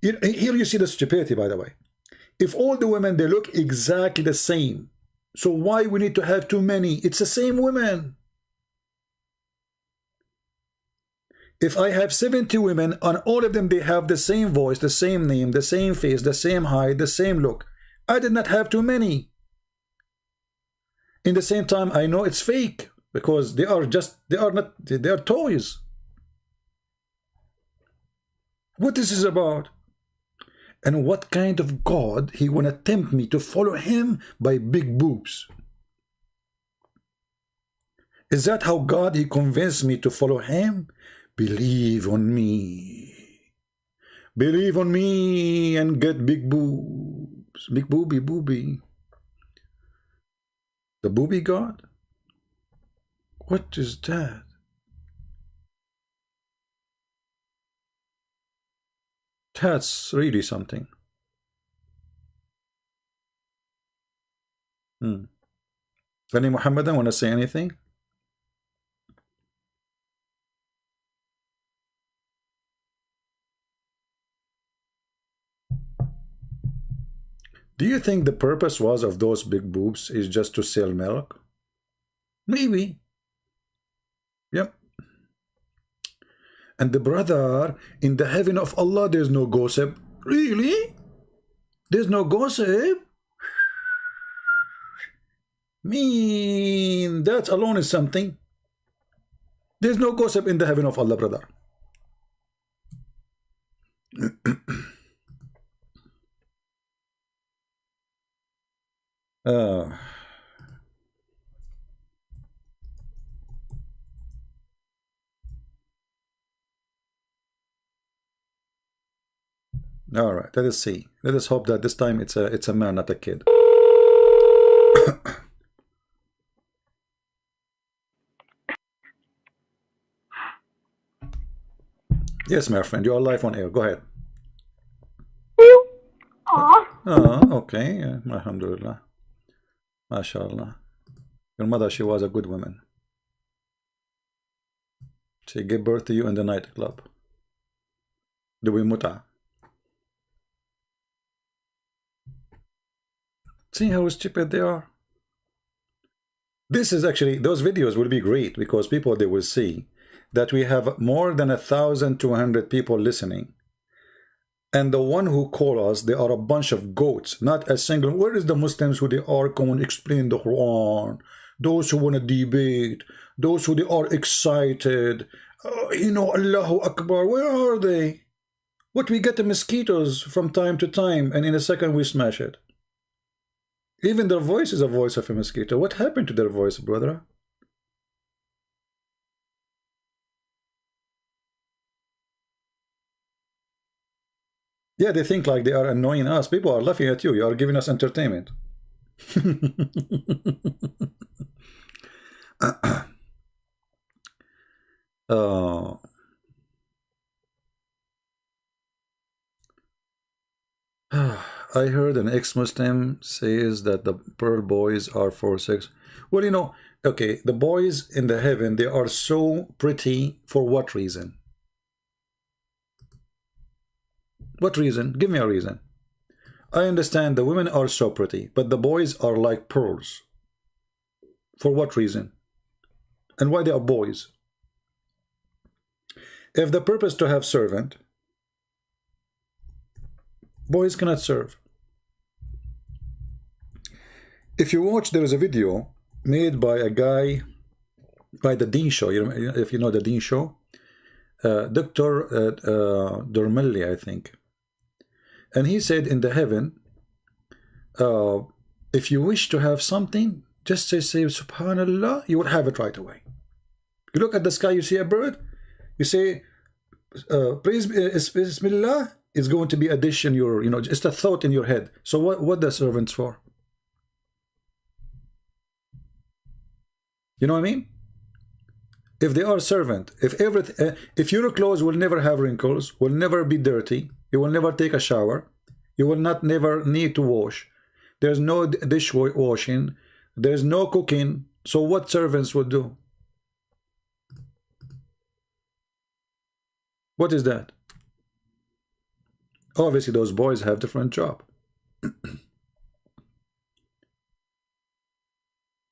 Here you see the stupidity, by the way. If all the women, they look exactly the same, so why we need to have too many? It's the same women. If I have 70 women, and all of them, they have the same voice, the same name, the same face, the same height, the same look, I did not have too many. In the same time, I know it's fake, because they are toys. What this is about? And what kind of God he wanna tempt me to follow him by big boobs? Is that how God he convinced me to follow him? Believe on me. Believe on me and get big boobs. Big booby. The booby God? What is that? That's really something. Any Muhammadan want to say anything? Do you think the purpose was of those big boobs is just to sell milk? Maybe. Yep. And the brother, in the heaven of Allah, there's no gossip. Really? There's no gossip? Mean, that alone is something. There's no gossip in the heaven of Allah, brother. All right, let us see. Let us hope that this time it's a man, not a kid. Yes, my friend, you are live on air. Go ahead. Okay. Alhamdulillah. MashaAllah. Your mother, she was a good woman. She gave birth to you in the nightclub. Doing muta. See how stupid they are? This is actually, those videos will be great because people, they will see that we have more than 1,200 people listening. And the one who call us, they are a bunch of goats, not a single. Where is the Muslims who they are going to explain the Quran? Those who want to debate, those who they are excited, you know, Allahu Akbar, where are they? What, we get the mosquitoes from time to time, and in a second we smash it. Even their voice is a voice of a mosquito. What happened to their voice, brother? Yeah, they think like they are annoying us. People are laughing at you. You are giving us entertainment. I heard an ex-Muslim says that the pearl boys are for sex. Well, you know, okay, the boys in the heaven, they are so pretty for what reason? What reason? Give me a reason. I understand the women are so pretty, but the boys are like pearls. For what reason? And why they are boys? If the purpose to have servant, boys cannot serve. If you watch, there is a video made by a guy, by the Dean Show. If you know the Dean Show, Dr. Dermelli, I think. And he said in the heaven, if you wish to have something, just say Subhanallah, you will have it right away. You look at the sky, you see a bird, you say, praise Bismillah, it's going to be addition, you know, just a thought in your head. So what the servants for? You know what I mean? If they are servant, if your clothes will never have wrinkles, will never be dirty, you will never take a shower, you will never need to wash, there's no dishwashing, there's no cooking, so what servants would do? What is that? Obviously those boys have different job.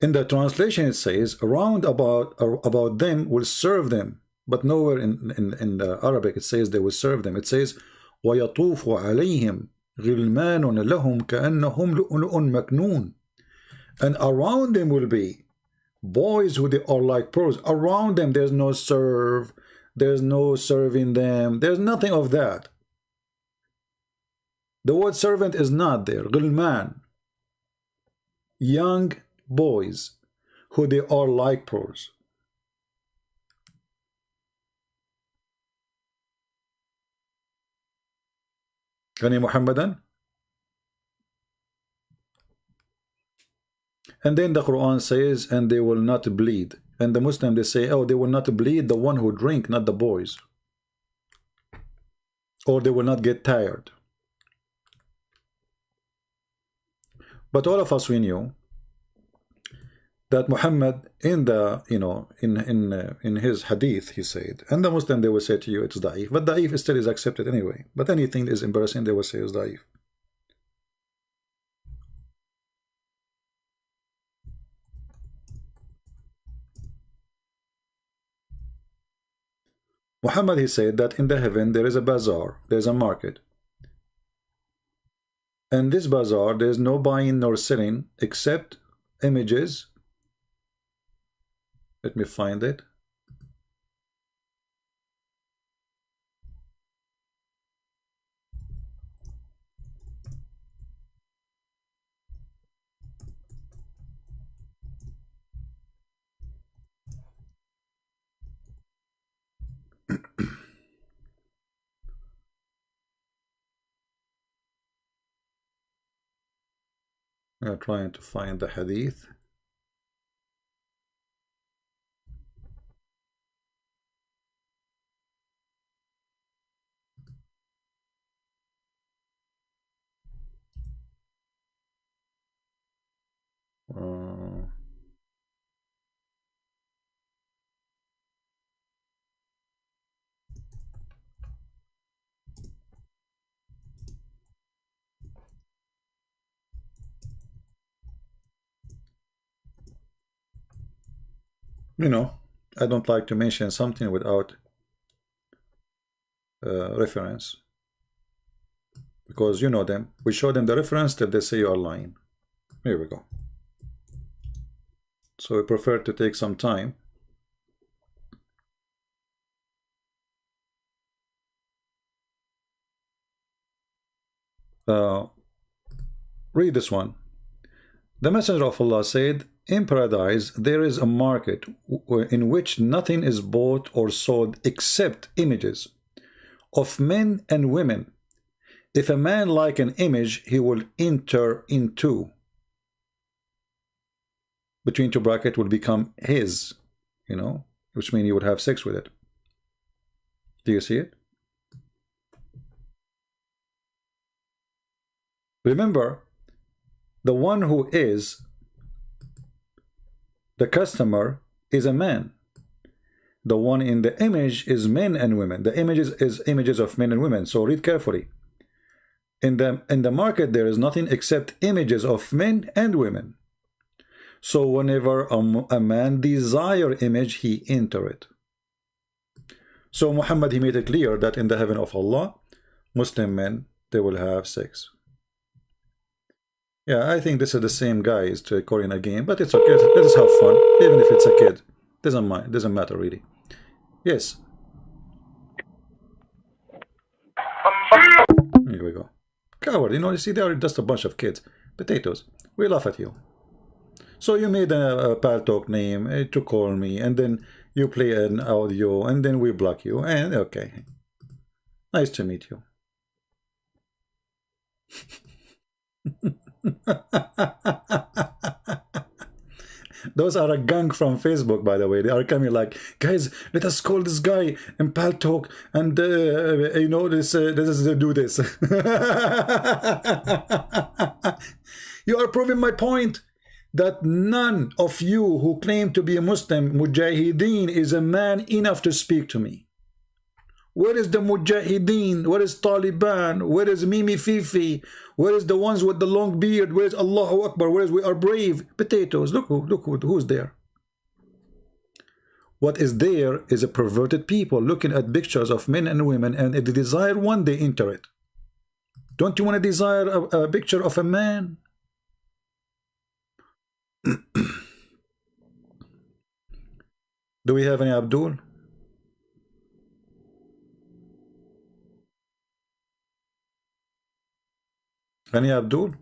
In the translation it says around about them will serve them, but nowhere in the Arabic it says they will serve them. It says وَيَطُوفُ عَلَيْهِمْ غِلْمَانٌ لَهُمْ كَأَنَّهُمْ لُؤْلُؤٌ مَكْنُونٌ. And around them will be boys who they are like pearls. Around them there's no serve, there's no serving them, there's nothing of that. The word servant is not there. غِلْمَان, young boys who they are like pearls. Gani Muhammadan? And then the Quran says, and they will not bleed. And the Muslim, they say, oh, they will not bleed the one who drink, not the boys. Or they will not get tired. But all of us, we knew that Muhammad in the, you know, in his hadith, he said, and the Muslim, they will say to you, it's da'if. But da'if still is accepted anyway. But anything is embarrassing, they will say is da'if. Muhammad, he said that in the heaven there is a bazaar, there is a market. And this bazaar, there is no buying nor selling except images. Let me find it. I'm trying to find the hadith. You know, I don't like to mention something without reference. because you know them. We show them the reference till they say you are lying. Here we go. So we prefer to take some time. Read this one. The Messenger of Allah said, in paradise there is a market in which nothing is bought or sold except images of men and women. If a man like an image, he will enter into, between two brackets, will become his, you know, which means he would have sex with it. Do you see it? Remember, the one who is the customer is a man. The one in the image is men and women. The images is images of men and women. So read carefully. In the market there is nothing except images of men and women. So whenever a man desire image, he enter it. So Muhammad, he made it clear that in the heaven of Allah, Muslim men, they will have sex. Yeah, I think this is the same guy is recording a game, but it's okay. Let us have fun, even if it's a kid. Doesn't matter really. Yes. Here we go. Coward, you know, you see, they are just a bunch of kids. Potatoes. We laugh at you. So you made a Paltalk name to call me, and then you play an audio, and then we block you, and okay. Nice to meet you. Those are a gang from Facebook, by the way. They are coming like, guys, let us call this guy in Paltalk, and you know, let us do this. You are proving my point that none of you who claim to be a Muslim Mujahideen is a man enough to speak to me. Where is the Mujahideen? Where is Taliban? Where is Mimi Fifi? Where is the ones with the long beard? Where is Allahu Akbar? Where is we are brave? Potatoes. Look who's there. What is there is a perverted people looking at pictures of men and women, and if they desire one, they enter it. Don't you want to desire a picture of a man? Do we have any Abdul? Any Abdul?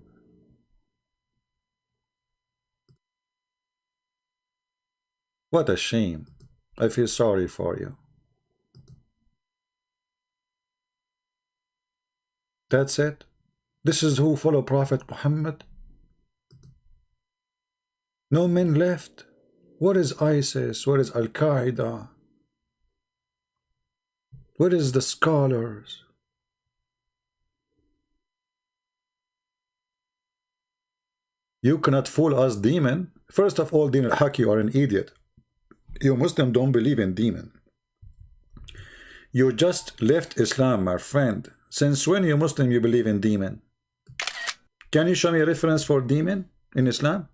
What a shame. I feel sorry for you. That's it? This is who follow Prophet Muhammad? No men left? What is ISIS? What is Al-Qaeda? What is the scholars? You cannot fool us, demon. First of all, Din al-Haq, you are an idiot. You Muslim don't believe in demon. You just left Islam, my friend. Since when you Muslim you believe in demon? Can you show me a reference for demon in Islam?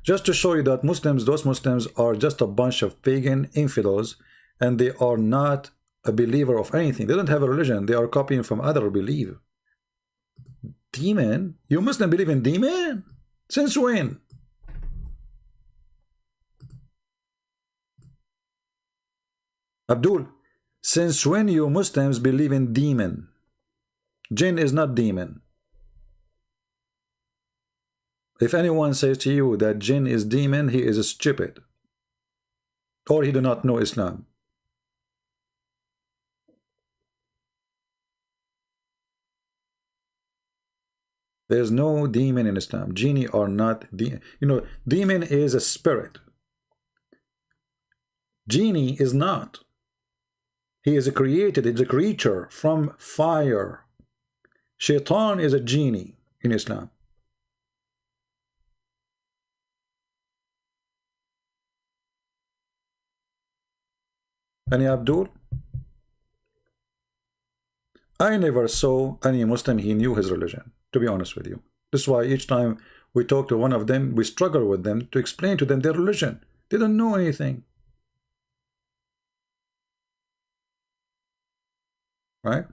Just to show you that Muslims, those Muslims are just a bunch of pagan infidels, and they are not a believer of anything. They don't have a religion. They are copying from other belief. Demon? You Muslim believe in demon? Since when? Abdul, since when you Muslims believe in demon? Jinn is not demon. If anyone says to you that jinn is demon, he is stupid, or he do not know Islam. There's no demon in Islam. Genie are not demon. You know, demon is a spirit. Genie is not. He is created, it's a creature from fire. Shaitan is a genie in Islam. Any Abdul? I never saw any Muslim he knew his religion, to be honest with you. This is why each time we talk to one of them, we struggle with them to explain to them their religion. They don't know anything. Right?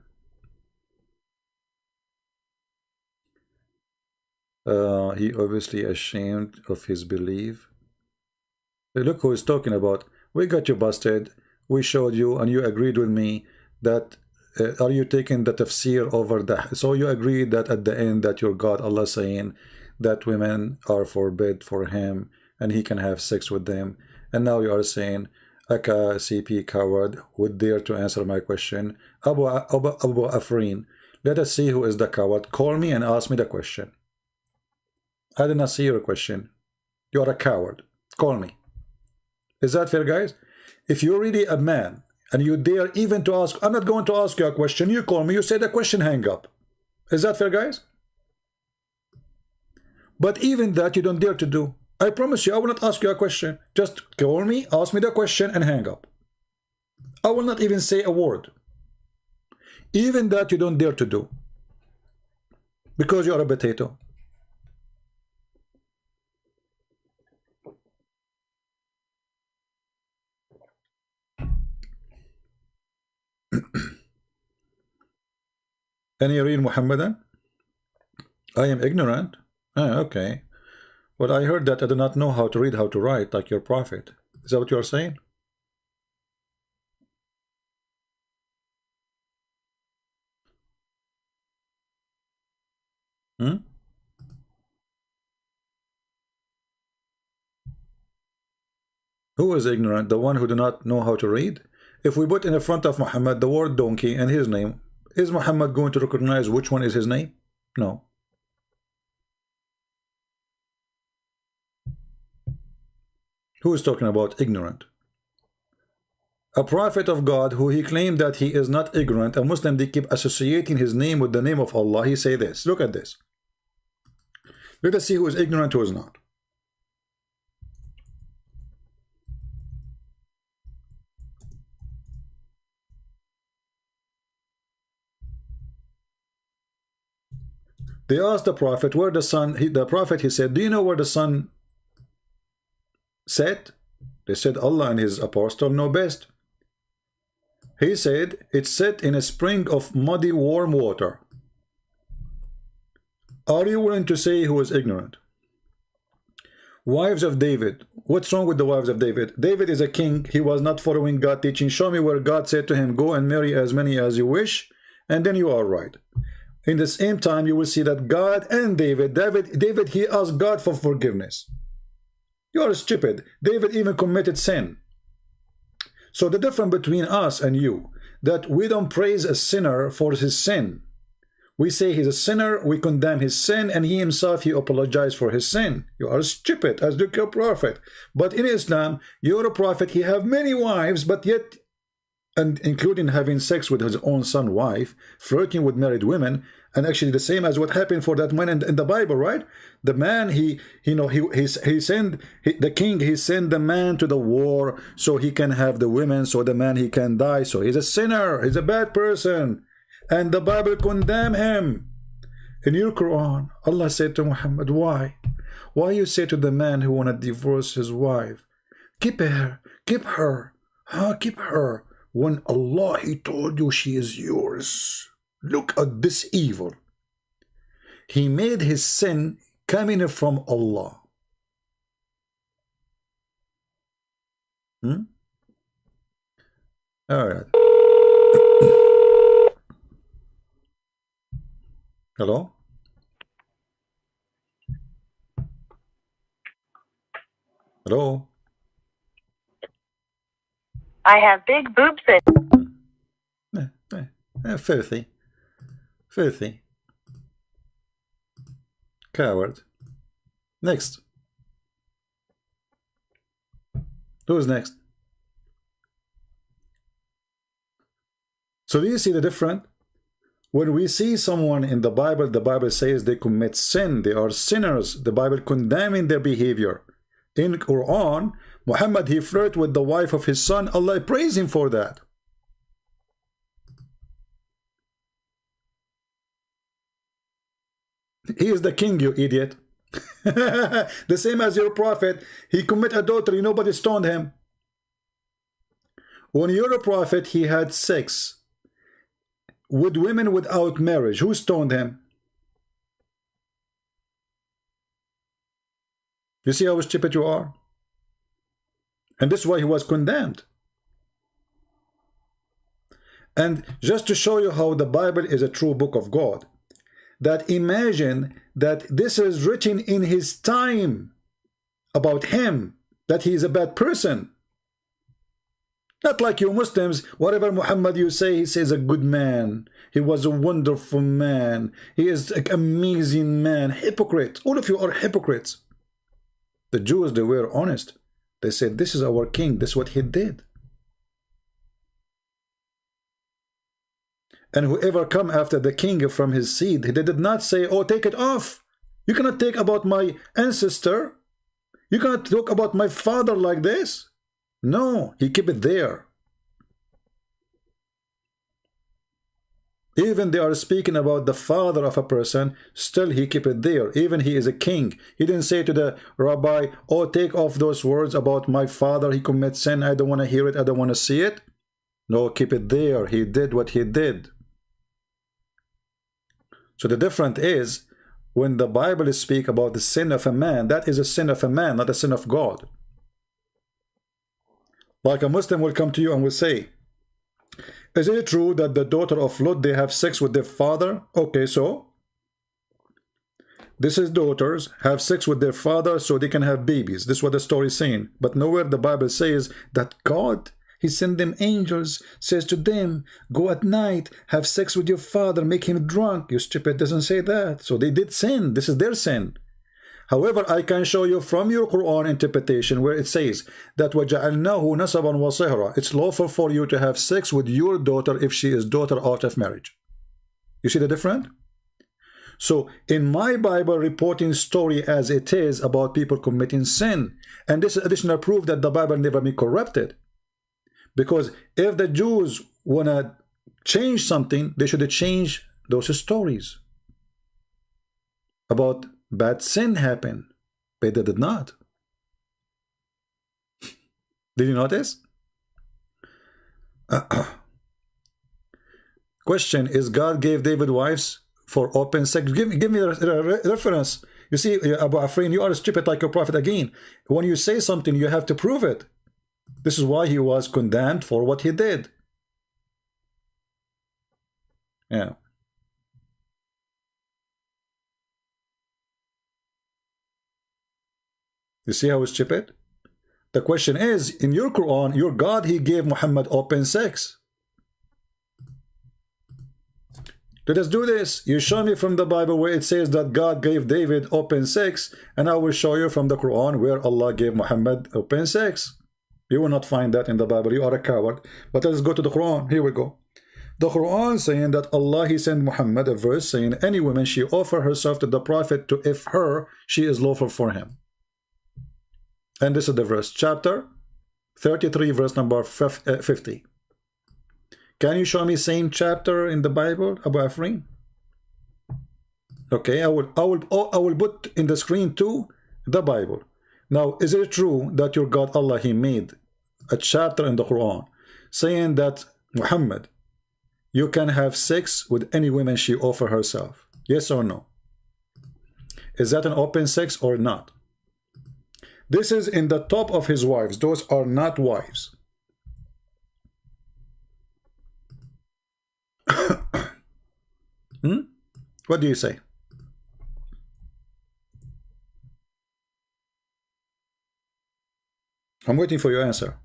He obviously ashamed of his belief. Look who is talking about. We got you busted. We showed you and you agreed with me that are you taking the tafsir over the, so you agreed that at the end that your God Allah saying that women are forbid for him and he can have sex with them, and now you are saying Aka CP coward would dare to answer my question. Abu Afrin, let us see who is the coward. Call me and ask me the question. I did not see your question. You are a coward. Call me. Is that fair, guys? If you're really a man and you dare even to ask, I'm not going to ask you a question, you call me, you say the question, hang up. Is that fair, guys? But even that you don't dare to do. I promise you, I will not ask you a question. Just call me, ask me the question, and hang up. I will not even say a word. Even that you don't dare to do. Because you are a potato. Any real Muhammadan? I am ignorant. Okay. Well, I heard that I do not know how to read, how to write, like your prophet. Is that what you are saying? Who is ignorant? The one who do not know how to read? If we put in the front of Muhammad the word donkey and his name, is Muhammad going to recognize which one is his name? No. Who is talking about ignorant? A prophet of God who he claimed that he is not ignorant. A Muslim, they keep associating his name with the name of Allah. He say this. Look at this. Let us see who is ignorant, who is not. They asked the prophet where the sun, the prophet, he said, do you know where the sun set? They said, Allah and his apostle know best. He said, it's set in a spring of muddy warm water. Are you willing to say who is ignorant? Wives of David. What's wrong with the wives of David? David is a king. He was not following God teaching. Show me where God said to him, go and marry as many as you wish, and then you are right. In the same time, you will see that God and David, he asked God for forgiveness. You are stupid. David even committed sin. So the difference between us and you, that we don't praise a sinner for his sin. We say he's a sinner, we condemn his sin, and he himself, he apologized for his sin. You are stupid, as the prophet. But in Islam, you're a prophet, he have many wives, but yet, and including having sex with his own son's wife, flirting with married women, and actually the same as what happened for that man in the Bible, right? The man, he sent the king, he sent the man to the war so he can have the women, so the man he can die. So he's a sinner, he's a bad person, and the Bible condemn him. In your Quran, Allah said to Muhammad, why you say to the man who want to divorce his wife, keep her, when Allah, he told you she is yours. Look at this evil. He made his sin coming from Allah. All right. Hello? Hello? I have big boobs and filthy coward. Next. Who's next? So do you see the difference? When we see someone in the Bible says they commit sin, they are sinners, the Bible condemning their behavior. In Quran, Muhammad, he flirted with the wife of his son. Allah praise him for that. He is the king, you idiot. The same as your prophet. He committed adultery, nobody stoned him. When your prophet, he had sex with women without marriage, who stoned him? You see how stupid you are? And this is why he was condemned. And just to show you how the Bible is a true book of God, that imagine that this is written in his time about him, that he is a bad person. Not like you Muslims, whatever Muhammad you say, he says a good man. He was a wonderful man. He is an amazing man. Hypocrite. All of you are hypocrites. The Jews, they were honest. They said, this is our king. This is what he did. And whoever come after the king from his seed, they did not say, oh, take it off. You cannot take about my ancestor. You cannot talk about my father like this. No, he keep it there. Even they are speaking about the father of a person, still he keep it there. Even he is a king. He didn't say to the rabbi, oh, take off those words about my father. He commits sin. I don't want to hear it. I don't want to see it. No, keep it there. He did what he did. So the difference is, when the Bible speaks about the sin of a man, that is a sin of a man, not a sin of God. Like a Muslim will come to you and will say, is it true that the daughter of Lot, they have sex with their father? Okay, so this is daughters have sex with their father so they can have babies. This is what the story is saying. But nowhere the Bible says that God, he sent them angels, says to them, go at night, have sex with your father, make him drunk. You stupid, doesn't say that. So they did sin. This is their sin. However, I can show you from your Quran interpretation where it says that وَجَعَلْنَاهُ نَسَبًا وَصِهْرًا. It's lawful for you to have sex with your daughter if she is daughter out of marriage. You see the difference? So in my Bible reporting story as it is about people committing sin, and this is additional proof that the Bible never been corrupted. Because if the Jews want to change something, they should change those stories about bad sin happen, but they did not. Did you notice? Question, is God gave David wives for open sex? Give me a reference. You see, Abu Afrin, you are stupid like your prophet again. When you say something, you have to prove it. This is why he was condemned for what he did. Yeah. You see how stupid? The question is, in your Quran, your God, he gave Muhammad open sex. Let us do this. You show me from the Bible where it says that God gave David open sex, and I will show you from the Quran where Allah gave Muhammad open sex. You will not find that in the Bible. You are a coward. But let's go to the Quran. Here we go. The Quran saying that Allah, he sent Muhammad a verse saying, any woman, she offer herself to the Prophet to if her, she is lawful for him. And this is the verse, chapter 33, verse number 50. Can you show me same chapter in the Bible, Abu Afrin? Okay, I will put in the screen too the Bible. Now, is it true that your God Allah, he made a chapter in the Quran saying that Muhammad, you can have sex with any woman she offer herself? Yes or no? Is that an open sex or not? This is in the top of his wives. Those are not wives. What do you say? I'm waiting for your answer.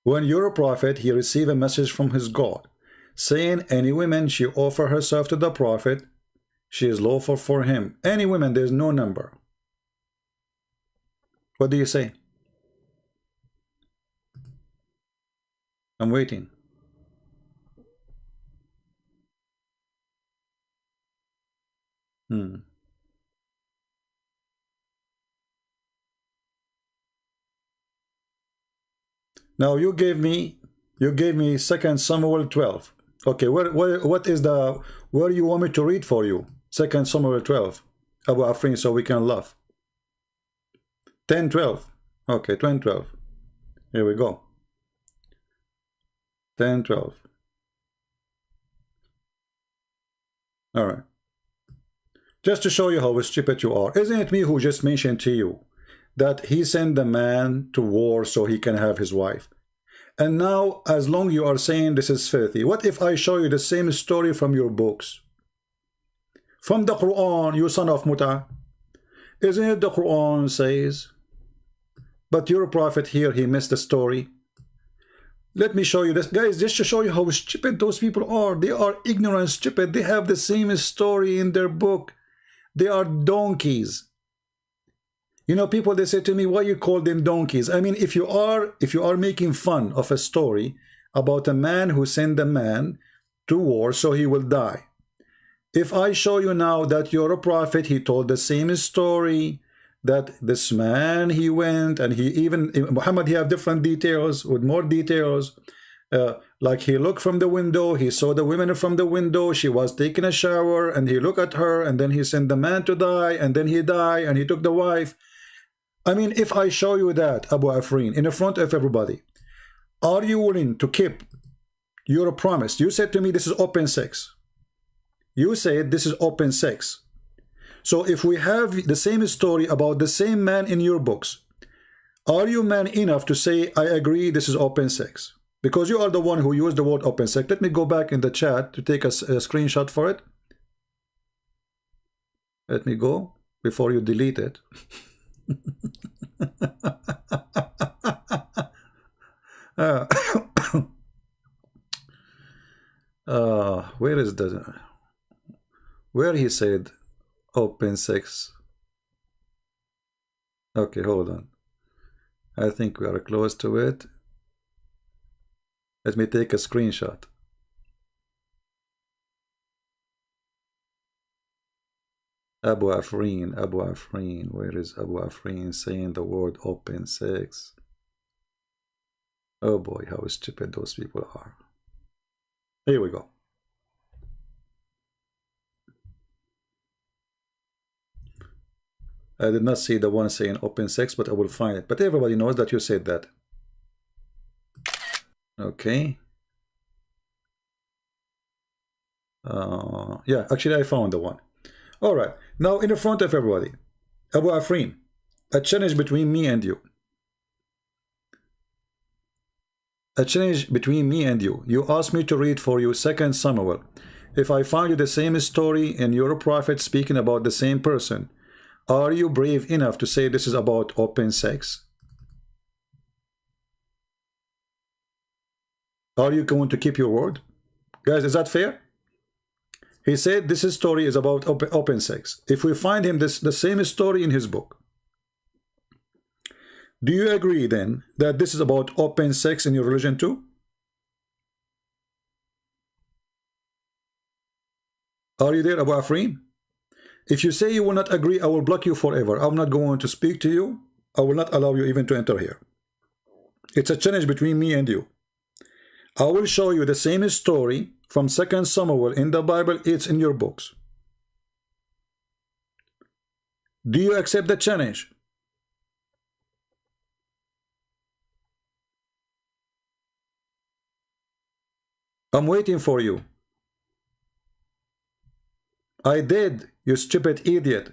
When you're a prophet, he received a message from his God saying any woman she offer herself to the prophet, she is lawful for him. Any woman, there's no number. What do you say? I'm waiting. Now you gave me 2 Samuel 12. Okay, what is the, where you want me to read for you? 2 Samuel 12, Abu Afrin, so we can laugh. 10:12. Okay, 10:12. Here we go. 10:12. All right. Just to show you how stupid you are. Isn't it me who just mentioned to you that he sent the man to war so he can have his wife? And now, as long you are saying this is filthy, what if I show you the same story from your books? From the Quran, you son of Muta. Isn't it the Quran says? But your prophet here, he missed the story. Let me show you this. Guys, just to show you how stupid those people are. They are ignorant, stupid. They have the same story in their book. They are donkeys. You know, people, they say to me, why you call them donkeys? I mean, if you are making fun of a story about a man who sent a man to war so he will die. If I show you now that you're a prophet, he told the same story, that this man, he went and he even, Muhammad, he have different details with more details. Like he looked from the window, he saw the women from the window, she was taking a shower, and he looked at her, and then he sent the man to die, and then he died, and he took the wife. I mean, if I show you that, Abu Afrin, in the front of everybody, are you willing to keep your promise? You said to me, this is open sex. You said this is open sex. So if we have the same story about the same man in your books, are you man enough to say, I agree, this is open sex? Because you are the one who used the word open sex. Let me go back in the chat to take a screenshot for it. Let me go before you delete it. Where is the, where he said open sex? Okay, hold on. I think we are close to it. Let me take a screenshot. Abu Afrin, where is Abu Afrin saying the word open sex? Oh boy, how stupid those people are. Here we go. I did not see the one saying open sex, but I will find it. But everybody knows that you said that. Okay. Yeah, actually I found the one. All right. Now in the front of everybody, Abu Afrin, a challenge between me and you. A challenge between me and you. You asked me to read for you 2 Samuel. If I find you the same story and you're a prophet speaking about the same person, are you brave enough to say this is about open sex? Are you going to keep your word? Guys, is that fair? He said this story is about open sex. If we find him the same story in his book, do you agree then that this is about open sex in your religion too? Are you there, Abu Afrin? If you say you will not agree, I will block you forever. I'm not going to speak to you. I will not allow you even to enter here. It's a challenge between me and you. I will show you the same story from 2 Samuel in the Bible. It's in your books. Do you accept the challenge? I'm waiting for you. I did, you stupid idiot.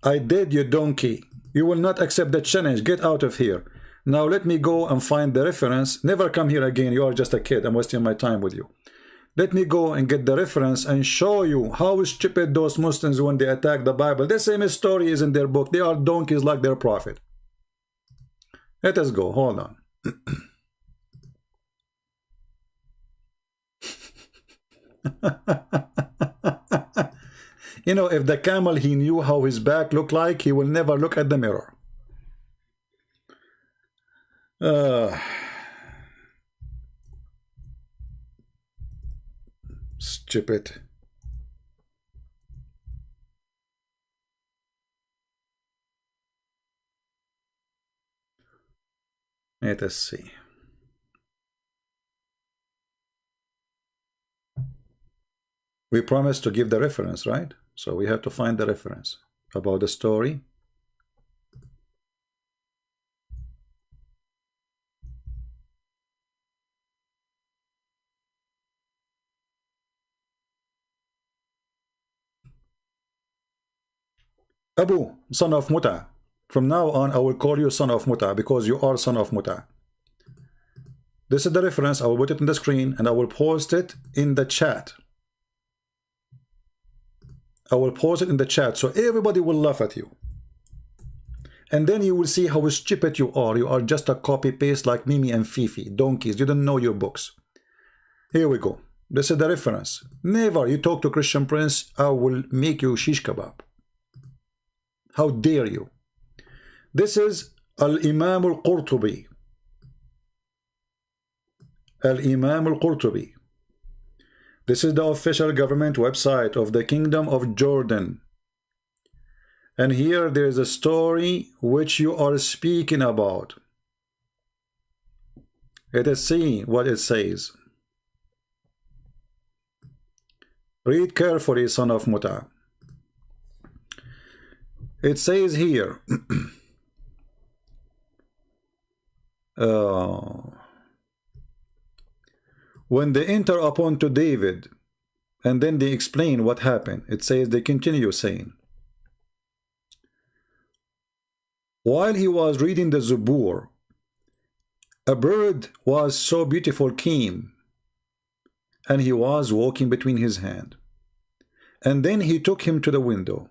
I did, you donkey. You will not accept the challenge. Get out of here. Now let me go and find the reference. Never come here again. You are just a kid. I'm wasting my time with you. Let me go and get the reference and show you how stupid those Muslims when they attack the Bible. The same story is in their book. They are donkeys like their prophet. Let us go. Hold on. You know, if the camel, he knew how his back looked like, he will never look at the mirror. Stupid. Let us see. We promised to give the reference, right? So we have to find the reference about the story. Abu, son of Muta. From now on, I will call you son of Muta because you are son of Muta. This is the reference. I will put it on the screen and I will post it in the chat. I will post it in the chat so everybody will laugh at you. And then you will see how stupid you are. You are just a copy-paste like Mimi and Fifi. Donkeys. You don't know your books. Here we go. This is the reference. Never you talk to Christian Prince, I will make you shish kebab. How dare you? This is Al-Imam Al-Qurtubi. Al-Imam Al-Qurtubi. This is the official government website of the Kingdom of Jordan. And here there is a story which you are speaking about. Let us see what it says. Read carefully, son of Muta. It says here, when they enter upon to David, and then they explain what happened. It says, they continue saying, while he was reading the Zabur, a bird was so beautiful came, and he was walking between his hand. And then he took him to the window.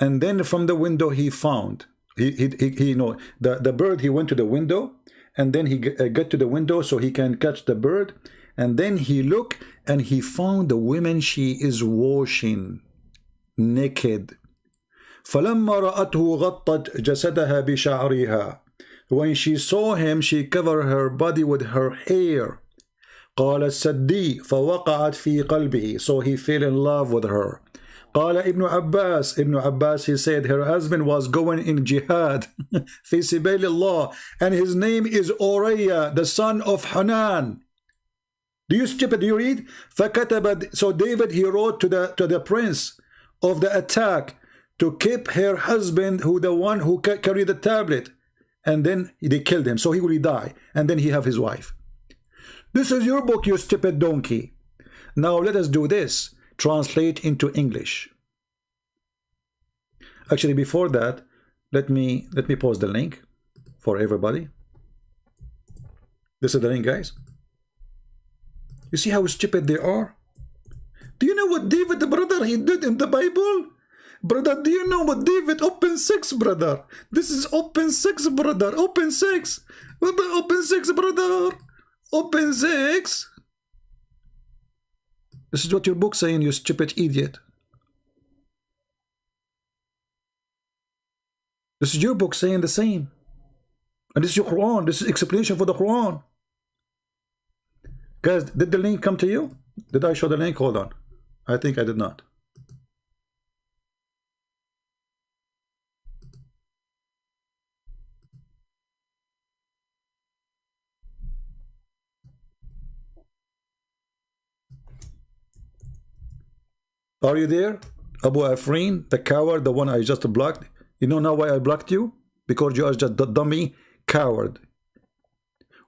And then from the window he found, the bird, he went to the window, and then he got to the window so he can catch the bird. And then he looked and he found the woman, she is washing naked. فَلَمَّا رَأَتْهُ غَطَّتْ جَسَدَهَا بِشَعْرِهَا. When she saw him, she covered her body with her hair. قَالَ السَّدِّي فَوَقَعَتْ فِي قَلْبِهِ. So he fell in love with her. قال Ibn Abbas. Ibn Abbas, he said her husband was going in jihad في سبيل الله, and his name is Uriah, the son of Hanan. Do you stupid? Do you read? فكتب. So David, he wrote to the prince of the attack to keep her husband, who the one who carried the tablet, and then they killed him, so he will die, and then he have his wife. This is your book, you stupid donkey. Now let us do this. Translate into English. Actually, before that, let me post the link for everybody. This is the link, guys. You see how stupid they are? Do you know what David, the brother, he did in the Bible? Brother, do you know what David open 6, brother? This is open 6, brother. Open 6. Open 6, brother. Open 6. This is what your book saying, you stupid idiot. This is your book saying the same. And this is your Quran. This is explanation for the Quran. Guys, did the link come to you? Did I show the link? Hold on. I think I did not. Are you there? Abu Afrin, the coward, the one I just blocked. You know now why I blocked you? Because you are just the dummy coward.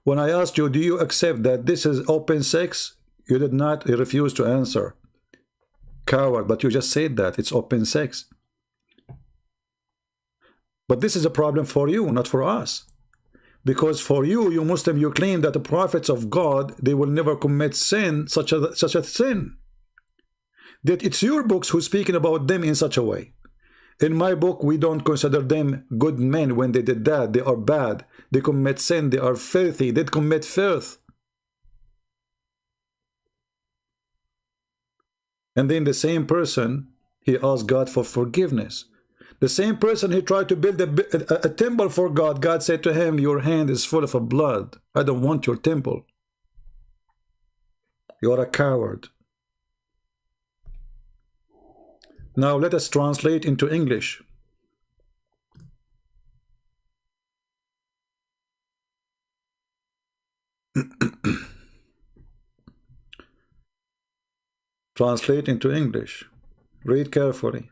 When I asked you, do you accept that this is open sex? You did not, you refused to answer. Coward, but you just said that it's open sex. But this is a problem for you, not for us. Because for you, you Muslim, you claim that the prophets of God, they will never commit sin, such a sin. That it's your books who's speaking about them in such a way. In my book, we don't consider them good men when they did that. They are bad. They commit sin. They are filthy. They commit filth. And then the same person, he asked God for forgiveness. The same person, he tried to build a temple for God. God said to him, your hand is full of blood. I don't want your temple. You are a coward. Now let us translate into English. Translate into English. Read carefully.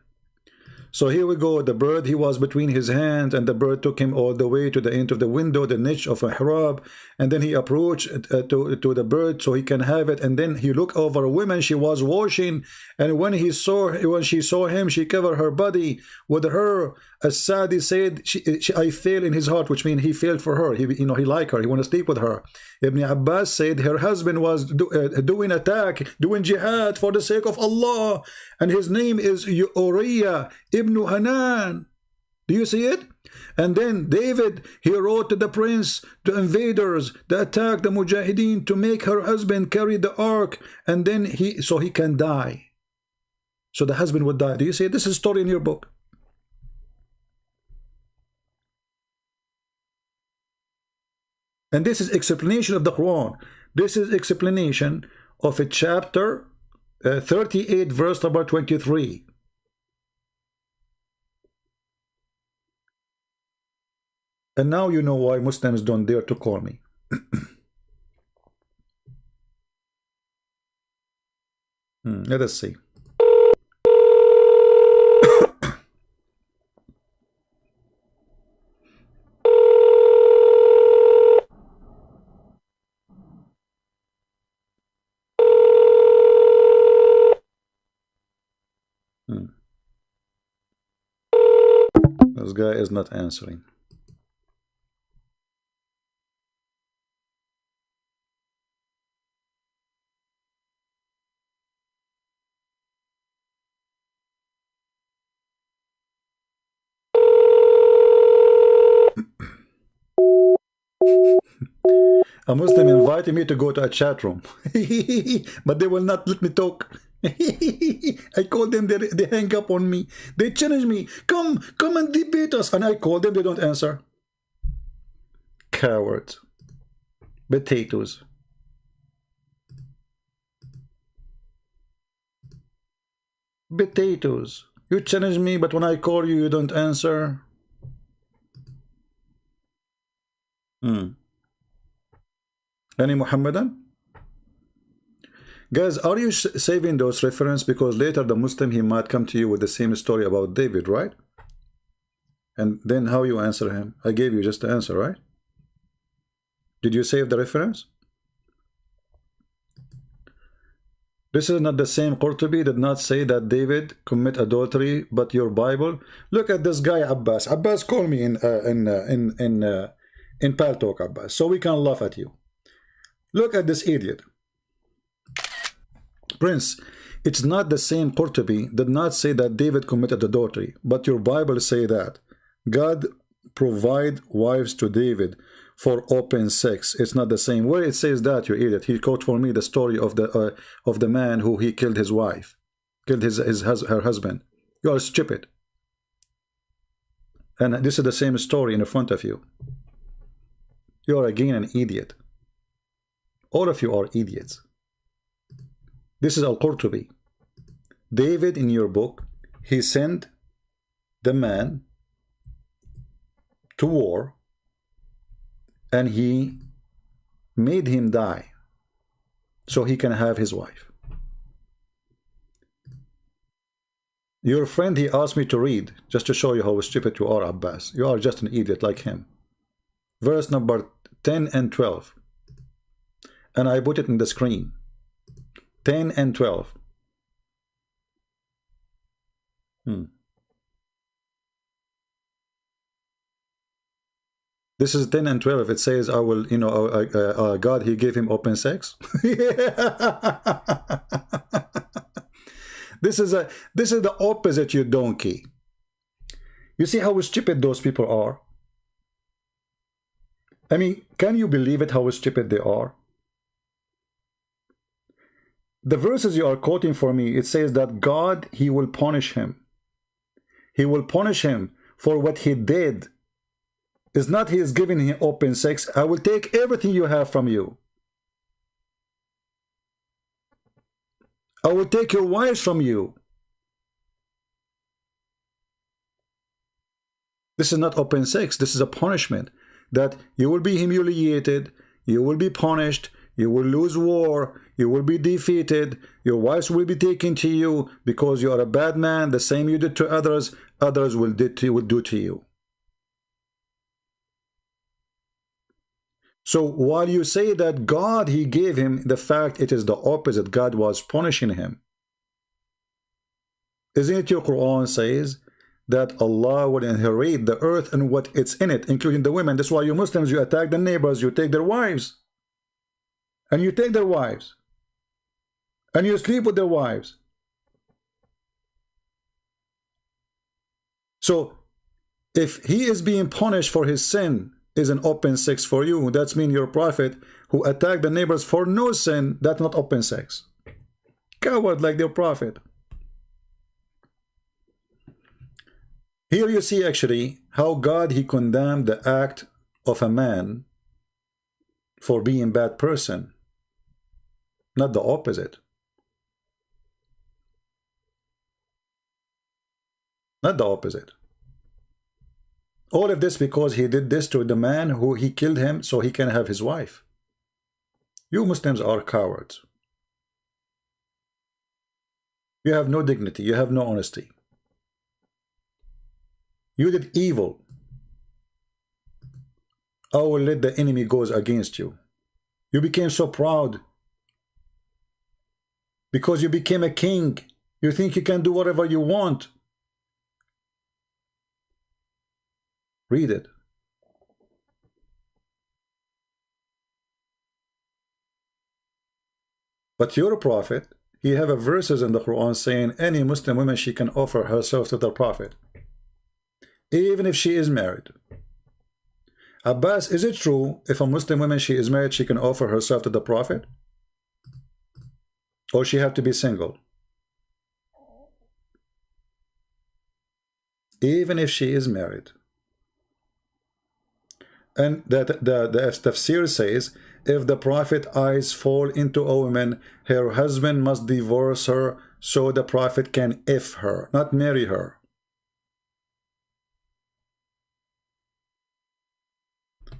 So here we go. The bird, he was between his hands, and the bird took him all the way to the end of the window, the niche of a mihrab, and then he approached to the bird so he can have it. And then he looked over a woman, she was washing, and when she saw him, she covered her body with her. As-Sadi said, I fell in his heart, which means he fell for her. He liked her. He want to sleep with her. Ibn Abbas said her husband was doing attack, doing jihad for the sake of Allah, and his name is Uriya ibn Hanan. Do you see it? And then David, he wrote to the prince, the invaders, the attack, the mujahideen, to make her husband carry the ark, and then so he can die. So the husband would die. Do you see it? This is a story in your book. And this is explanation of the Quran. This is explanation of a chapter 38, verse number 23. And now you know why Muslims don't dare to call me. Let us see. This guy is not answering. A Muslim invited me to go to a chat room, but they will not let me talk. I called them, they hang up on me. They challenge me, come and debate us. And I call them, they don't answer. Cowards. Potatoes. Potatoes. You challenge me, but when I call you, you don't answer. Any Muhammadan? Guys, are you saving those references? Because later the Muslim, he might come to you with the same story about David, right? And then how you answer him? I gave you just the answer, right? Did you save the reference? This is not the same. Qurtubi did not say that David commit adultery, but your Bible. Look at this guy Abbas. Abbas, call me in Paltalk, Abbas, so we can laugh at you. Look at this idiot. Prince, it's not the same. Qurtubi did not say that David committed adultery, but your Bible say that God provide wives to David for open sex. It's not the same. Where it says that, you idiot? He quote for me the story of the man who he killed his wife, killed her husband. You are stupid. And this is the same story in front of you. You are again an idiot. All of you are idiots. This is Al-Qurtubi. David, in your book, he sent the man to war and he made him die so he can have his wife. Your friend, he asked me to read just to show you how stupid you are, Abbas. You are just an idiot like him. Verse number 10 and 12. And I put it in the screen. 10 and 12. This is 10 and 12. It says, I will, God, he gave him open sex. This is the opposite, you donkey. You see how stupid those people are? I mean, can you believe it, how stupid they are? The verses you are quoting for me, it says that God, he will punish him. He will punish him for what he did. It's not he is giving him open sex. I will take everything you have from you. I will take your wives from you. This is not open sex. This is a punishment that you will be humiliated. You will be punished. you will lose war, you will be defeated, your wives will be taken to you because you are a bad man. The same you did to others, others will do to you. So while you say that God, he gave him, the fact it is the opposite. God was punishing him. Isn't it your Quran says that Allah will inherit the earth and what it's in it, including the women? That's why you Muslims, you attack the neighbors, you take their wives. And you take their wives. And you sleep with their wives. So, if he is being punished for his sin, is an open sex for you, that's mean your prophet who attacked the neighbors for no sin, that's not open sex. Coward like their prophet. Here you see actually how God, he condemned the act of a man for being a bad person, not the opposite. Not the opposite. All of this because he did this to the man who he killed him so he can have his wife. You Muslims are cowards. You have no dignity. You have no honesty. You did evil. I will let the enemy goes against you. You became so proud because you became a king. You think you can do whatever you want. Read it. But your prophet, he have a verses in the Quran saying any Muslim woman, she can offer herself to the prophet, even if she is married. Abbas, is it true if a Muslim woman, she is married, she can offer herself to the prophet? Or she have to be single? Even if she is married. And the tafsir says, if the prophet eyes fall into a woman, her husband must divorce her so the prophet can if her, not marry her.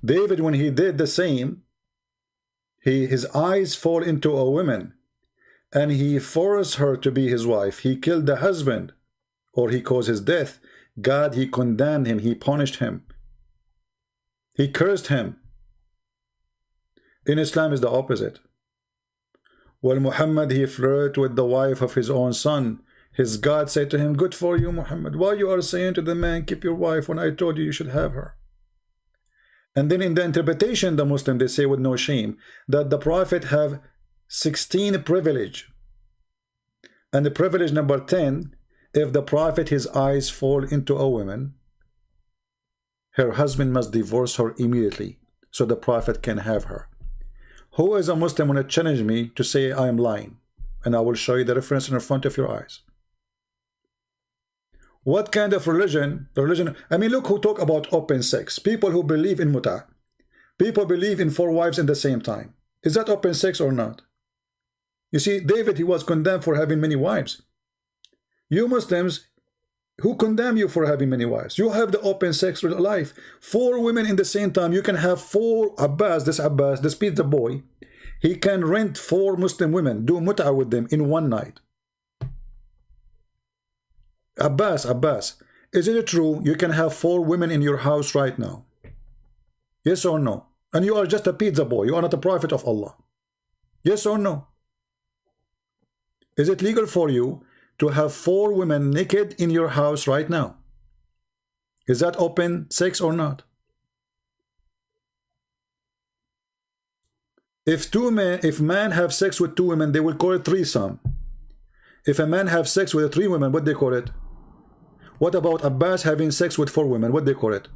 David, when he did the same, his eyes fall into a woman and he forced her to be his wife. He killed the husband, or he caused his death. God, he condemned him, he punished him. He cursed him. In Islam is the opposite. When Muhammad, he flirted with the wife of his own son, his God said to him, good for you, Muhammad. Why you are saying to the man, keep your wife when I told you you should have her? And then in the interpretation, the Muslim, they say with no shame, that the prophet have 16 privilege. And the privilege number 10, if the prophet, his eyes fall into a woman, her husband must divorce her immediately so the prophet can have her. Who is a Muslim want to challenge me to say I am lying? And I will show you the reference in front of your eyes. What kind of religion? I mean, look who talk about open sex. People who believe in muta. People believe in 4 wives in the same time. Is that open sex or not? You see, David, he was condemned for having many wives. You Muslims, who condemn you for having many wives? You have the open sex life. 4 women in the same time. You can have 4 Abbas, this pizza boy. He can rent 4 Muslim women, do muta with them in one night. Abbas, is it true you can have 4 women in your house right now? Yes or no? And you are just a pizza boy. You are not a prophet of Allah. Yes or no? Is it legal for you to have 4 women naked in your house right now? Is that open sex or not? If man have sex with 2 women, they will call it threesome. If a man have sex with 3 women, what they call it? What about Abbas having sex with 4 women? What they call it?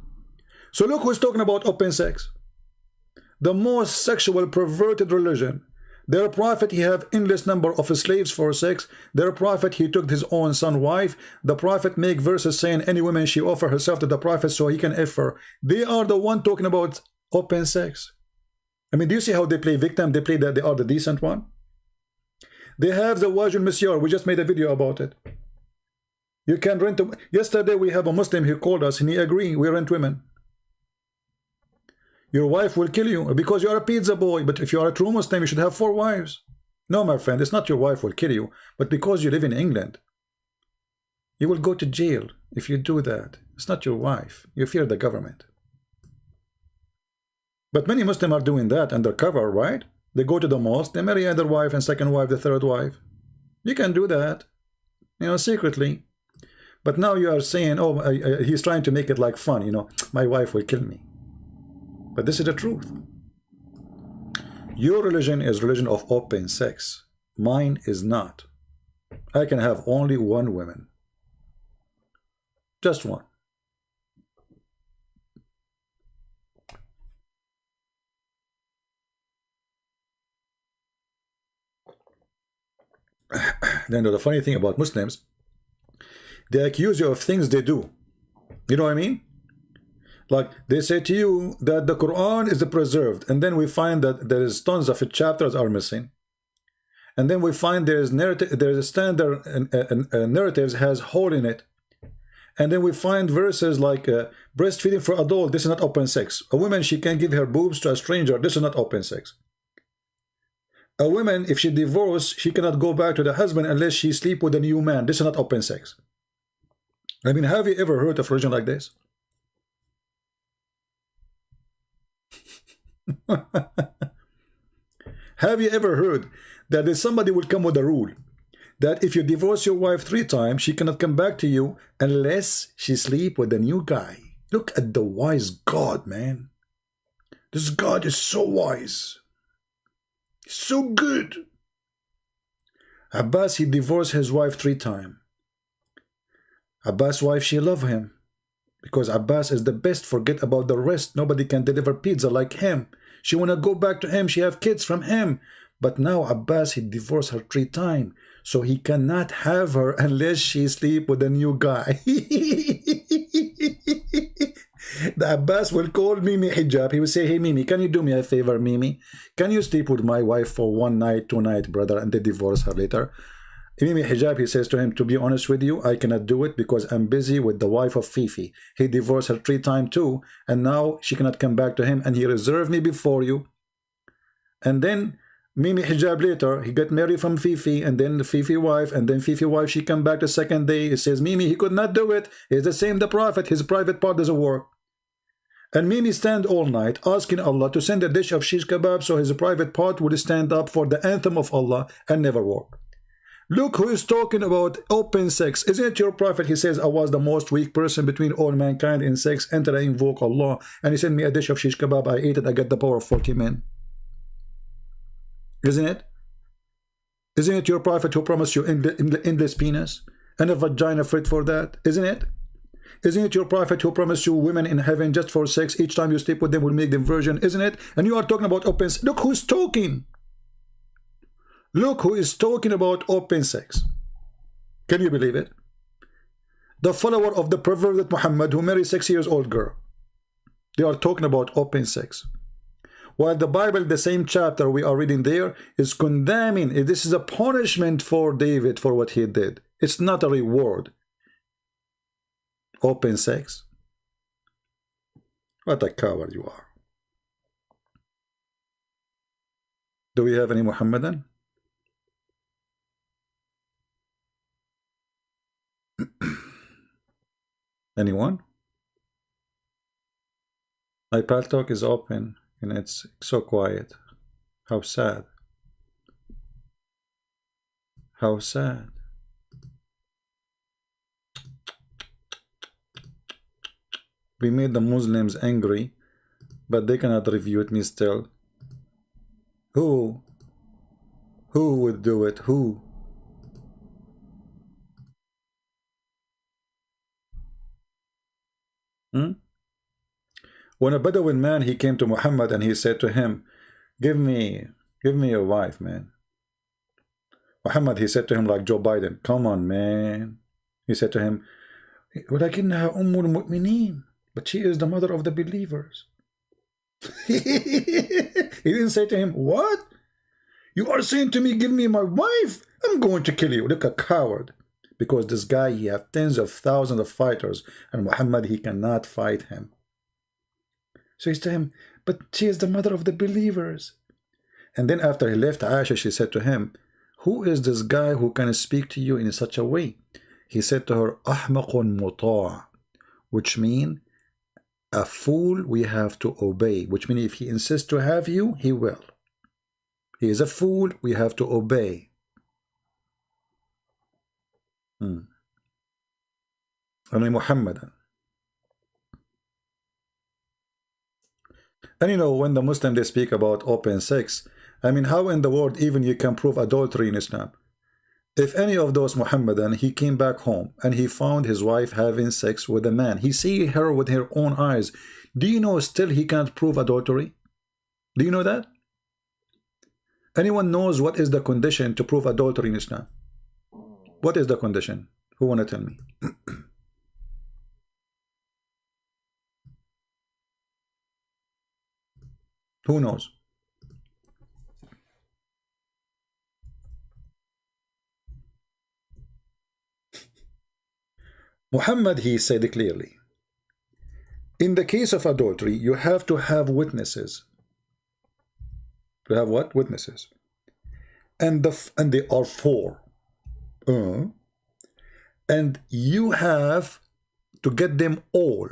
So look who's talking about open sex. The most sexual perverted religion. Their prophet, he have endless number of slaves for sex. Their prophet, he took his own son wife. The prophet make verses saying any woman she offer herself to the prophet so he can F her. They are the one talking about open sex. I mean, do you see how they play victim? They play that they are the decent one. They have the Wajul Misyar. We just made a video about it. You can rent them. Yesterday we have a Muslim, he called us and he agreed we rent women. Your wife will kill you because you are a pizza boy. But if you are a true Muslim, you should have 4 wives. No, my friend, it's not your wife will kill you, but because you live in England, you will go to jail if you do that. It's not your wife. You fear the government. But many Muslims are doing that undercover, right? They go to the mosque, they marry another wife and second wife, the third wife. You can do that, you know, secretly. But now you are saying, oh, he's trying to make it like fun, you know, my wife will kill me. But this is the truth. Your religion is religion of open sex. Mine is not. I can have only 1 woman. Just 1. Then the funny thing about Muslims, they accuse you of things they do. You know what I mean? Like they say to you that the Quran is preserved, and then we find that there is tons of chapters are missing, and then we find there is narrative, there is a standard narratives has hole in it, and then we find verses like breastfeeding for adult. This is not open sex. A woman, she can give her boobs to a stranger. This is not open sex. A woman, if she divorced, she cannot go back to the husband unless she sleep with a new man. This is not open sex. I mean, have you ever heard of religion like this? Have you ever heard that somebody will come with a rule that if you divorce your wife 3 times, she cannot come back to you unless she sleep with a new guy? Look at the wise God, man. This God is so wise. So good. Abbas, he divorced his wife 3 times. Abbas' wife, she loved him because Abbas is the best. Forget about the rest. Nobody can deliver pizza like him. She want to go back to him. She have kids from him. But now Abbas, he divorced her 3 times. So he cannot have her unless she sleep with a new guy. The Abbas will call Mimi Hijab. He will say, hey Mimi, can you do me a favor, Mimi? Can you sleep with my wife for 1 night, 2 nights, brother, and they divorce her later? Mimi Hijab, he says to him, to be honest with you, I cannot do it because I'm busy with the wife of Fifi. He divorced her 3 times too, and now she cannot come back to him, and he reserved me before you. And then Mimi Hijab later, he got married from Fifi, and then the Fifi wife, and then Fifi wife, she come back the second day. He says, Mimi, he could not do it. It's the same the Prophet. His private part doesn't work. And Mimi stand all night asking Allah to send a dish of shish kebab so his private part would stand up for the anthem of Allah and never work. Look who is talking about open sex. Isn't it your Prophet? He says, I was the most weak person between all mankind in sex until I invoke Allah. And he sent me a dish of shish kebab. I ate it. I got the power of 40 men. Isn't it? Isn't it your Prophet who promised you endless penis and a vagina fit for that? Isn't it? Isn't it your Prophet who promised you women in heaven just for sex? Each time you sleep with them will make them virgin. Isn't it? And you are talking about open sex. Look who's talking. Look who is talking about open sex. Can you believe it? The follower of the perverted Muhammad who married 6-year-old girl. They are talking about open sex. While the Bible, the same chapter we are reading there, is condemning. This is a punishment for David for what he did. It's not a reward. Open sex. What a coward you are. Do we have any Muhammadan? Anyone? My Pal Talk is open and it's so quiet. How sad. How sad. We made the Muslims angry, but they cannot refute me still. Who? Who would do it? Who? When a Bedouin man, he came to Muhammad and he said to him, give me your wife, man. Muhammad, he said to him like Joe Biden, come on, man. He said to him, وَلَكِنَّهَا أُمُّ الْمُؤْمِنِينَ, but she is the mother of the believers. He didn't say to him, what? You are saying to me, give me my wife? I'm going to kill you. Look, a coward. Because this guy, he has tens of thousands of fighters, and Muhammad, he cannot fight him. So he said to him, but she is the mother of the believers. And then after he left Aisha, she said to him, who is this guy who can speak to you in such a way? He said to her, أحمق مطاع, which means a fool we have to obey, which means if he insists to have you, he will. He is a fool we have to obey. And Muhammadan. And you know, when the Muslims they speak about open sex, I mean, how in the world even you can prove adultery in Islam? If any of those Muhammadan, he came back home and he found his wife having sex with a man, he see her with her own eyes, do you know still he can't prove adultery? Do you know that? Anyone knows what is the condition to prove adultery in Islam? What is the condition? Who want to tell me? Who knows? Muhammad, he said clearly, in the case of adultery, you have to have witnesses. You have what? Witnesses. And they are four. And you have to get them all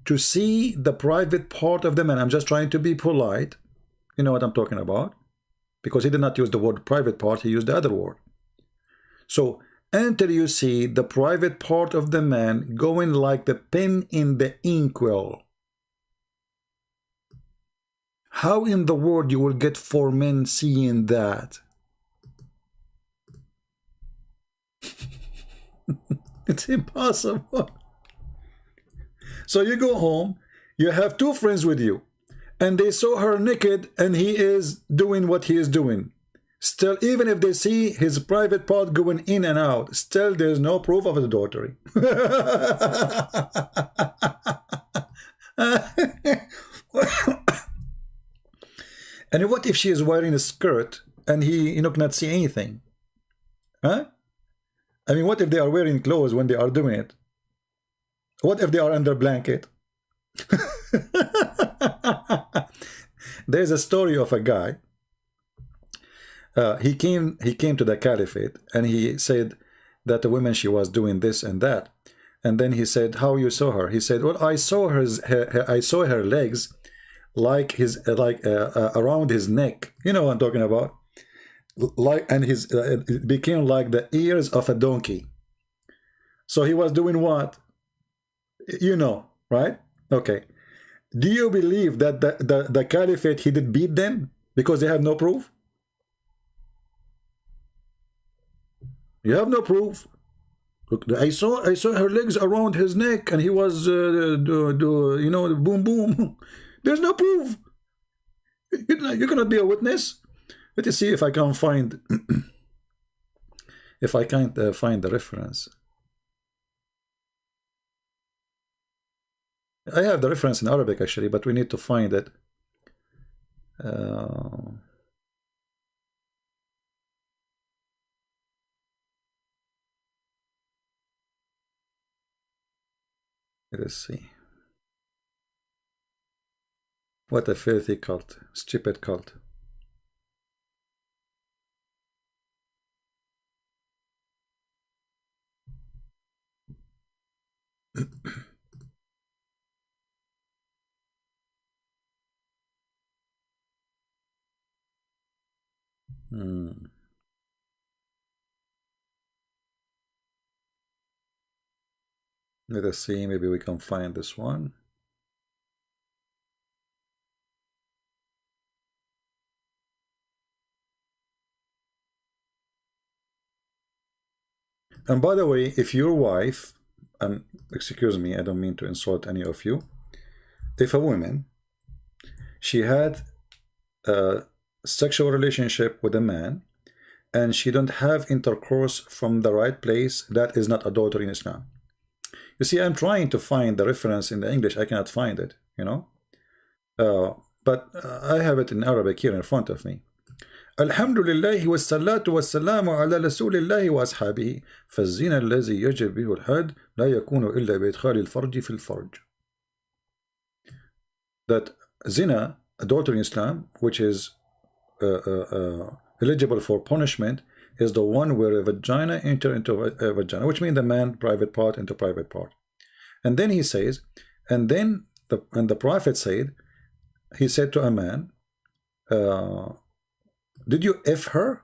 to see the private part of the man. I'm just trying to be polite. You know what I'm talking about? Because he did not use the word private part, he used the other word. So, until you see the private part of the man going like the pen in the inkwell, how in the world you will get four men seeing that? It's impossible. So you go home, you have two friends with you, and they saw her naked and he is doing what he is doing. Still, even if they see his private part going in and out, still there's no proof of adultery. And what if she is wearing a skirt and he cannot see anything? Huh? I mean, what if they are wearing clothes when they are doing it? What if they are under blanket? There's a story of a guy. He came to the caliphate and he said that the woman, she was doing this and that. And then he said, how you saw her? He said, well, I saw her legs like around his neck. You know what I'm talking about? And it became like the ears of a donkey. So he was doing what? You know, right? Okay. Do you believe that the caliphate, he did beat them because they have no proof? You have no proof. Look, I saw her legs around his neck, and he was, boom, boom. There's no proof. You cannot be a witness. Let us see if I can find, if I can't find the reference. I have the reference in Arabic actually, but we need to find it. Let us see. What a filthy cult, stupid cult. Let us see, maybe we can find this one. And by the way, if your wife, and excuse me, I don't mean to insult any of you, if a woman, she had a sexual relationship with a man and she don't have intercourse from the right place, that is not adultery in Islam. You see, I'm trying to find the reference in the English. I cannot find it, you know. But I have it in Arabic here in front of me. Alhamdulillah wassalatu wassalamu ala rasulillahi wa ashabihi فالزنا الذي يجب به الحد لا يكون إلا بإدخال الفرج في الفرج. That zina, adultery in Islam, which is eligible for punishment, is the one where a vagina enter into a vagina, which means the man private part into private part. And then he says, and then the prophet said, he said to a man, did you F her?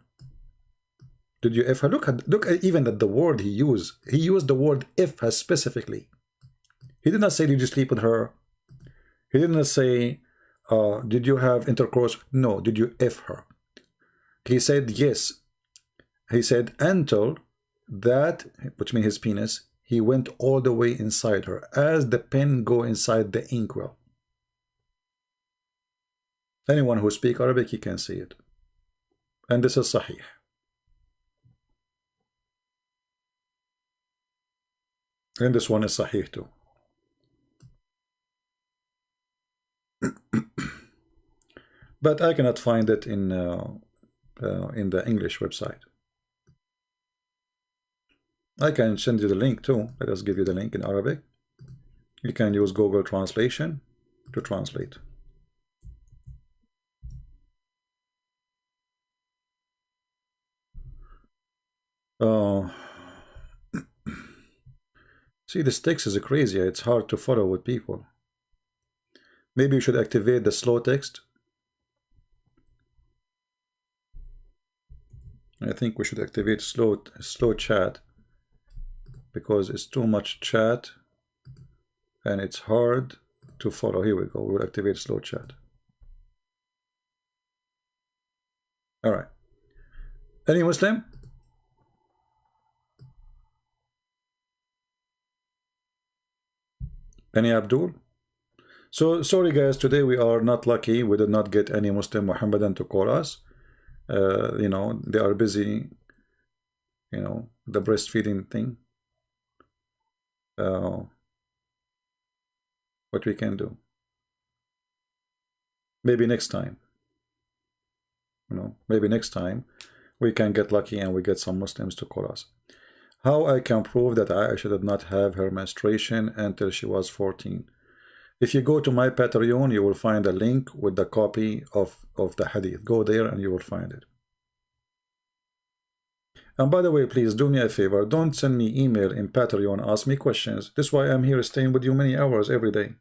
Did you F her? Look at even at the word he used. He used the word F her specifically. He did not say, did you sleep with her? He did not say, did you have intercourse? No, did you F her? He said yes. He said until that, which means his penis, he went all the way inside her, as the pen go inside the inkwell. Anyone who speaks Arabic, he can see it. And this is Sahih. And this one is Sahih too. But I cannot find it in the English website. I can send you the link too. Let us give you the link in Arabic. You can use Google Translation to translate. See, this text is crazy. It's hard to follow with people. Maybe you should activate the slow text. I think we should activate slow chat, because it's too much chat and it's hard to follow. Here we go. We'll activate slow chat. All right. Any Muslim? Any Abdul? So sorry guys, today we are not lucky. We did not get any Muslim Muhammadan to call us. You know, they are busy, you know, the breastfeeding thing. What we can do? Maybe next time. You know, maybe next time we can get lucky and we get some Muslims to call us. How I can prove that Aisha did not have her menstruation until she was 14? If you go to my Patreon, you will find a link with the copy of the hadith. Go there and you will find it. And by the way, please do me a favor. Don't send me email in Patreon, ask me questions. This is why I'm here staying with you many hours every day.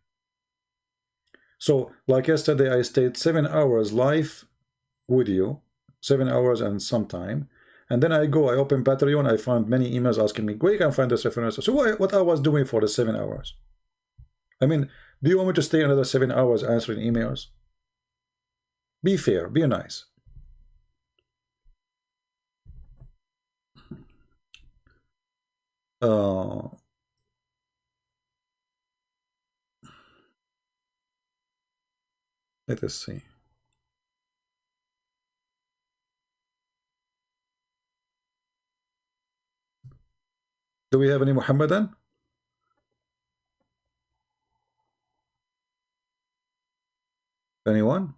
So, like yesterday, I stayed 7 hours live with you, 7 hours and some time. And then I open Patreon, I find many emails asking me, where you can find this reference? So what I was doing for the 7 hours? I mean, do you want me to stay another 7 hours answering emails? Be fair, be nice. Let us see. Do we have any Muhammadan? Anyone?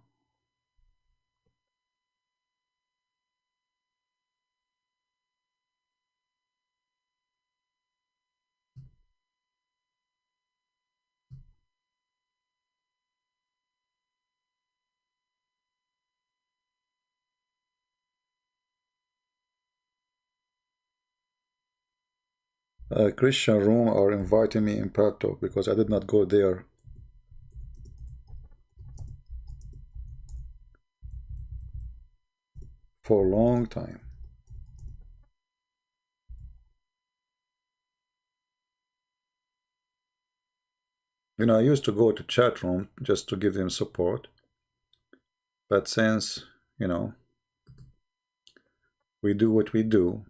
Christian room are inviting me in Pep Talk because I did not go there. For a long time. You know, I used to go to chat room just to give them support. But since, you know, we do what we do,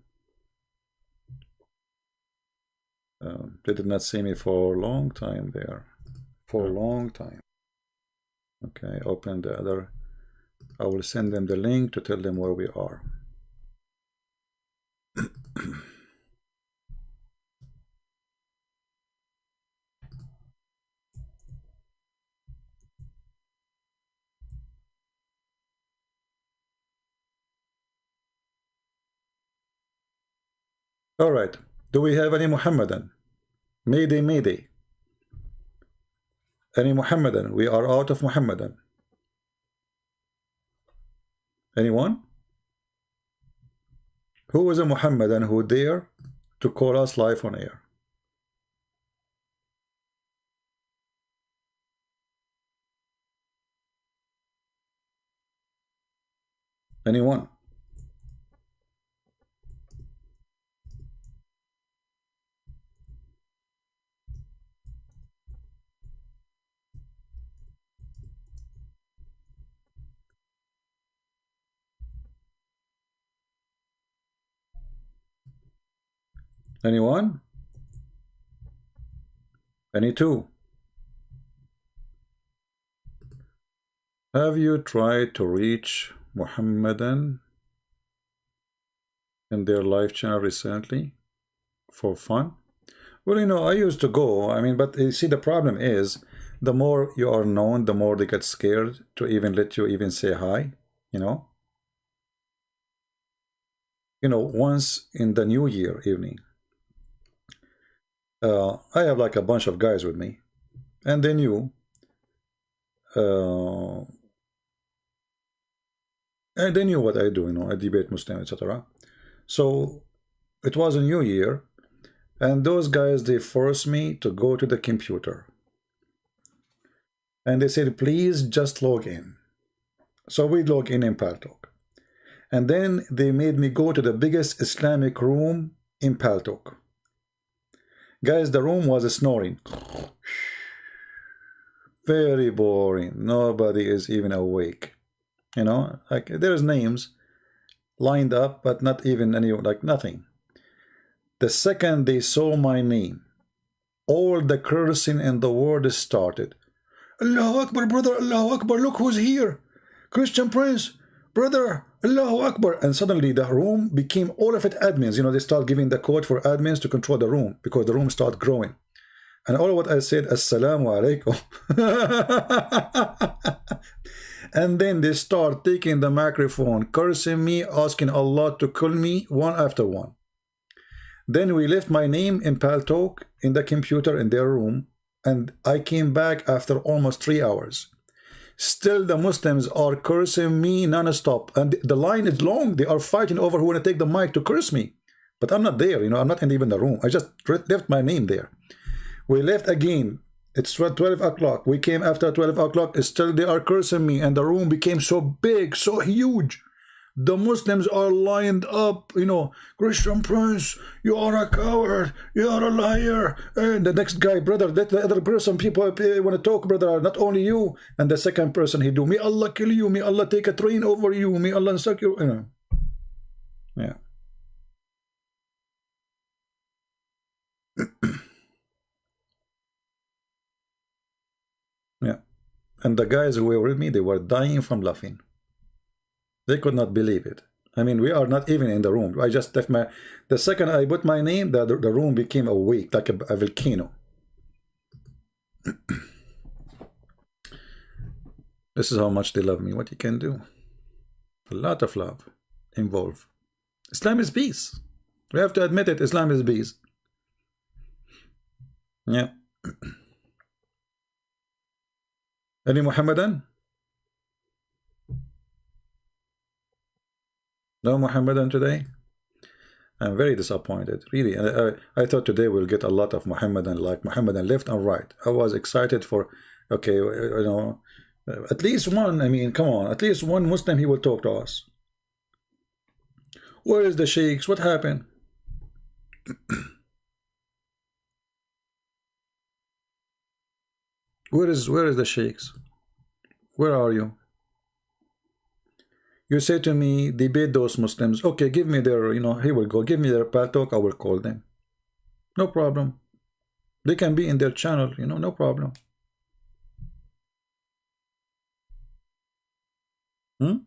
they did not see me for a long time there. For a long time. Okay, open the other. I will send them the link to tell them where we are. All right. Do we have any Muhammadan? Mayday, Mayday. Any Muhammadan? We are out of Muhammadan. Anyone? Who is a Muhammadan who dare to call us live on air? Anyone? Anyone? Any two? Have you tried to reach Muhammadan in their live channel recently for fun? Well, you know, I used to go. I mean, but you see, the problem is the more you are known, the more they get scared to even let you even say hi, you know. You know, once in the New Year evening, I have like a bunch of guys with me, and they knew, and they knew what I do, you know, I debate Muslim, etc. So it was a New Year, and those guys, they forced me to go to the computer, and they said, please just log in. So we log in Paltalk, and then they made me go to the biggest Islamic room in Paltalk. Guys, the room was snoring. Very boring. Nobody is even awake. You know, like there's names lined up, but not even any, like nothing. The second they saw my name, all the cursing in the world started. Allahu Akbar, brother, Allahu Akbar, look who's here. Christian Prince, brother, Allahu Akbar. And suddenly the room became all of it admins. You know, they start giving the code for admins to control the room because the room started growing. And all of what I said, Assalamu alaikum. And then they start taking the microphone, cursing me, asking Allah to kill me one after one. Then we left my name in Paltalk in the computer in their room, and I came back after almost 3 hours. Still, the Muslims are cursing me non-stop, and the line is long. They are fighting over who want to take the mic to curse me, but I'm not there. You know, I'm not in even the room. I just left my name there. We left again. It's 12 o'clock. We came after 12 o'clock. Still, they are cursing me, and the room became so big, so huge. The Muslims are lined up, you know, Christian Prince, you are a coward, you are a liar. And the next guy, brother, let the other person, people want to talk, brother, not only you. And the second person, he do, may Allah kill you, may Allah take a train over you, may Allah suck you, you know. Yeah. Yeah. And the guys who were with me, they were dying from laughing. They could not believe it. I mean, we are not even in the room. I just left the second I put my name, the room became awake like a volcano. This is how much they love me. What you can do. A lot of love involved. Islam is peace. We have to admit it. Islam is peace. Yeah. Any Muhammadan? No Muhammadan today? I'm very disappointed, really. I thought today we'll get a lot of Muhammadan, like Muhammadan left and right. I was excited for, okay, you know, at least one. I mean, come on, at least one Muslim, he will talk to us. Where is the sheikhs? What happened? Where is the sheikhs? Where are you? You say to me, debate those Muslims. Okay, give me their, you know, here we go. Give me their Paltalk, I will call them. No problem. They can be in their channel, you know, no problem. All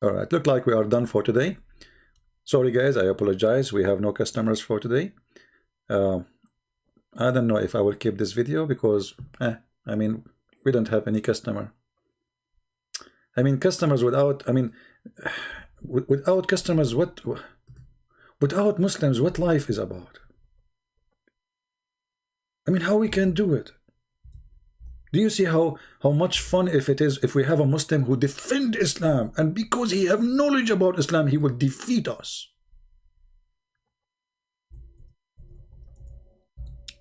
right, look like we are done for today. Sorry guys, I apologize. We have no customers for today. I don't know if I will keep this video because, I mean, we don't have any customer. I mean, customers without, I mean, without customers, without Muslims, what life is about? I mean, how we can do it? Do you see how much fun if it is if we have a Muslim who defend Islam, and because he have knowledge about Islam, he will defeat us?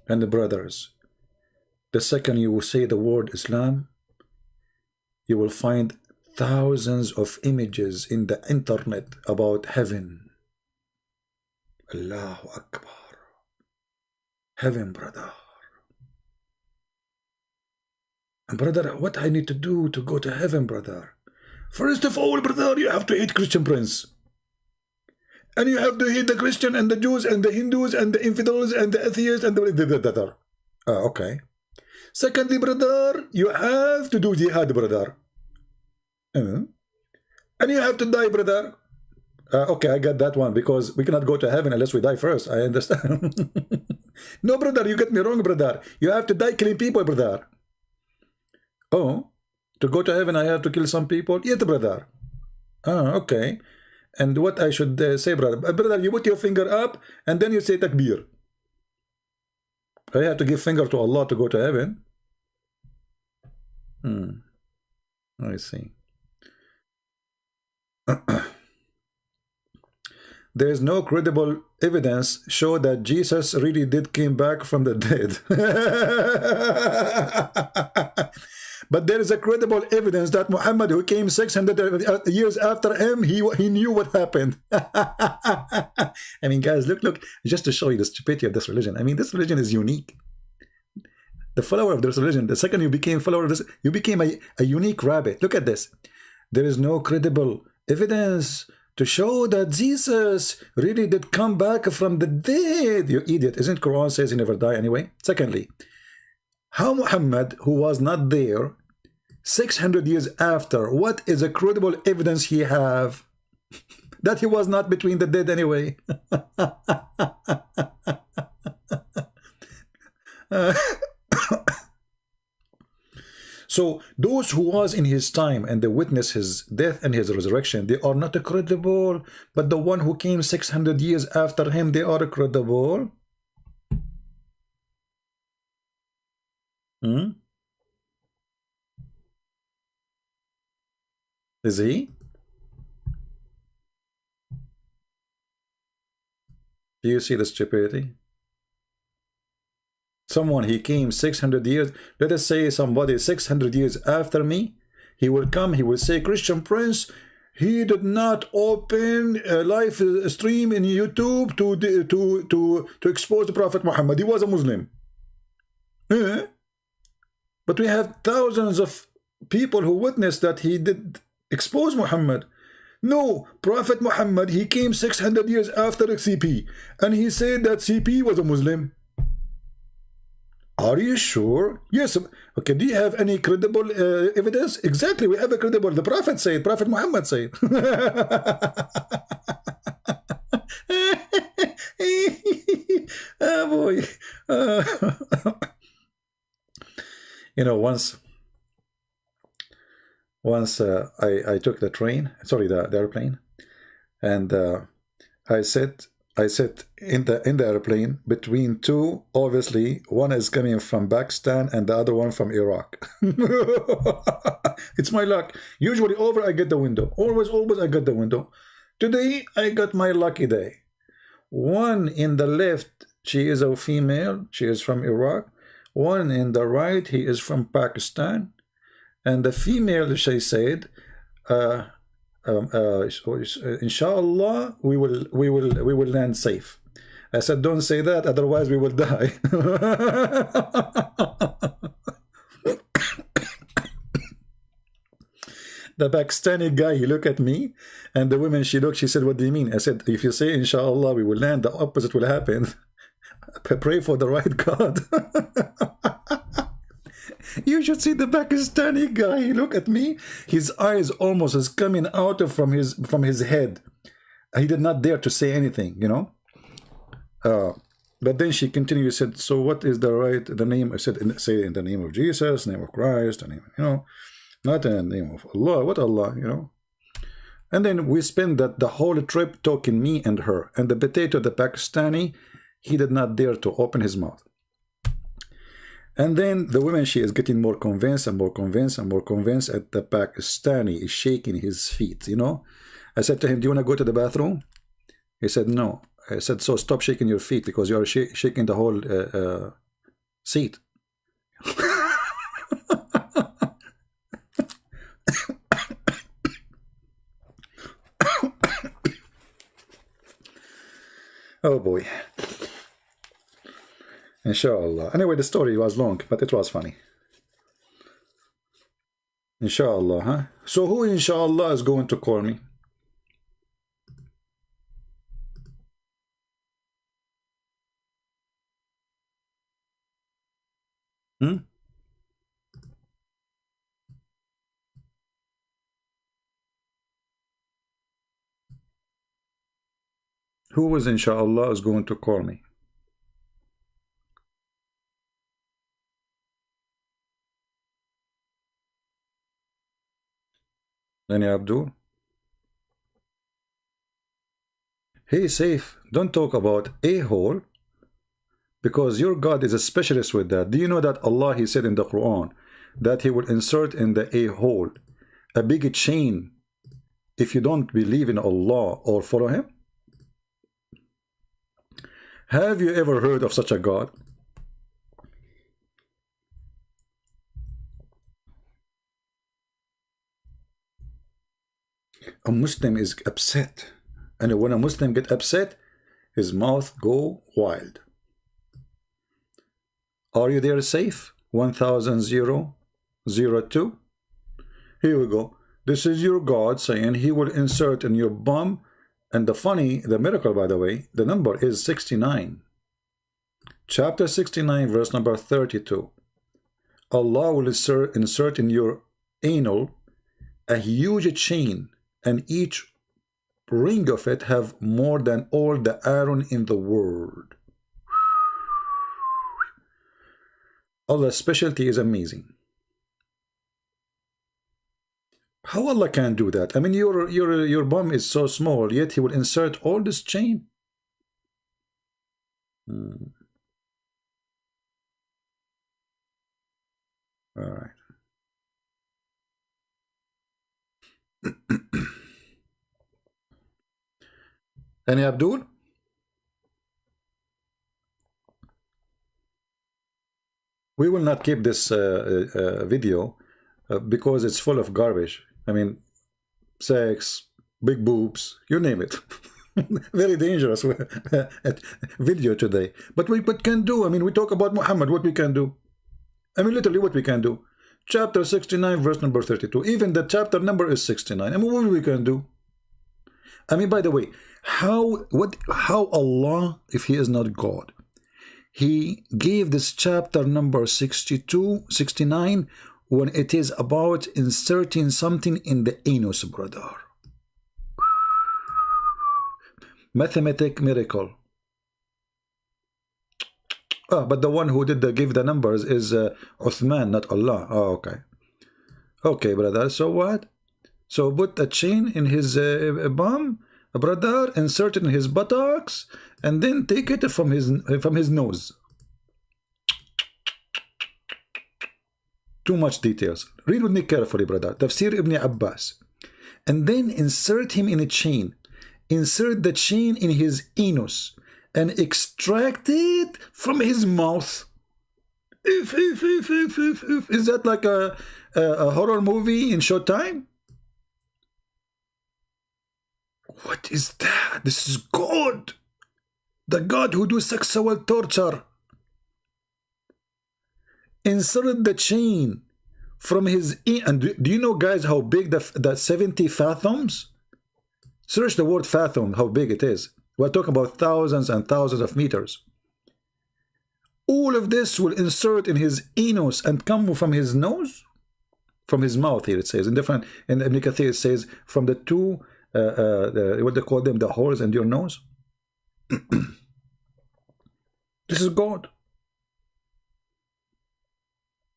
And the brothers, the second you will say the word Islam, you will find thousands of images in the internet about heaven. Allahu Akbar. Heaven, brother. And brother, what I need to do to go to heaven, brother? First of all, brother, you have to hate Christian Prince. And you have to hate the Christian and the Jews and the Hindus and the infidels and the atheists and the... okay. Secondly, brother, you have to do jihad, brother. And you have to die, brother. Okay, I got that one, because we cannot go to heaven unless we die first. I understand. No, brother, you get me wrong, brother. You have to die killing people, brother. Oh, to go to heaven, I have to kill some people? Yes, brother. Oh, okay. And what I should say, brother? Brother, you put your finger up, and then you say takbir. I have to give finger to Allah to go to heaven. I see. There is no credible evidence show that Jesus really did came back from the dead. But there is a credible evidence that Muhammad, who came 600 years after him, he knew what happened. I mean, guys, look, just to show you the stupidity of this religion. I mean, this religion is unique. The follower of this religion, the second you became follower of this, you became a unique rabbit. Look at this. There is no credible evidence to show that Jesus really did come back from the dead. You idiot. Isn't Quran says he never died anyway? Secondly, how Muhammad, who was not there 600 years after, what is a credible evidence he have that he was not between the dead anyway? So those who was in his time and they witnessed his death and his resurrection, they are not credible. But the one who came 600 years after him, they are credible. Is he? Do you see the stupidity? Someone, he came 600 years, let us say somebody 600 years after me, he will come, he will say, Christian Prince, he did not open a live stream in YouTube to expose the Prophet Muhammad. He was a Muslim. But we have thousands of people who witnessed that he did expose Muhammad. No, Prophet Muhammad, he came 600 years after CP, and he said that CP was a Muslim. Are you sure? Yes. Okay, do you have any credible evidence? Exactly, we have a credible. The Prophet said, Prophet Muhammad said. Oh boy. You know, once I took the train, sorry, the airplane, and I sat in the airplane between two. Obviously, one is coming from Pakistan and the other one from Iraq. It's my luck. Usually over I get the window. Always I get the window. Today I got my lucky day. One in the left, she is a female. She is from Iraq. One in the right, he is from Pakistan. And the female, she said, inshallah, we will land safe. I said, don't say that, otherwise we will die. The Pakistani guy, he looked at me, and the woman, she looked, she said, what do you mean? I said, if you say inshallah we will land, the opposite will happen. Pray for the right God. You should see the Pakistani guy. He looked at me. His eyes almost is coming out of from his head. He did not dare to say anything, you know. But then she continued. Said, "So what is the name?" I said, "Say in the name of Jesus, name of Christ, the name, you know, not in the name of Allah. What Allah, you know." And then we spent the whole trip talking, me and her. And the potato, the Pakistani, he did not dare to open his mouth. And then the woman, she is getting more convinced and more convinced and more convinced. At the Pakistani is shaking his feet, you know. I said to him, do you want to go to the bathroom? He said, no. I said, so stop shaking your feet because you are shaking the whole seat. Oh boy. Inshallah. Anyway, the story was long, but it was funny. Inshallah, huh? So who inshallah is going to call me? Hmm? Who is inshallah is going to call me? Any Abdul? Hey, Safe, don't talk about a hole because your God is a specialist with that. Do you know that Allah, he said in the Quran that he will insert in the a hole a big chain if you don't believe in Allah or follow him? Have you ever heard of such a God? A Muslim is upset, and when a Muslim get upset, his mouth go wild. Are you there, Safe? 1002. Here we go. This is your God saying he will insert in your bum, and the miracle, by the way, the number is 69. Chapter 69, verse number 32. Allah will insert in your anal a huge chain, and each ring of it have more than all the iron in the world. Allah's specialty is amazing. How Allah can do that? I mean, your bum is so small, yet he will insert all this chain. All right. Any Abdul? We will not keep this video because it's full of garbage. I mean, sex, big boobs, you name it. Very dangerous video today. But what can do? I mean, we talk about Muhammad, what we can do. I mean, literally what we can do. Chapter 69, verse number 32. Even the chapter number is 69. I mean, what we can do? I mean, by the way, how Allah, if he is not God, he gave this chapter number 62, 69, when it is about inserting something in the anus, brother. Mathematic miracle. But the one who give the numbers is Uthman, not Allah. Oh, okay. Okay, brother. So what? So put a chain in his bum, brother, insert it in his buttocks, and then take it from his nose. Too much details. Read with me carefully, brother. Tafsir Ibn Abbas. And then insert him in a chain. Insert the chain in his anus and extract it from his mouth. Is that like a horror movie in Showtime? What is that? This is God. The God who do sexual torture. Insert the chain from his... And do you know, guys, how big the 70 fathoms? Search the word fathom, how big it is. We're talking about thousands and thousands of meters. All of this will insert in his anus and come from his nose? From his mouth here, it says. In Ibn Kathir, it says from the two... what they call them, the holes in your nose. This is God.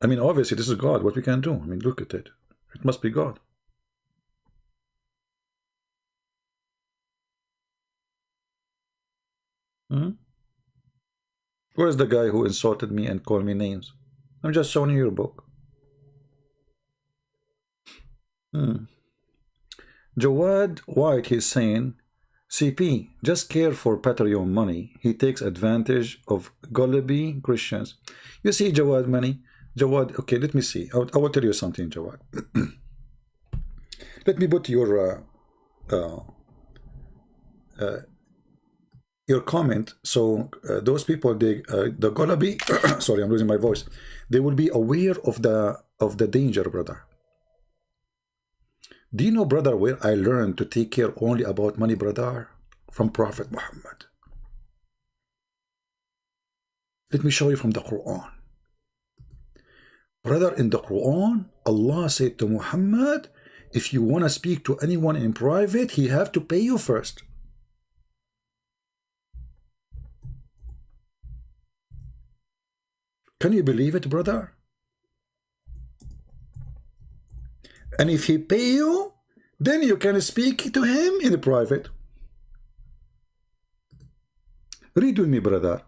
I mean, obviously, this is God. What we can do? I mean, look at it. It must be God. Where's the guy who insulted me and called me names? I'm just showing you your book. Jawad White, he's saying, CP, just care for Patreon money. He takes advantage of gullible Christians. You see, Jawad money. Jawad, okay, let me see. I will tell you something, Jawad. Let me put your comment. So those people, they the gullible, sorry, I'm losing my voice. They will be aware of the danger, brother. Do you know, brother, where I learned to take care only about money, brother? From Prophet Muhammad. Let me show you from the Quran. Brother, in the Quran, Allah said to Muhammad, if you want to speak to anyone in private, he have to pay you first. Can you believe it, brother? And if he pay you, then you can speak to him in private. Read with me, brother.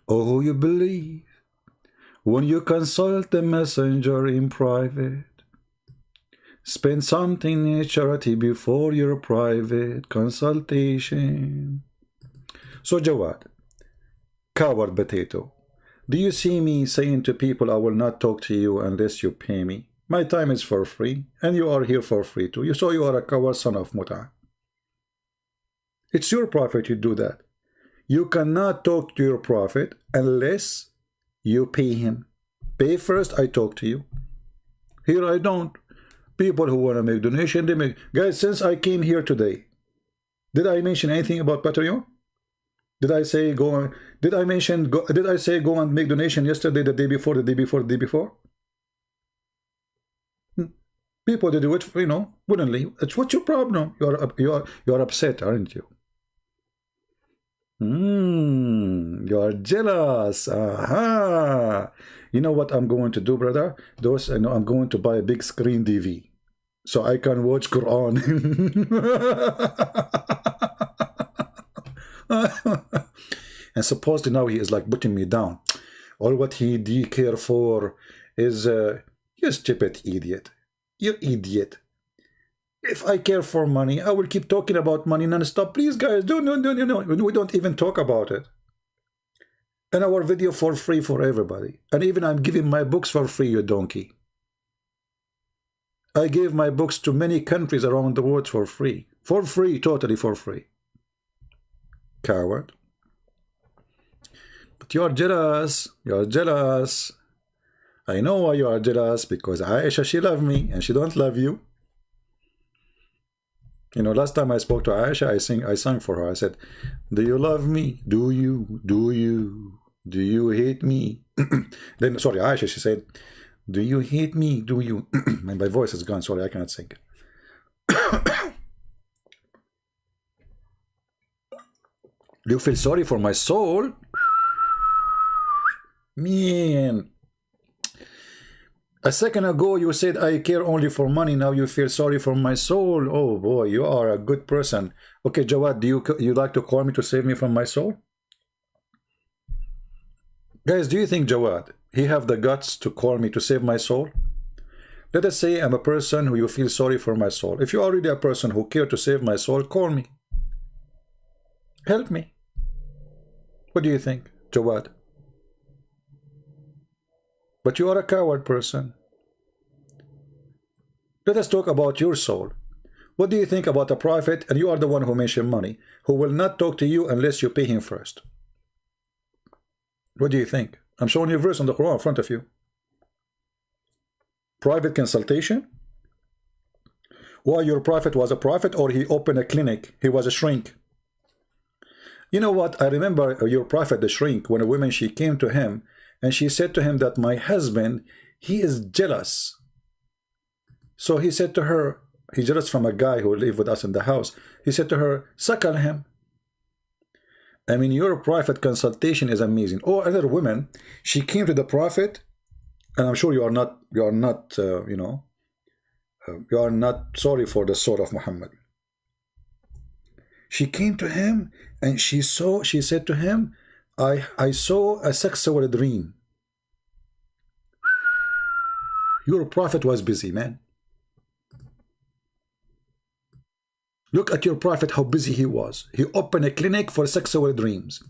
Oh, who you believe when you consult the messenger in private. Spend something in charity before your private consultation. So, Jawad, coward potato, do you see me saying to people, I will not talk to you unless you pay me? My time is for free, and you are here for free too. So you are a coward son of Muta. It's your prophet, you do that. You cannot talk to your prophet unless you pay him. Pay first, I talk to you. Here I don't. People who want to make donation, they make. Guys, since I came here today, did I mention anything about Patreon? Did I say go on? Did I mention? Did I say go and make donation yesterday, the day before, the day before, the day before? People, they do it, you know, willingly. It's what's your problem? You're upset, aren't you? You're jealous. Aha. You know what I'm going to do, brother? Those, you know, I'm going to buy a big screen TV so I can watch Quran. And supposedly now he is like putting me down. All what he do care for is you stupid idiot. You idiot. If I care for money, I will keep talking about money non-stop. Please, guys, no. We don't even talk about it. And our video for free for everybody. And even I'm giving my books for free, you donkey. I gave my books to many countries around the world for free. For free, totally for free. Coward. But you're jealous. You're jealous. I know why you are jealous, because Aisha, she loves me and she don't love you. You know, last time I spoke to Aisha, I sang for her. I said, do you love me? Do you? Do you? Do you hate me? Then, sorry, Aisha, she said, do you hate me? Do you? My voice is gone. Sorry, I cannot sing. Do you feel sorry for my soul? Man. A second ago, you said I care only for money. Now you feel sorry for my soul. Oh boy, you are a good person. Okay, Jawad, do you like to call me to save me from my soul? Guys, do you think Jawad, he have the guts to call me to save my soul? Let us say I'm a person who you feel sorry for my soul. If you're already a person who care to save my soul, call me. Help me. What do you think, Jawad? But you are a coward person. Let us talk about your soul. What do you think about a prophet, and you are the one who mentioned money, who will not talk to you unless you pay him first? What do you think? I'm showing you a verse on the Quran in front of you. Private consultation? Why, your prophet was a prophet, or he opened a clinic? He was a shrink. You know what? I remember your prophet, the shrink, when a woman, she came to him, and she said to him that my husband, he is jealous. So he said to her, he's jealous from a guy who lived with us in the house. He said to her, suckle him. I mean, your private consultation is amazing. Or other women, she came to the prophet, and I'm sure you are not sorry for the soul of Muhammad. She came to him, and she said to him, I saw a sexual dream. Your prophet was busy, man. Look at your prophet, how busy he was. He opened a clinic for sexual dreams.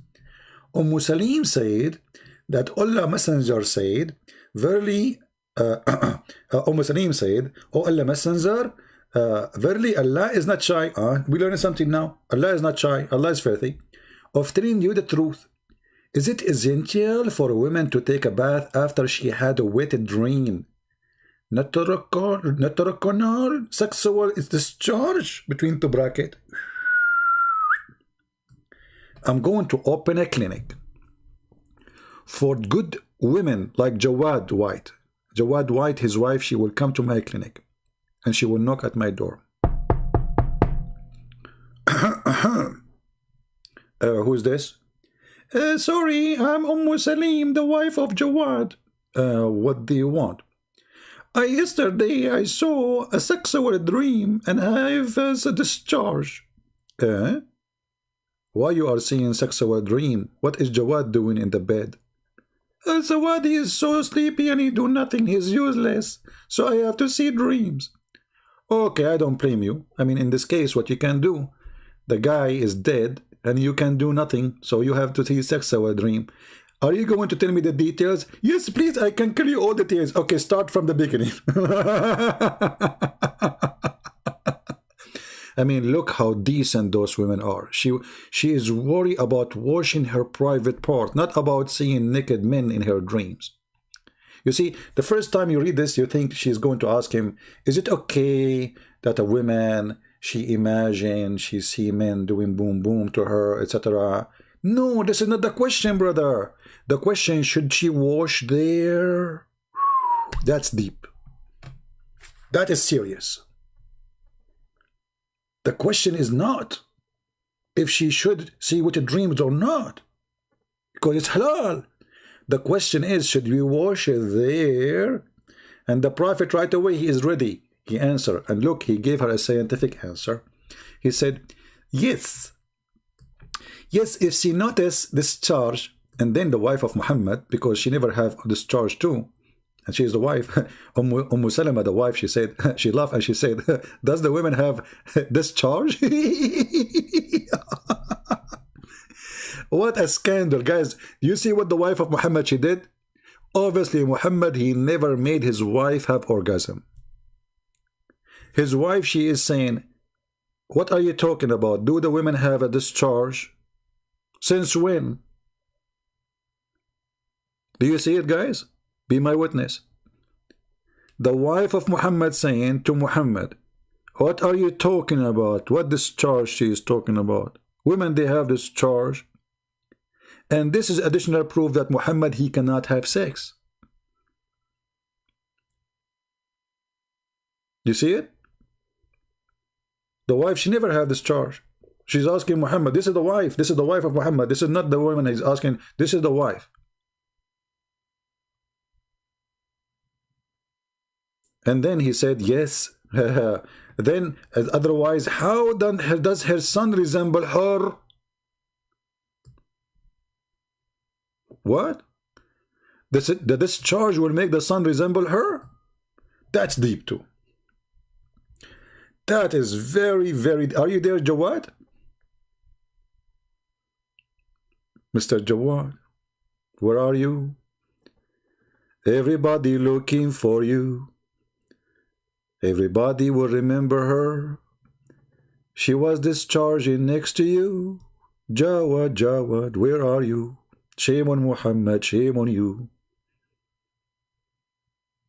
Salim said that Allah Messenger said, verily, Salim said, oh Allah Messenger, verily Allah is not shy. We learned something now. Allah is not shy. Allah is filthy. Of telling you the truth. Is it essential for a woman to take a bath after she had a wet dream? Notoraconal sexual is discharge between the bracket. I'm going to open a clinic for good women like Jawad White. Jawad White, his wife, she will come to my clinic and she will knock at my door. Who's this? Sorry, I'm Salim, the wife of Jawad. What do you want? Yesterday I saw a sexual dream and I've a discharge. Why you are seeing sexual dream? What is Jawad doing in the bed? Jawad is so sleepy and he do nothing. He's useless. So I have to see dreams. Okay, I don't blame you. I mean, in this case, what you can do, the guy is dead and you can do nothing. So you have to see sexual dream. Are you going to tell me the details? Yes, please, I can tell you all the details. Okay, start from the beginning. I mean, look how decent those women are. She is worried about washing her private part, not about seeing naked men in her dreams. You see, the first time you read this, you think she's going to ask him, is it okay that a woman, she imagines she see men doing boom boom to her, etc.? No, this is not the question, brother. The question, should she wash there? That's deep. That is serious. The question is not if she should see what it dreams or not, because it's halal. The question is, should we wash it there? And the Prophet right away, he is ready. He answered, and look, he gave her a scientific answer. He said, yes. Yes, if she noticed discharge, and then the wife of Muhammad, because she never have discharge too, and she is the wife, Salama, the wife, she said, she laughed and she said, does the women have discharge? What a scandal, guys. You see what the wife of Muhammad, she did? Obviously, Muhammad, he never made his wife have orgasm. His wife, she is saying, what are you talking about? Do the women have a discharge? Since when? Do you see it, guys? Be my witness. The wife of Muhammad saying to Muhammad, what are you talking about? What discharge she is talking about? Women, they have discharge. And this is additional proof that Muhammad, he cannot have sex. You see it? The wife, she never had discharge. She's asking Muhammad, this is the wife. This is the wife of Muhammad. This is not the woman he's asking. This is the wife. And then he said, yes. Then, otherwise, how does her son resemble her? What? The discharge will make the son resemble her? That's deep too. That is very, very... Are you there, Jawad? Mr. Jawad, where are you? Everybody looking for you. Everybody will remember her. She was discharging next to you. Jawad, Jawad, where are you? Shame on Muhammad, shame on you.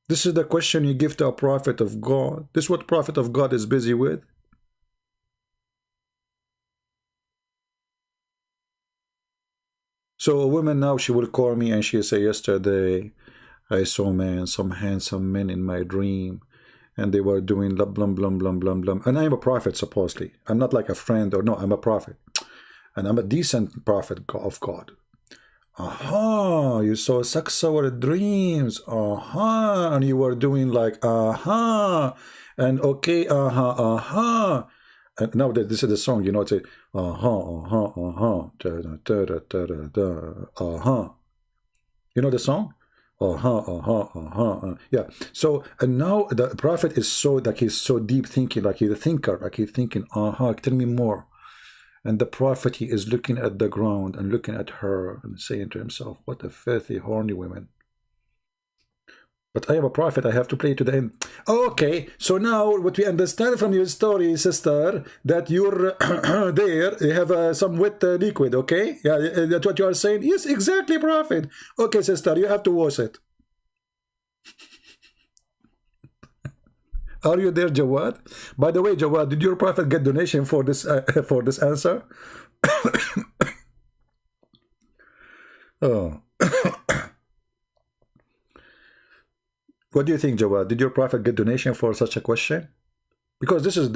This is the question you give to a prophet of God. This is what prophet of God is busy with. So a woman now, she will call me and she'll say, yesterday I saw some handsome men in my dream, and they were doing blah, blah, blah, blah, blah, blah. And I'm a prophet, supposedly. I'm not like a friend, or no, I'm a prophet. And I'm a decent prophet of God. Aha, you saw sexual dreams. Aha, and you were doing like, aha, and okay, aha, aha. And now that this is the song, you know, it's a, aha, aha, aha, da, da, da, da, da, da, aha. You know the song? Yeah. So and now the prophet is so like he's so deep thinking, like he's a thinker, like he's thinking, tell me more. And the prophet, he is looking at the ground and looking at her and saying to himself, what a filthy, horny woman. But I am a prophet, I have to play to the end. Okay, so now what we understand from your story, sister, that you're there, you have some wet liquid, okay? Yeah, that's what you are saying? Yes, exactly, prophet. Okay, sister, you have to wash it. Are you there, Jawad? By the way, Jawad, did your prophet get donation for this answer? Oh. What do you think, Jawad? Did your prophet get donation for such a question? Because this is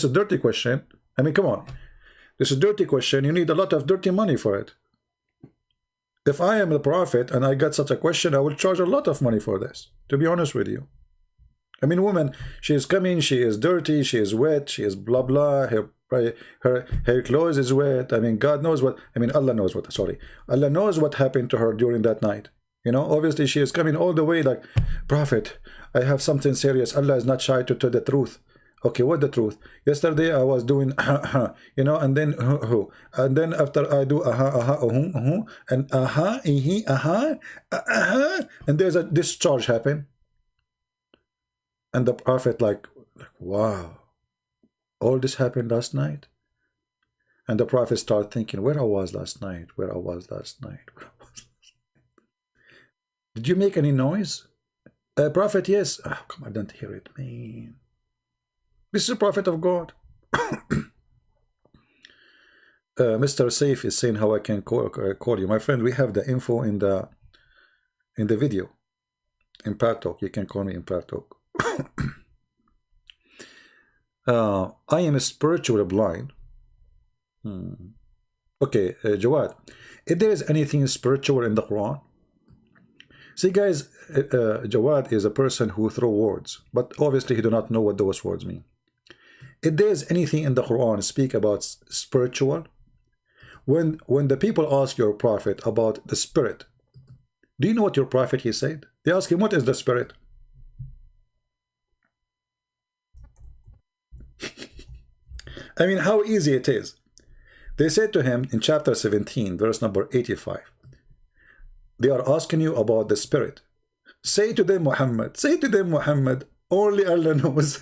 a dirty question. I mean, come on. This is a dirty question. You need a lot of dirty money for it. If I am the prophet and I got such a question, I will charge a lot of money for this, to be honest with you. I mean, woman, she is coming, she is dirty, she is wet, she is blah blah, her clothes is wet. I mean, God knows what, I mean, Allah knows what, sorry. Allah knows what happened to her during that night. You know, obviously she is coming all the way like, prophet, I have something serious. Allah is not shy to tell the truth. Okay, what the truth? Yesterday I was doing you know, and then after I do and and there's a discharge happen. And the prophet like, wow, all this happened last night. And the prophet started thinking, where I was last night, where I was last night. Did you make any noise? Prophet, yes. Oh, come on, I don't hear it, man. This is a prophet of God. Mr. Saif is saying how I can call you. My friend, we have the info in the video. In Partalk, you can call me in Partalk. I am spiritually blind. Okay, Jawad, if there is anything spiritual in the Quran, see guys, Jawad is a person who throws words, but obviously he do not know what those words mean. If there is anything in the Quran speak about spiritual, when the people ask your prophet about the spirit, do you know what your prophet he said? They ask him, what is the spirit? I mean, how easy it is. They said to him in chapter 17, verse number 85, they are asking you about the spirit. Say to them, Muhammad, only Allah knows.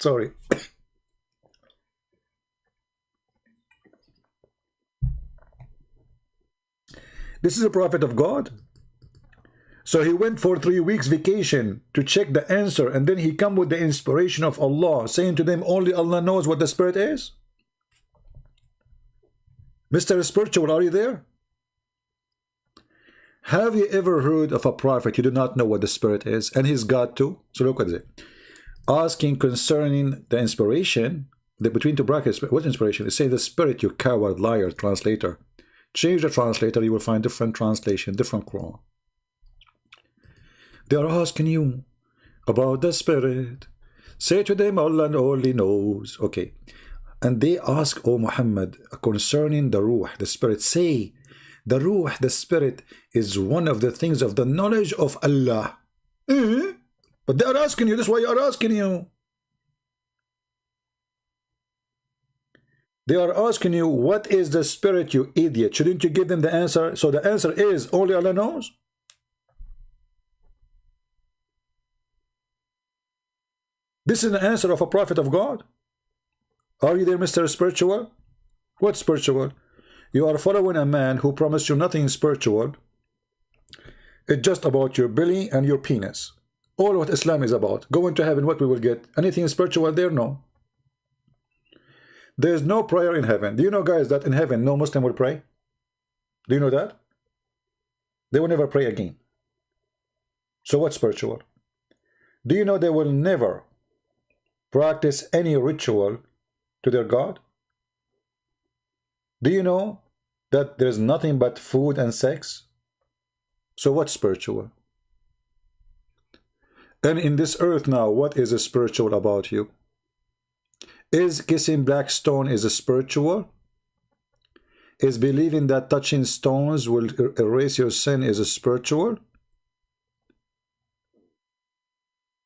Sorry. This is a prophet of God. So he went for 3 weeks vacation to check the answer, and then he come with the inspiration of Allah, saying to them, only Allah knows what the spirit is. Mr. Spiritual, are you there? Have you ever heard of a prophet you do not know what the spirit is, and he's God too? So look what it is. Asking concerning the inspiration, between two brackets, what inspiration? It says the spirit, you coward, liar, translator. Change the translator, you will find different translation, different Quran. They are asking you about the spirit. Say to them, Allah only knows. Okay. And they ask, O Muhammad, concerning the ruh, the spirit. Say, the ruh, the spirit, is one of the things of the knowledge of Allah. But they are asking you, this is why you are asking you. They are asking you, what is the spirit, you idiot? Shouldn't you give them the answer? So the answer is, only Allah knows. This is the answer of a prophet of God. Are you there, Mr. Spiritual? What spiritual? You are following a man who promised you nothing spiritual. It's just about your belly and your penis. All what Islam is about. Going to heaven, what we will get? Anything spiritual there? No. There is no prayer in heaven. Do you know, guys, that in heaven no Muslim will pray? Do you know that? They will never pray again. So what's spiritual? Do you know they will never practice any ritual to their God? Do you know that there is nothing but food and sex? So what's spiritual? And in this earth now, what is spiritual about you? Is kissing black stone is a spiritual? Is believing that touching stones will erase your sin is a spiritual?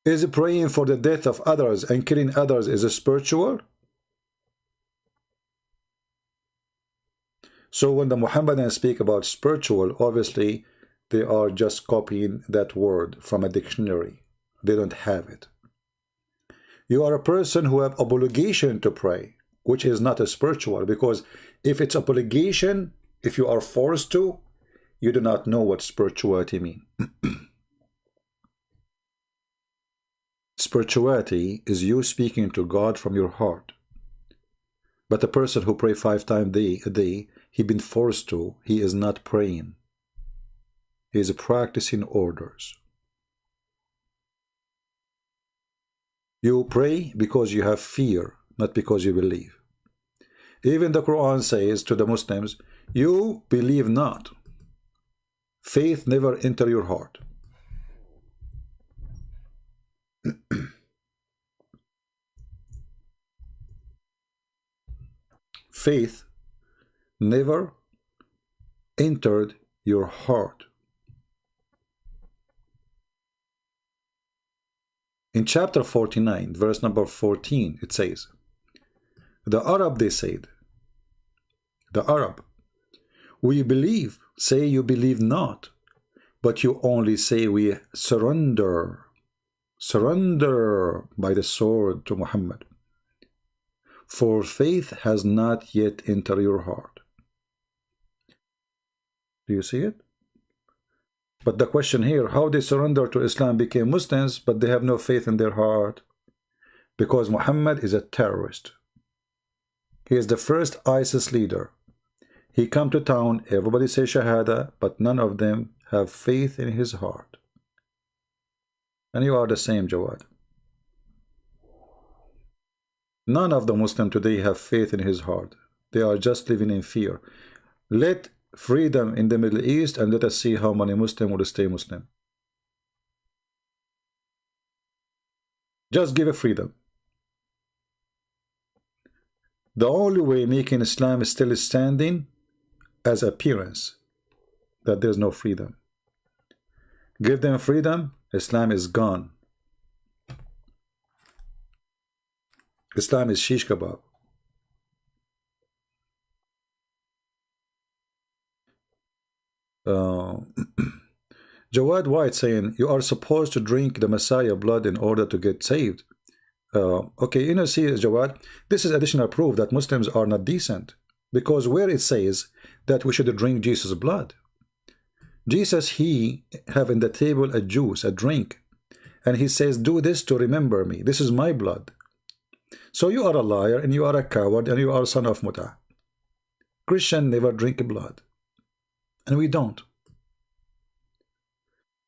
Is praying for the death of others and killing others is a spiritual? So when the Muhammadans speak about spiritual, obviously they are just copying that word from a dictionary. They don't have it. You are a person who have obligation to pray, which is not a spiritual, because if it's obligation, if you are forced to, you do not know what spirituality means. Spirituality is you speaking to God from your heart. But the person who pray 5 times a day, he been forced to, he is not praying. He is practicing orders. You pray because you have fear, not because you believe. Even the Quran says to the Muslims, you believe not. Faith never enter your heart. Faith never entered your heart. In chapter 49, verse number 14, it says, the Arab, they said, the Arab, we believe, say you believe not, but you only say we surrender. Surrender by the sword to Muhammad. For faith has not yet entered your heart. Do you see it? But the question here, how they surrender to Islam became Muslims, but they have no faith in their heart? Because Muhammad is a terrorist. He is the first ISIS leader. He come to town, everybody say Shahada, but none of them have faith in his heart. And you are the same, Jawad. None of the Muslims today have faith in his heart. They are just living in fear. Let freedom in the Middle East and let us see how many Muslims will stay Muslim. Just give a freedom. The only way making Islam is still standing as appearance, that there's no freedom. Give them freedom, Islam is gone. Islam is shish kebab. Jawad White saying, you are supposed to drink the Messiah blood in order to get saved. Okay, you know, see, Jawad, this is additional proof that Muslims are not decent. Because where it says that we should drink Jesus' blood. Jesus, he have in the table a juice, a drink. And he says, do this to remember me. This is my blood. So you are a liar and you are a coward and you are a son of Muta. Christian never drink blood. And we don't.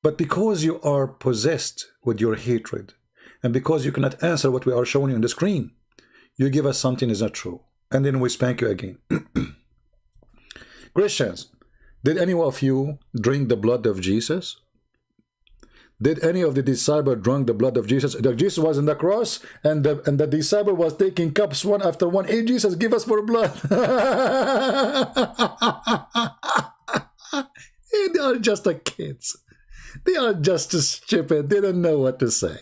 But because you are possessed with your hatred, and because you cannot answer what we are showing you on the screen, you give us something is not true. And then we spank you again. Christians, did any of you drink the blood of Jesus? Did any of the disciples drink the blood of Jesus? Jesus was on the cross, and the disciple was taking cups one after one. Hey, Jesus, give us more blood. They are just the kids. They are just stupid. They don't know what to say.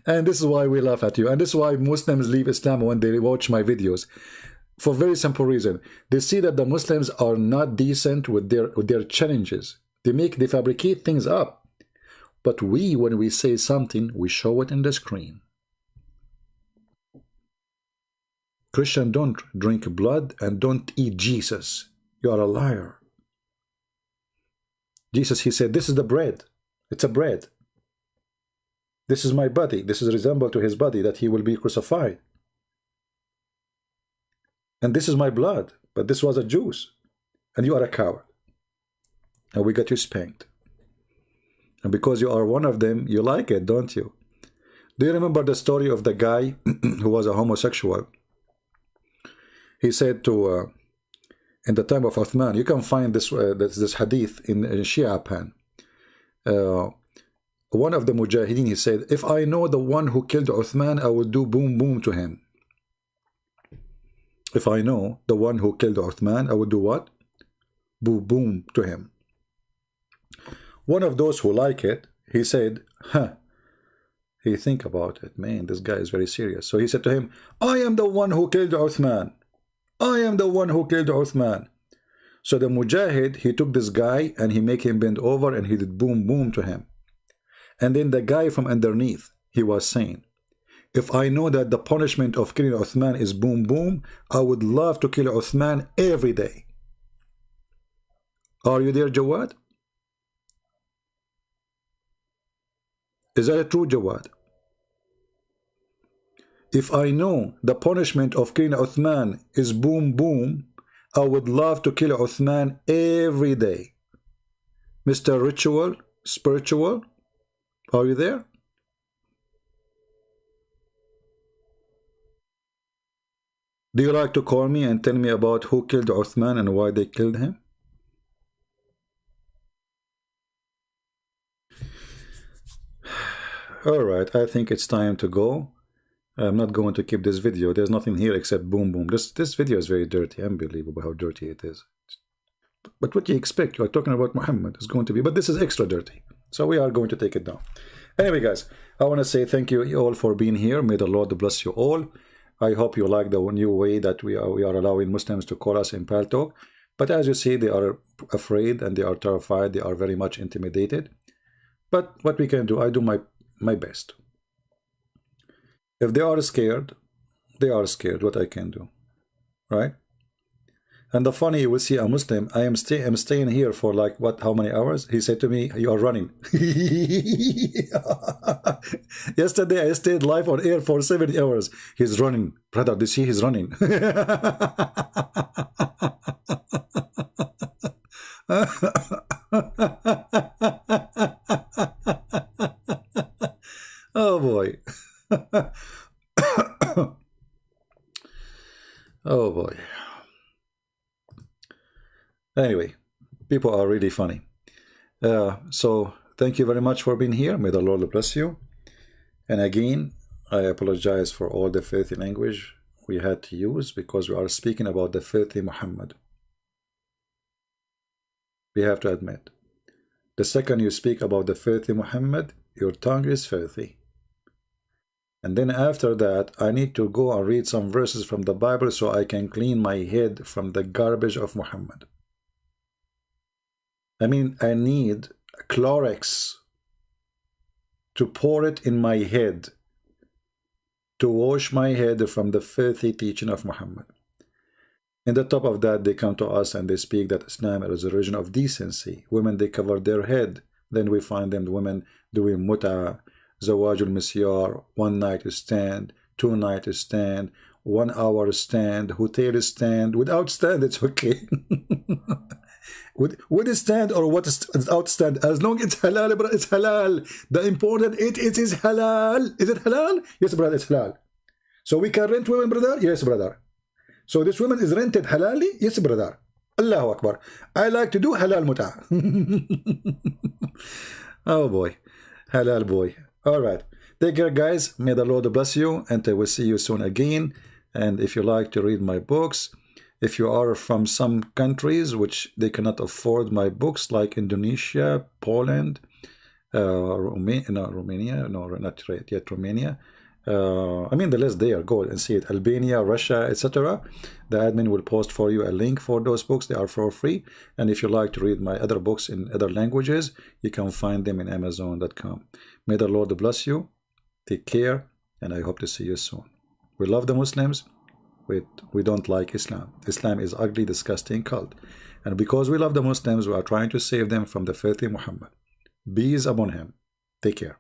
And this is why we laugh at you. And this is why Muslims leave Islam when they watch my videos. For a very simple reason. They see that the Muslims are not decent with their challenges. They fabricate things up. But we, when we say something, we show it in the screen. Christian, don't drink blood and don't eat Jesus. You are a liar. Jesus, he said, this is the bread. It's a bread. This is my body. This is resembled to his body, that he will be crucified. And this is my blood. But this was a juice. And you are a coward. And we got you spanked. And because you are one of them, you like it, don't you? Do you remember the story of the guy who was a homosexual? He said to, in the time of Uthman, you can find this hadith in Shia Pan. One of the Mujahideen, he said, if I know the one who killed Uthman, I will do boom boom to him. if I know the one who killed Uthman, I would do what? Boom, boom to him. One of those who like it, he said, huh. He think about it. Man, this guy is very serious. So he said to him, I am the one who killed Uthman. I am the one who killed Uthman. So the Mujahid, he took this guy and he make him bend over and he did boom, boom to him. And then the guy from underneath, he was saying, if I know that the punishment of killing Uthman is boom, boom, I would love to kill Uthman every day. Are you there, Jawad? Is that true, Jawad? If I know the punishment of killing Uthman is boom, boom, I would love to kill Uthman every day. Mr. Ritual, Spiritual, are you there? Do you like to call me and tell me about who killed Uthman and why they killed him? Alright, I think it's time to go. I'm not going to keep this video. There's nothing here except boom boom. This video is very dirty. Unbelievable how dirty it is. But what do you expect? You're talking about Muhammad. It's going to be, but this is extra dirty. So we are going to take it down. Anyway, guys, I want to say thank you all for being here. May the Lord bless you all. I hope you like the new way that we are allowing Muslims to call us in Paltalk. But as you see, they are afraid and they are terrified. They are very much intimidated. But what we can do, I do my best. If they are scared, they are scared. What I can do, right? And the funny, you will see a Muslim. I'm staying here for like what? How many hours? He said to me, "You are running." Yesterday I stayed live on air for 7 hours. He's running, brother. Do you see? He's running. Oh boy. Oh boy. Anyway, people are really funny. So thank you very much for being here. May the Lord bless you. And again, I apologize for all the filthy language we had to use because we are speaking about the filthy Muhammad. We have to admit, the second you speak about the filthy Muhammad, your tongue is filthy. And then after that, I need to go and read some verses from the Bible so I can clean my head from the garbage of Muhammad. I mean, I need Clorox to pour it in my head to wash my head from the filthy teaching of Muhammad. And on top of that, they come to us and they speak that Islam is a religion of decency. Women, they cover their head. Then we find them, women doing mut'a, zawaj al-misyar, 1 night stand, 2 night stand, 1 hour stand, hotel stand. Without stand, it's okay. with a stand or without stand, as long as it's halal, brother, it's halal. The important it is halal. Is it halal? Yes, brother, it's halal. So we can rent women, brother? Yes, brother. So this woman is rented halali? Yes, brother. Allahu Akbar. I like to do halal muta. Oh boy. Halal boy. All right. Take care, guys. May the Lord bless you, and I will see you soon again. And if you like to read my books, if you are from some countries which they cannot afford my books, like Indonesia, Poland, Romania, no, not yet Romania. I mean the list there, go and see it. Albania, Russia, etc. The admin will post for you a link for those books. They are for free. And if you like to read my other books in other languages, you can find them in Amazon.com. May the Lord bless you. Take care, and I hope to see you soon. We love the Muslims. We don't like Islam. Islam is ugly, disgusting cult. And because we love the Muslims, we are trying to save them from the filthy Muhammad. Peace upon him. Take care.